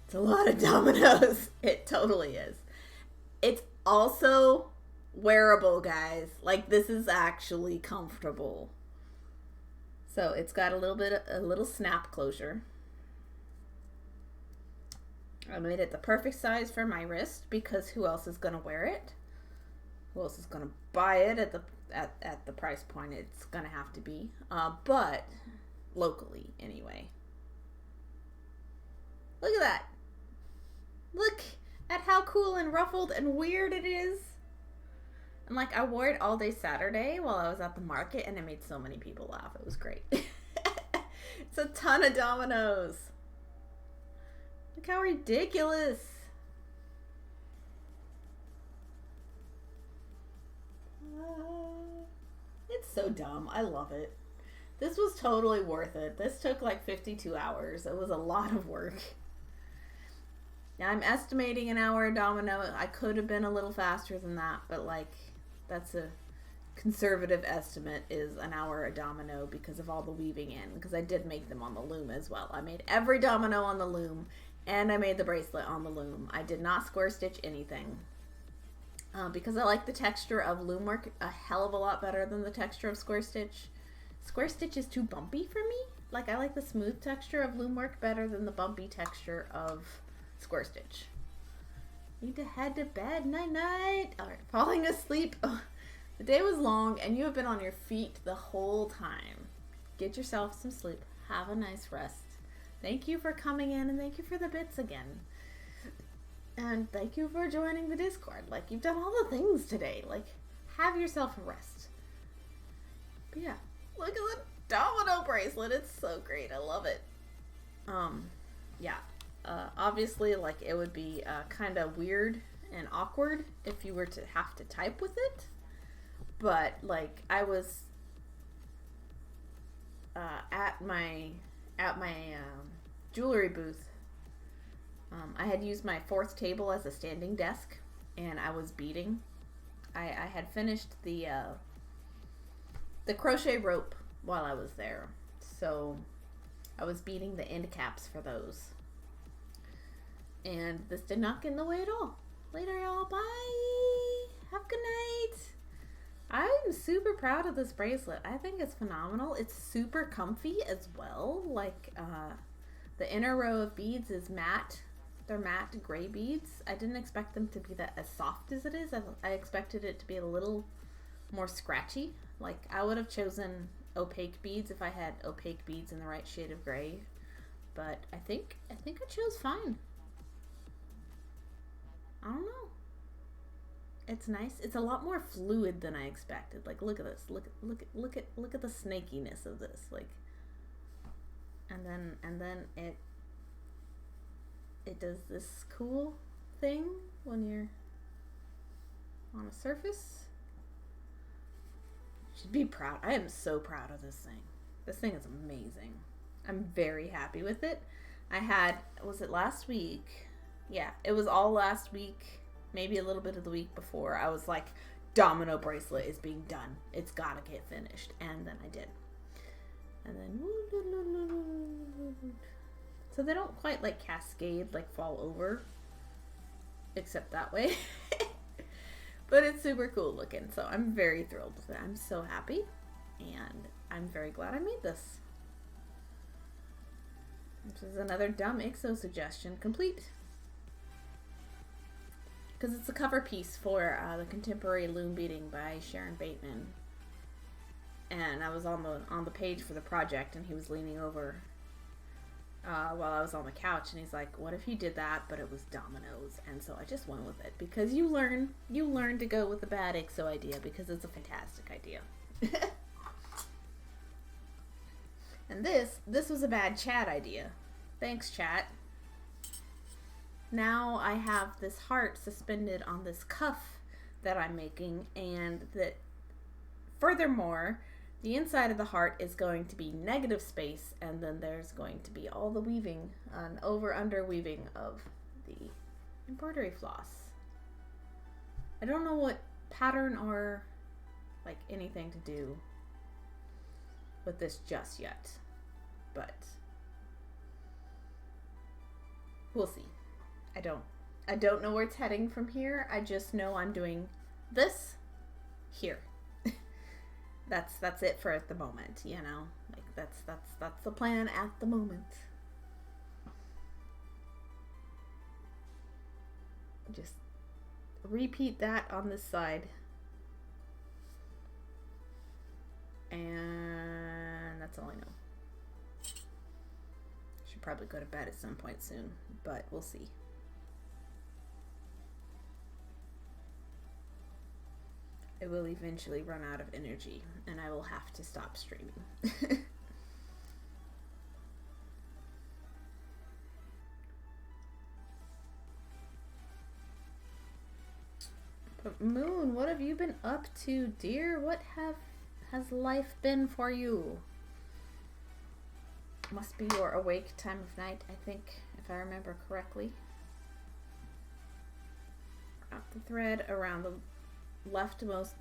It's a lot of dominoes. It totally is. It's also wearable, guys. Like, this is actually comfortable. So it's got a little snap closure. I made it the perfect size for my wrist because who else is gonna wear it? Who else is gonna buy it at the price point it's gonna have to be? But locally anyway. Look at that. Look at how cool and ruffled and weird it is. And like, I wore it all day Saturday while I was at the market, and it made so many people laugh. It was great. It's a ton of dominoes. Look how ridiculous. It's so dumb. I love it. This was totally worth it. This took like 52 hours. It was a lot of work. Now I'm estimating an hour a domino. I could have been a little faster than that, but like, that's a conservative estimate, is an hour a domino because of all the weaving in, because I did make them on the loom as well. I made every domino on the loom, and I made the bracelet on the loom. I did not square stitch anything because I like the texture of loom work a hell of a lot better than the texture of square stitch. Square stitch is too bumpy for me. Like, I like the smooth texture of loom work better than the bumpy texture of square stitch. Need to head to bed. Night night. All right, falling asleep. Ugh. The day was long and you have been on your feet the whole time. Get yourself some sleep. Have a nice rest. Thank you for coming in, and thank you for the bits again. And thank you for joining the Discord. Like, you've done all the things today. Like, have yourself a rest. But yeah, look at the domino bracelet. It's so great. I love it. Yeah. Obviously, like, it would be kind of weird and awkward if you were to have to type with it. But, like, I was at my jewelry booth. I had used my 4th table as a standing desk, and I was beading. I had finished the crochet rope while I was there, so I was beading the end caps for those. And this did not get in the way at all. Later, y'all. Bye. Have a good night. I'm super proud of this bracelet. I think it's phenomenal. It's super comfy as well. Like, the inner row of beads is matte. They're matte gray beads. I didn't expect them to be that as soft as it is. I expected it to be a little more scratchy. Like, I would have chosen opaque beads if I had opaque beads in the right shade of gray. But I think I chose fine. I don't know. It's nice. It's a lot more fluid than I expected. Like, look at this. Look at the snakiness of this. Like, and then it does this cool thing when you're on a surface. You should be proud. I am so proud of this thing. This thing is amazing. I'm very happy with it. Was it last week? Yeah, it was all last week, maybe a little bit of the week before. I was like Domino Bracelet is being done. It's gotta get finished. And then I did. And then... So they don't quite like cascade, like fall over. Except that way. But it's super cool looking. So I'm very thrilled with it. I'm so happy. And I'm very glad I made this. This is another dumb IXO suggestion complete. Because it's a cover piece for the Contemporary Loom Beading by Sharon Bateman. And I was on the page for the project, and he was leaning over while I was on the couch, and he's like, "What if you did that, but it was dominoes?" And so I just went with it because you learn to go with the bad IXO idea because it's a fantastic idea. And this was a bad chat idea. Thanks, chat. Now I have this heart suspended on this cuff that I'm making, and that furthermore, the inside of the heart is going to be negative space, and then there's going to be all the weaving, over-under weaving of the embroidery floss. I don't know what pattern or like anything to do with this just yet, but we'll see. I don't know where it's heading from here. I just know I'm doing this here. That's it for at the moment, you know. Like that's the plan at the moment. Just repeat that on this side. And that's all I know. Should probably go to bed at some point soon, but we'll see. I will eventually run out of energy, and I will have to stop streaming. But Moon, what have you been up to, dear? What has life been for you? Must be your awake time of night, I think, if I remember correctly. Wrap the thread around the leftmost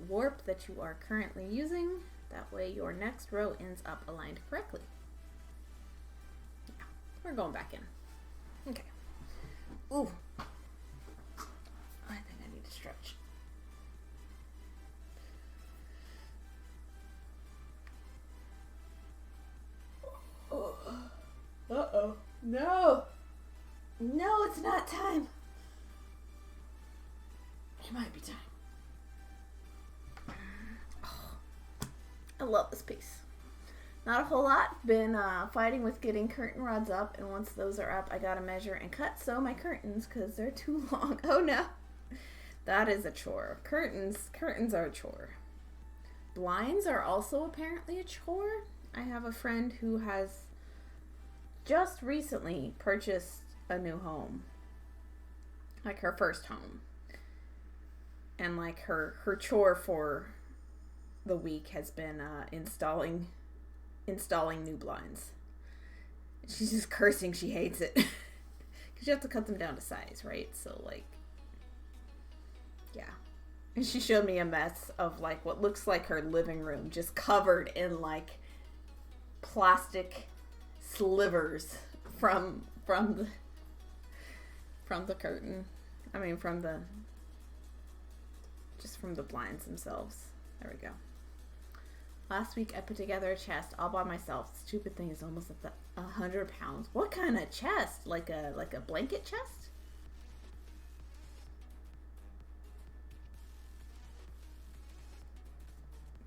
warp that you are currently using. That way your next row ends up aligned correctly. Yeah, we're going back in. Okay. Ooh. I think I need to stretch. Uh-oh. No! No, it's not time. It might be time. I love this piece. Not a whole lot. Been fighting with getting curtain rods up, and once those are up, I gotta measure and cut sew my curtains because they're too long. Oh no, that is a chore. Curtains are a chore. Blinds are also apparently a chore. I have a friend who has just recently purchased a new home, like her first home, and like her chore for the week has been installing new blinds. She's just cursing she hates it because you have to cut them down to size, right? So like, yeah. And she showed me a mess of like what looks like her living room just covered in like plastic slivers from the curtain. I mean from the blinds themselves. There we go. Last week I put together a chest all by myself. The stupid thing is almost at 100 pounds. What kind of chest? Like a blanket chest?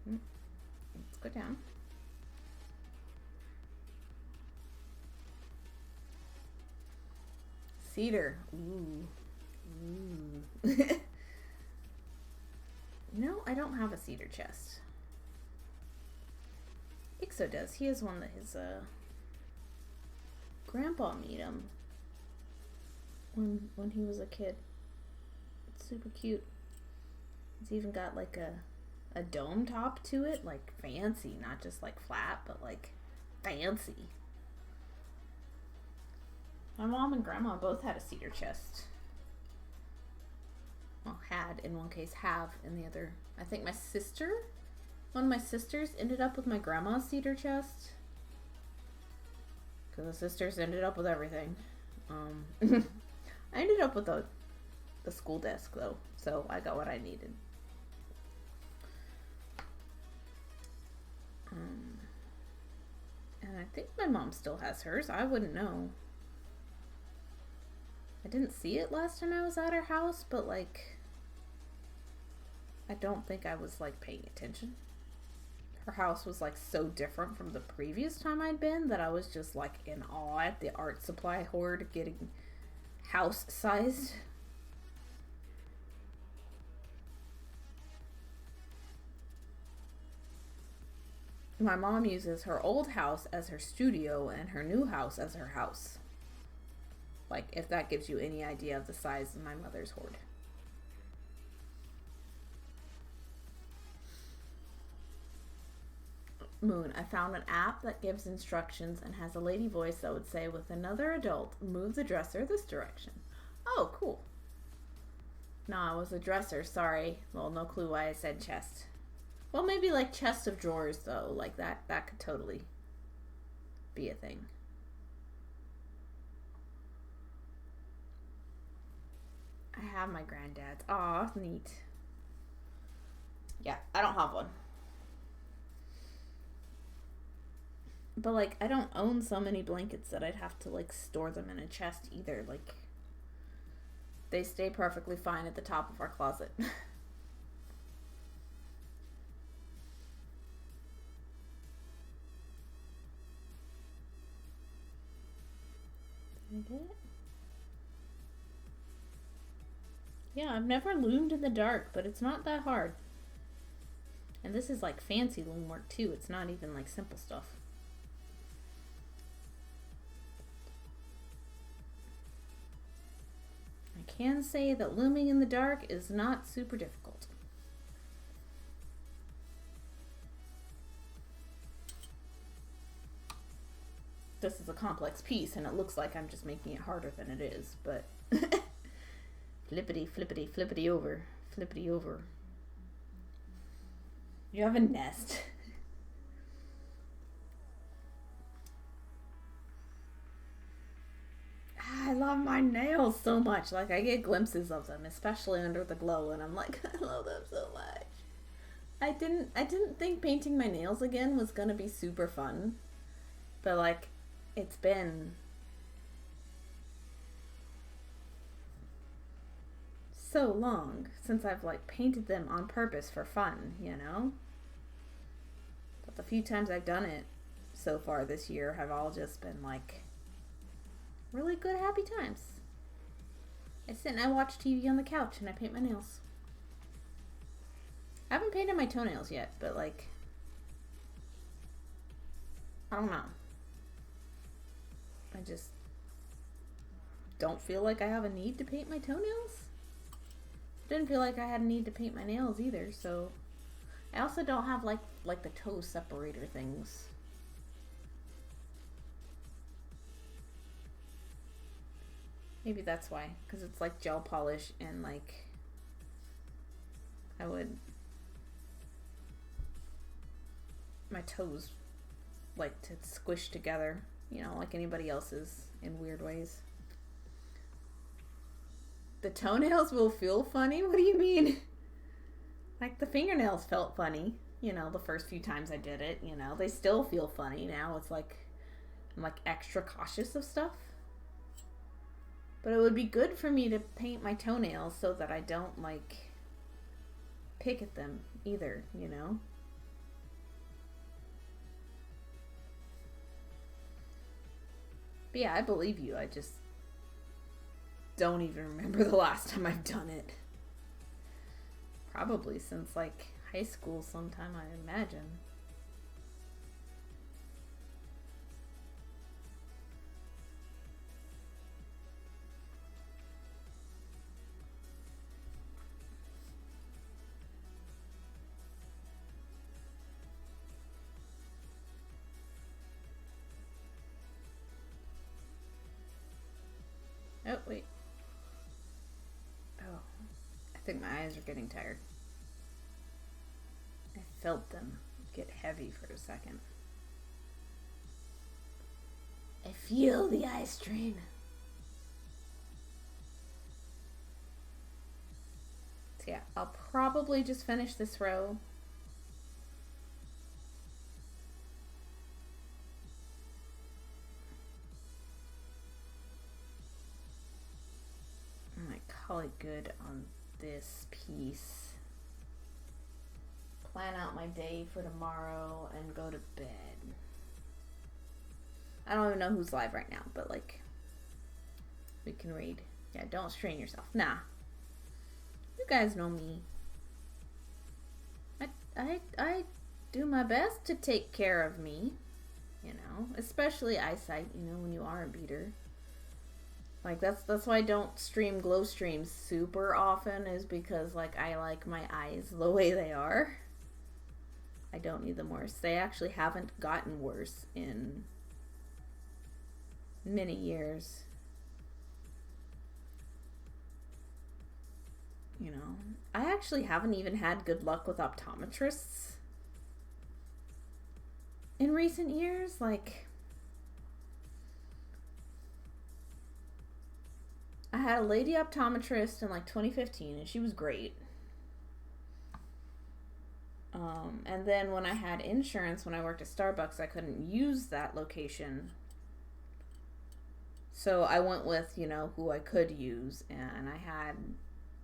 Let's go down. Cedar. Ooh. No, I don't have a cedar chest. IXO does. He has one that his grandpa made him when he was a kid. It's super cute. It's even got like a dome top to it, like fancy, not just like flat, but like fancy. My mom and grandma both had a cedar chest. Well, had. had in one case, have in the other. I think one of my sisters ended up with my grandma's cedar chest. Because the sisters ended up with everything. I ended up with the school desk, though. So I got what I needed. And I think my mom still has hers. I wouldn't know. I didn't see it last time I was at her house, but like, I don't think I was like paying attention. Her house was like so different from the previous time I'd been that I was just like in awe at the art supply hoard getting house sized. My mom uses her old house as her studio and her new house as her house. Like, if that gives you any idea of the size of my mother's hoard. Moon, I found an app that gives instructions and has a lady voice that would say, with another adult, move the dresser this direction. Oh, cool. No, it was a dresser, sorry. Well, no clue why I said chest. Well, maybe like chest of drawers, though. Like that could totally be a thing. I have my granddad's. Aw, neat. Yeah, I don't have one. But, like, I don't own so many blankets that I'd have to, like, store them in a chest either. Like, they stay perfectly fine at the top of our closet. Did I get it? Yeah, I've never loomed in the dark, but it's not that hard. And this is like fancy loom work too. It's not even like simple stuff. I can say that looming in the dark is not super difficult. This is a complex piece and it looks like I'm just making it harder than it is, but flippity, flippity, flippity over. Flippity over. You have a nest. I love my nails so much. Like, I get glimpses of them, especially under the glow, and I'm like, I love them so much. I didn't think painting my nails again was gonna be super fun. But, like, it's been so long since I've like painted them on purpose for fun, you know? But the few times I've done it so far this year have all just been like really good, happy times. I sit and I watch TV on the couch and I paint my nails. I haven't painted my toenails yet, but like, I don't know. I just don't feel like I have a need to paint my toenails. Didn't feel like I had a need to paint my nails either, so I also don't have like the toe separator things. Maybe that's why, because it's like gel polish and like my toes like to squish together, you know, like anybody else's in weird ways. The toenails will feel funny? What do you mean? Like, the fingernails felt funny, you know, the first few times I did it, you know. They still feel funny now. It's like, I'm like extra cautious of stuff. But it would be good for me to paint my toenails so that I don't, like, pick at them either, you know. But yeah, I believe you. I just don't even remember the last time I've done it. Probably since like high school sometime, I imagine. Oh, wait. Oh, I think my eyes are getting tired. I felt them get heavy for a second. I feel the eye strain. So yeah, I'll probably just finish this row. I might call it good on this piece. Plan out my day for tomorrow and go to bed. I don't even know who's live right now, but like, we can read. Yeah, don't strain yourself. Nah. You guys know me. I do my best to take care of me, you know, especially eyesight, you know, when you are a beater. Like, that's why I don't stream glow streams super often, is because, like, I like my eyes the way they are. I don't need them worse. They actually haven't gotten worse in many years. You know, I actually haven't even had good luck with optometrists in recent years. Like, I had a lady optometrist in like 2015 and she was great. And then when I had insurance, when I worked at Starbucks, I couldn't use that location. So I went with, you know, who I could use, and I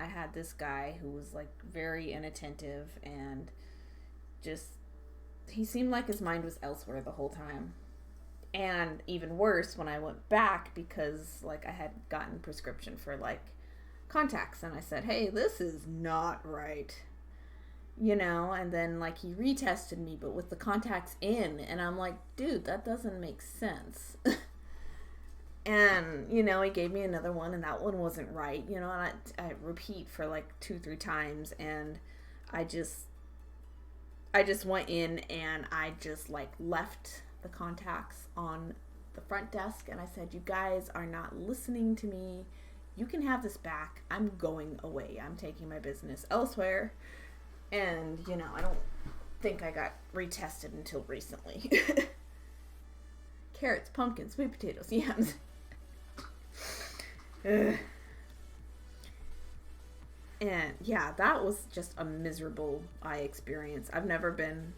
had this guy who was like very inattentive and just, he seemed like his mind was elsewhere the whole time. And even worse when I went back, because like I had gotten prescription for like contacts, and I said, hey, this is not right, you know, and then like he retested me but with the contacts in, and I'm like, dude, that doesn't make sense. And, you know, he gave me another one, and that one wasn't right, you know, and I repeat for like 2-3 times, and I just went in and I just like left the contacts on the front desk, and I said, you guys are not listening to me. You can have this back. I'm going away. I'm taking my business elsewhere. And, you know, I don't think I got retested until recently. Carrots, pumpkins, sweet potatoes, yams. And yeah, that was just a miserable eye experience. I've never been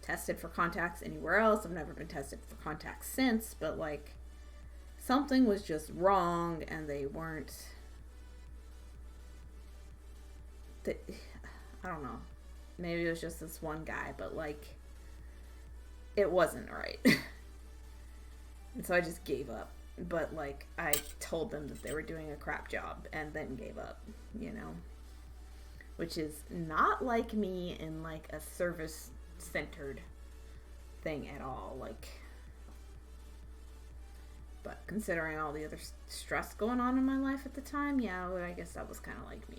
tested for contacts anywhere else. I've never been tested for contacts since, but like, something was just wrong, and they weren't, I don't know, maybe it was just this one guy, but like, it wasn't right. And so I just gave up. But like, I told them that they were doing a crap job and then gave up, you know, which is not like me in like a service centered thing at all. Like, but considering all the other stress going on in my life at the time, yeah, well, I guess that was kind of like me.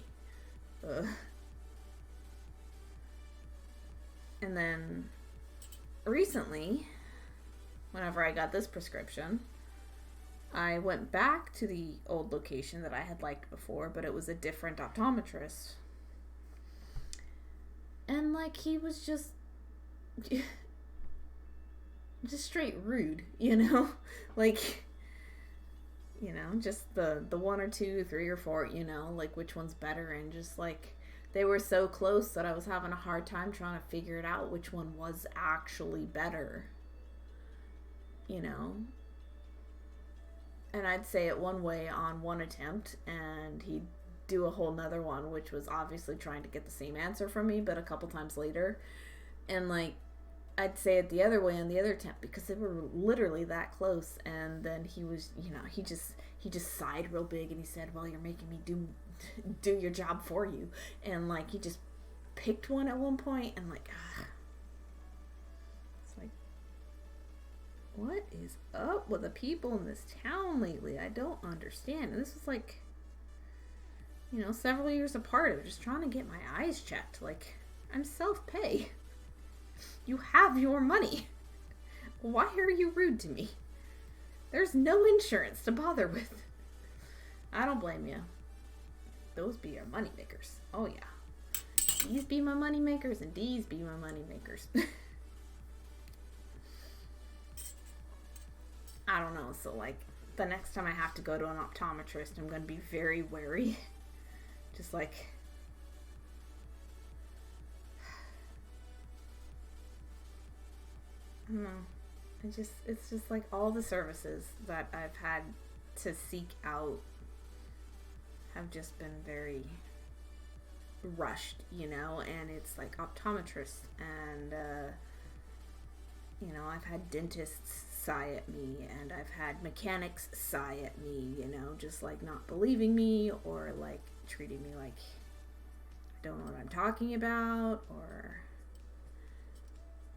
And then recently, whenever I got this prescription, I went back to the old location that I had liked before, but it was a different optometrist. And like, he was just straight rude, you know? Like, you know, just the 1 or 2, 3 or 4, you know, like which one's better, and just like, they were so close that I was having a hard time trying to figure it out which one was actually better, you know? And I'd say it one way on one attempt, and he'd do a whole nother one, which was obviously trying to get the same answer from me, but a couple times later. And like, I'd say it the other way on the other attempt, because they were literally that close. And then he was, you know, he just sighed real big, and he said, well, you're making me do your job for you. And like, he just picked one at one point, and like, it's like, what is up with the people in this town lately? I don't understand. And this was like, you know, several years apart of just trying to get my eyes checked. Like, I'm self-pay. You have your money. Why are you rude to me? There's no insurance to bother with. I don't blame you. Those be our money makers. Oh yeah. These be my money makers and these be my money makers. I don't know. So like the next time I have to go to an optometrist, I'm going to be very wary. Just like, I don't know. It's just like all the services that I've had to seek out have just been very rushed, you know, and it's like optometrists and, you know, I've had dentists sigh at me and I've had mechanics sigh at me, you know, just like not believing me or like treating me like I don't know what I'm talking about, or,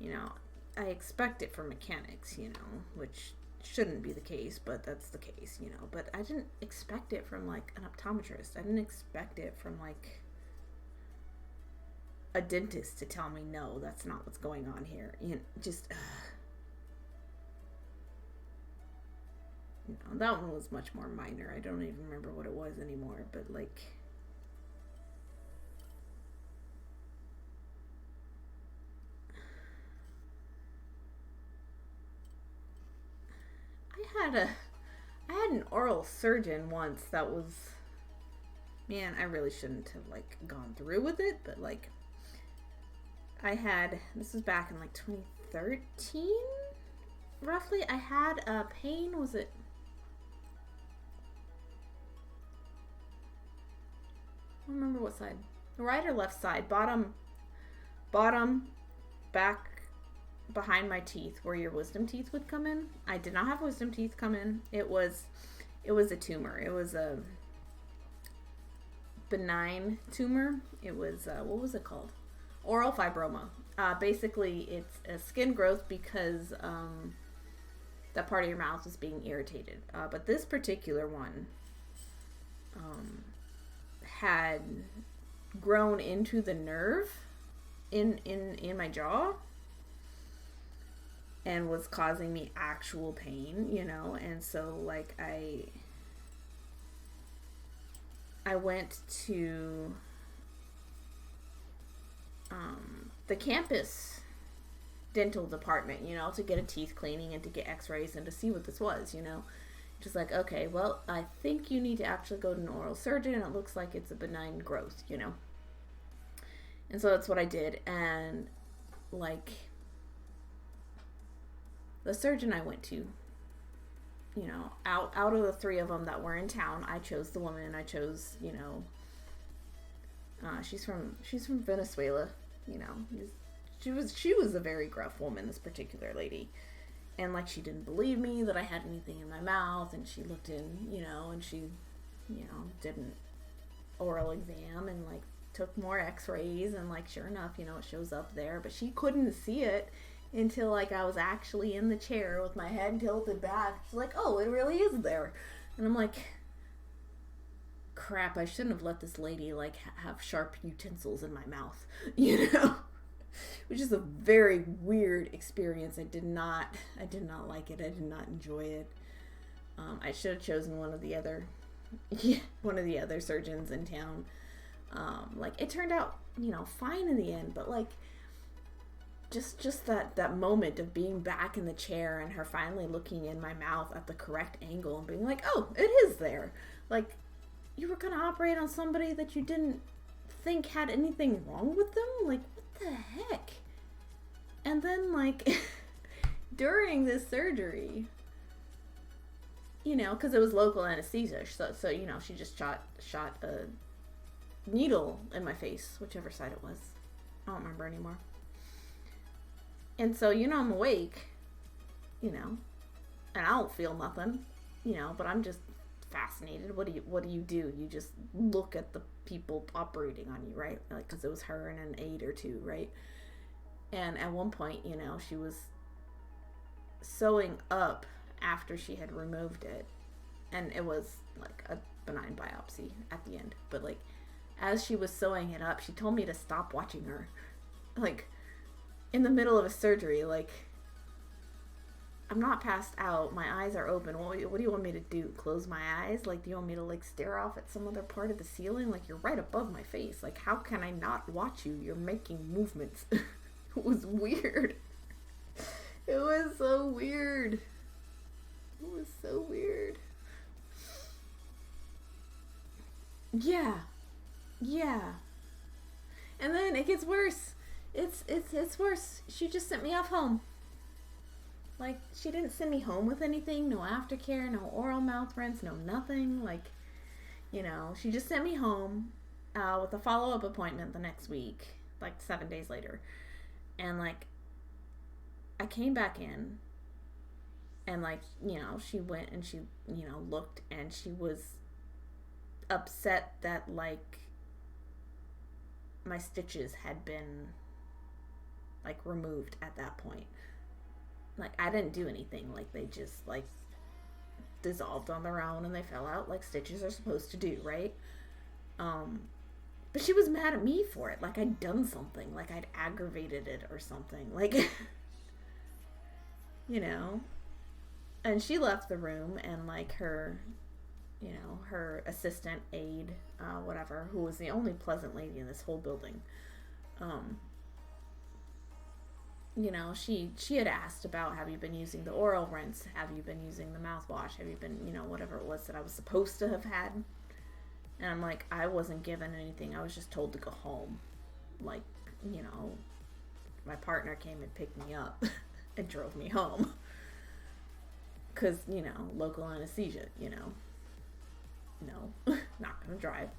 you know, I expect it from mechanics, you know, which shouldn't be the case, but that's the case, you know, but I didn't expect it from like an optometrist. I didn't expect it from like a dentist to tell me, no, that's not what's going on here. You know, just, you know, that one was much more minor. I don't even remember what it was anymore, but like, I had an oral surgeon once that was, man, I really shouldn't have like gone through with it, but like this was back in like 2013 roughly. I had a pain, was it, I don't remember what side, right or left side, bottom, back, behind my teeth where your wisdom teeth would come in. I did not have wisdom teeth come in. It was a tumor. It was a benign tumor. It was what was it called? Oral fibroma. Basically, it's a skin growth because that part of your mouth is being irritated. But this particular one had grown into the nerve in my jaw and was causing me actual pain, you know. And so like I went to the campus dental department, you know, to get a teeth cleaning and to get x-rays and to see what this was, you know. Just like, okay, well, I think you need to actually go to an oral surgeon, and it looks like it's a benign growth, you know. And so that's what I did. And like the surgeon I went to, you know, out of the three of them that were in town, I chose the woman. I chose, you know, she's from Venezuela, you know. She was a very gruff woman, this particular lady. And like, she didn't believe me that I had anything in my mouth, and she looked in, you know, and she, you know, did an oral exam and like took more x-rays, and like, sure enough, you know, it shows up there, but she couldn't see it until like I was actually in the chair with my head tilted back. She's like, oh, it really is there. And I'm like, crap, I shouldn't have let this lady like have sharp utensils in my mouth, you know. Which is a very weird experience. I did not like it. I did not enjoy it. I should have chosen one of the other surgeons in town. Like, it turned out, you know, fine in the end, but like, just that moment of being back in the chair and her finally looking in my mouth at the correct angle and being like, oh, it is there. Like, you were gonna operate on somebody that you didn't think had anything wrong with them? Like, what the heck? And then, like, during this surgery, you know, because it was local anesthesia, so you know, she just shot a needle in my face, whichever side it was. I don't remember anymore. And so, you know, I'm awake, you know, and I don't feel nothing, you know, but I'm just fascinated. What do you do? You just look at the people operating on you, right? Like, because it was her and an aide or two, right? And at one point, you know, she was sewing up after she had removed it, and it was like a benign biopsy at the end. But like, as she was sewing it up, she told me to stop watching her, like, in the middle of a surgery. Like, I'm not passed out. My eyes are open. What do you want me to do? Close my eyes? Like, do you want me to, like, stare off at some other part of the ceiling? Like, you're right above my face. Like, how can I not watch you? You're making movements. It was weird. It was so weird. It was so weird. Yeah. Yeah. And then it gets worse. It's worse. She just sent me off home. Like, she didn't send me home with anything. No aftercare, no oral mouth rinse, no nothing. Like, you know, she just sent me home with a follow-up appointment the next week, like 7 days later. And, like, I came back in, and, like, you know, she went and she, you know, looked, and she was upset that, like, my stitches had been, like, removed at that point. Like, I didn't do anything. Like, they just, like, dissolved on their own and they fell out like stitches are supposed to do, right? But she was mad at me for it. Like, I'd done something. Like, I'd aggravated it or something. Like, you know? And she left the room, and, like, her, you know, her assistant, aide, whatever, who was the only pleasant lady in this whole building, you know, she had asked about, have you been using the oral rinse? Have you been using the mouthwash? Have you been, you know, whatever it was that I was supposed to have had? And I'm like, I wasn't given anything. I was just told to go home. Like, you know, my partner came and picked me up and drove me home. Because, you know, local anesthesia, you know. No, not gonna drive.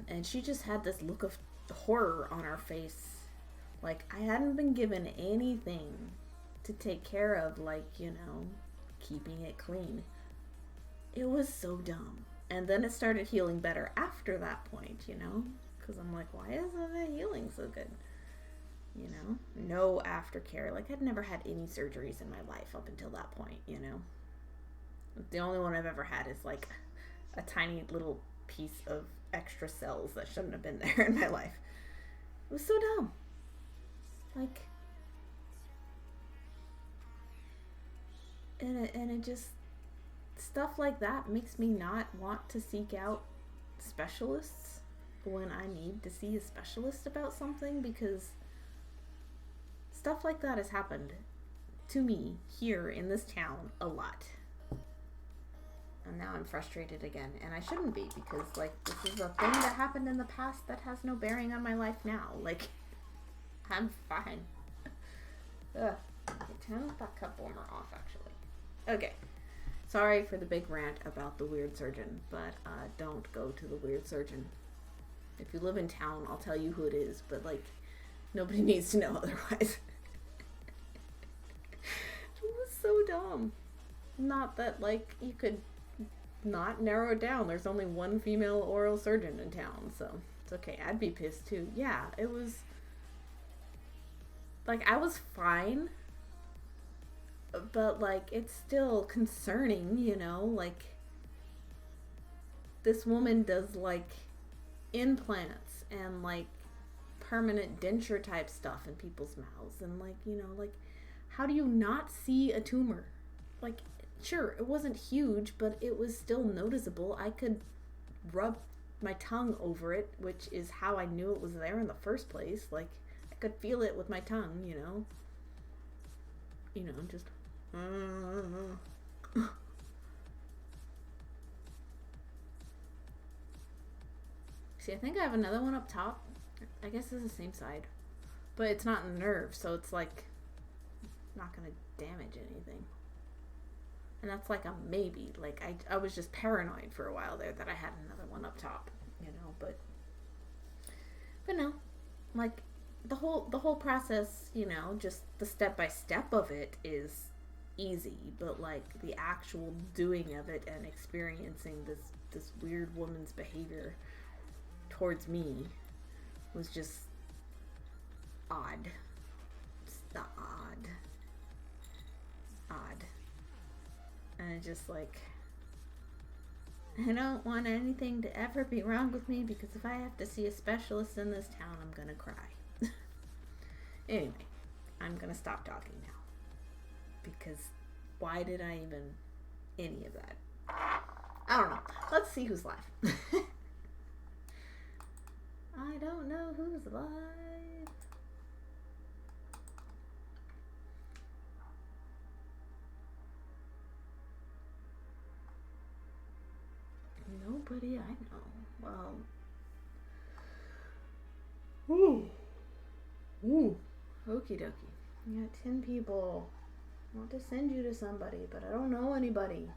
And she just had this look of horror on her face. Like, I hadn't been given anything to take care of, like, you know, keeping it clean. It was so dumb. And then it started healing better after that point, you know? Because I'm like, why isn't it healing so good? You know? No aftercare. Like, I'd never had any surgeries in my life up until that point, you know? The only one I've ever had is, like, a tiny little piece of extra cells that shouldn't have been there in my life. It was so dumb. Like, and it just, stuff like that makes me not want to seek out specialists when I need to see a specialist about something, because stuff like that has happened to me here in this town a lot. And now I'm frustrated again. And I shouldn't be, because, like, this is a thing that happened in the past that has no bearing on my life now. Like, I'm fine. Ugh. Turn that cup warmer off, actually. Okay. Sorry for the big rant about the weird surgeon, but don't go to the weird surgeon. If you live in town, I'll tell you who it is, but, like, nobody needs to know otherwise. It was so dumb. Not that, like, you could not narrow it down. There's only one female oral surgeon in town, so it's okay. I'd be pissed too. Yeah, it was, like, I was fine, but, like, it's still concerning, you know? Like, this woman does, like, implants and, like, permanent denture type stuff in people's mouths, and, like, you know, like, how do you not see a tumor? Like, sure, it wasn't huge, but it was still noticeable. I could rub my tongue over it, which is how I knew it was there in the first place. Like, I could feel it with my tongue, you know? You know, just... See, I think I have another one up top. I guess it's the same side. But it's not in the nerve, so it's, like, not gonna damage anything. And that's like a maybe. Like, I was just paranoid for a while there that I had another one up top, you know, but no, like, the whole process, you know, just the step-by-step of it is easy, but, like, the actual doing of it and experiencing this weird woman's behavior towards me was just odd. Just odd. And it's just like, I don't want anything to ever be wrong with me, because if I have to see a specialist in this town, I'm gonna cry. Anyway, I'm gonna stop talking now. Because why did I even any of that? I don't know. Let's see who's live. I don't know who's live. Nobody I know. Well. Ooh. Okie dokie. You got 10 people. I want to send you to somebody, but I don't know anybody.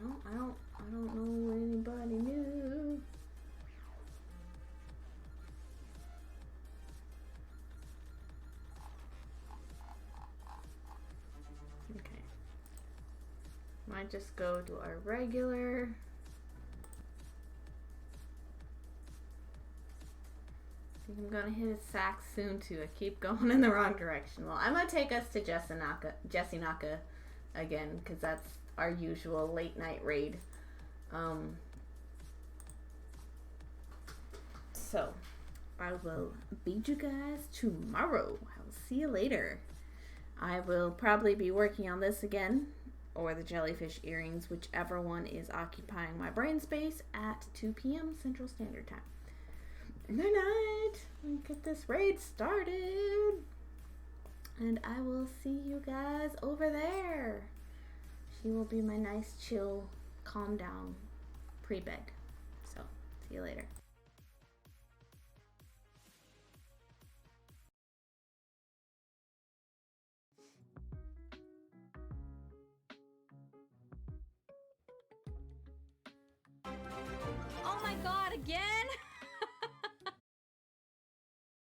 No, I don't know anybody new. Okay. Might just go to our regular. I think I'm gonna hit a sack soon too. I keep going in the wrong direction. Well, I'm gonna take us to Jesse Naka again, because that's our usual late night raid. So I will beat you guys tomorrow. I'll see you later. I will probably be working on this again, or the jellyfish earrings, whichever one is occupying my brain space, at 2 p.m. Central Standard Time. Good night. Get this raid started. And I will see you guys over there. She will be my nice, chill, calm down pre-bed. So, see you later. Oh my god, again?